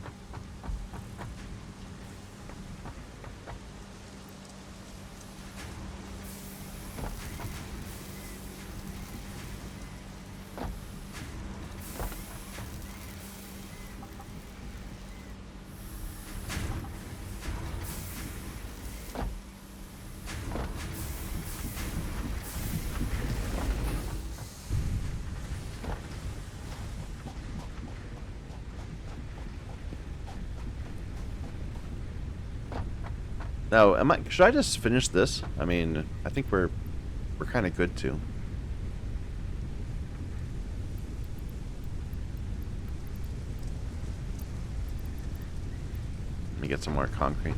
Now, should I just finish this? I mean, I think we're kind of good too. Let me get some more concrete.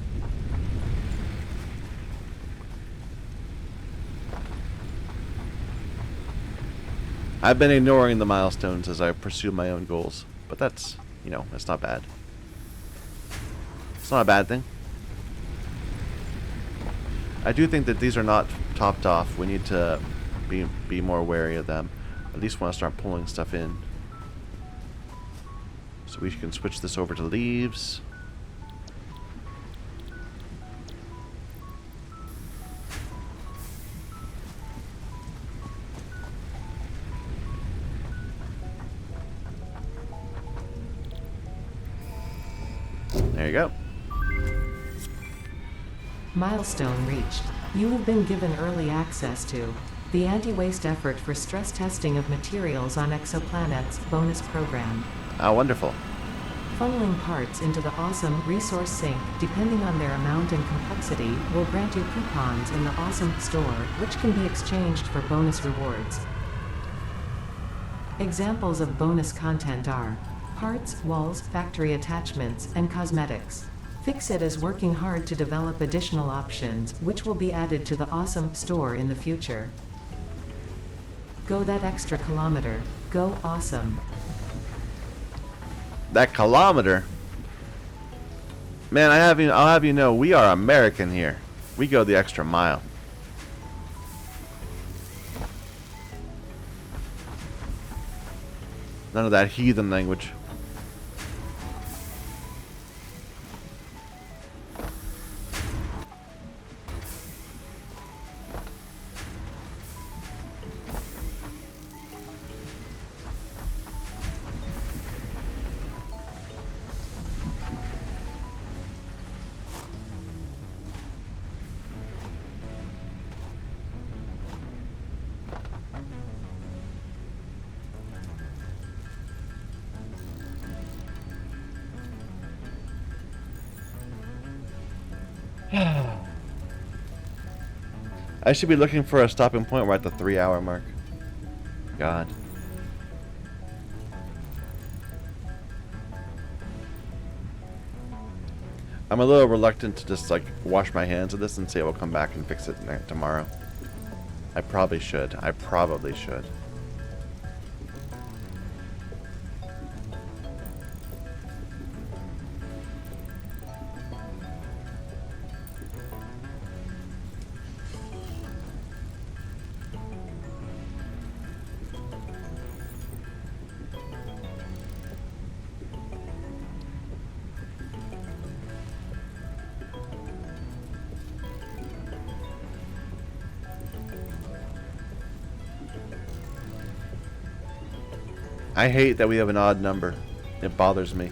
I've been ignoring the milestones as I pursue my own goals, but that's, that's not bad. It's not a bad thing. I do think that these are not topped off. We need to be more wary of them. At least want to start pulling stuff in. So we can switch this over to leaves. There you go. Milestone reached. You have been given early access to the Anti-Waste Effort for Stress Testing of Materials on Exoplanets bonus program. Ah, wonderful. Funneling parts into the awesome resource sink, depending on their amount and complexity, will grant you coupons in the awesome store, which can be exchanged for bonus rewards. Examples of bonus content are parts, walls, factory attachments, and cosmetics. Fix-It is working hard to develop additional options, which will be added to the awesome store in the future. Go that extra kilometer. Go awesome. That kilometer? Man, I'll have you know, we are American here. We go the extra mile. None of that heathen language. I should be looking for a stopping point. We're at the 3-hour mark. God. I'm a little reluctant to just like wash my hands of this and say I will come back and fix it tomorrow. I probably should. I probably should. I hate that we have an odd number. It bothers me.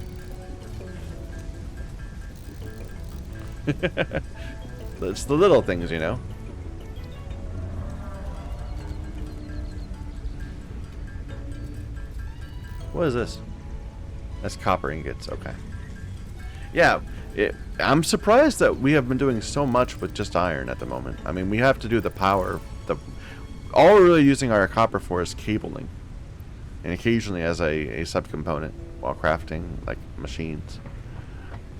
It's the little things, you know. What is this? That's copper ingots. Okay. Yeah, I'm surprised that we have been doing so much with just iron at the moment. I mean, we have to do the power. All we're really using our copper for is cabling. And occasionally as a subcomponent while crafting like machines.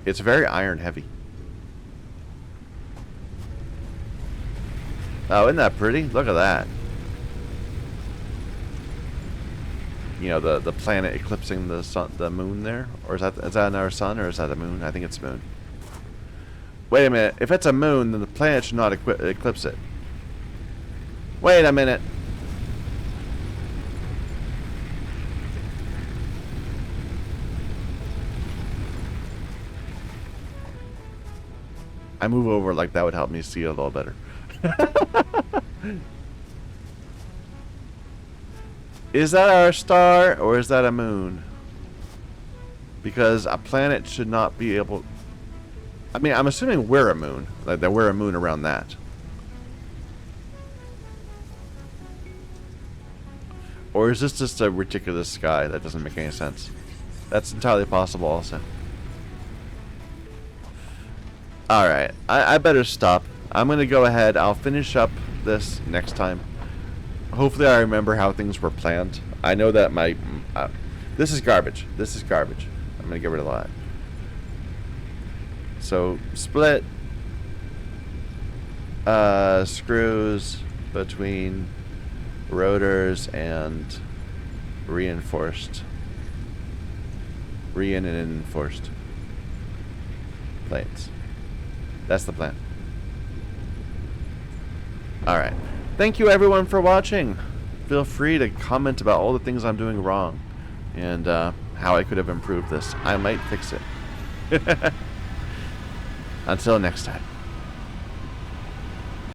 It's very iron heavy. Oh, isn't that pretty? Look at that. You know, the planet eclipsing the sun, the moon there, or is that another sun, or is that a moon? I think it's moon. Wait a minute. If it's a moon, then the planet should not eclipse it. Wait a minute. I move over like that would help me see a little better. Is that our star or is that a moon? Because a planet should not be able... I mean, I'm assuming we're a moon. Like that we're a moon around that. Or is this just a ridiculous sky that doesn't make any sense? That's entirely possible also. Alright, I better stop. I'm going to go ahead. I'll finish up this next time. Hopefully I remember how things were planned. I know that my... this is garbage. This is garbage. I'm going to get rid of that. So, split screws between rotors and reinforced plates. That's the plan. Alright. Thank you everyone for watching. Feel free to comment about all the things I'm doing wrong and how I could have improved this. I might fix it. Until next time.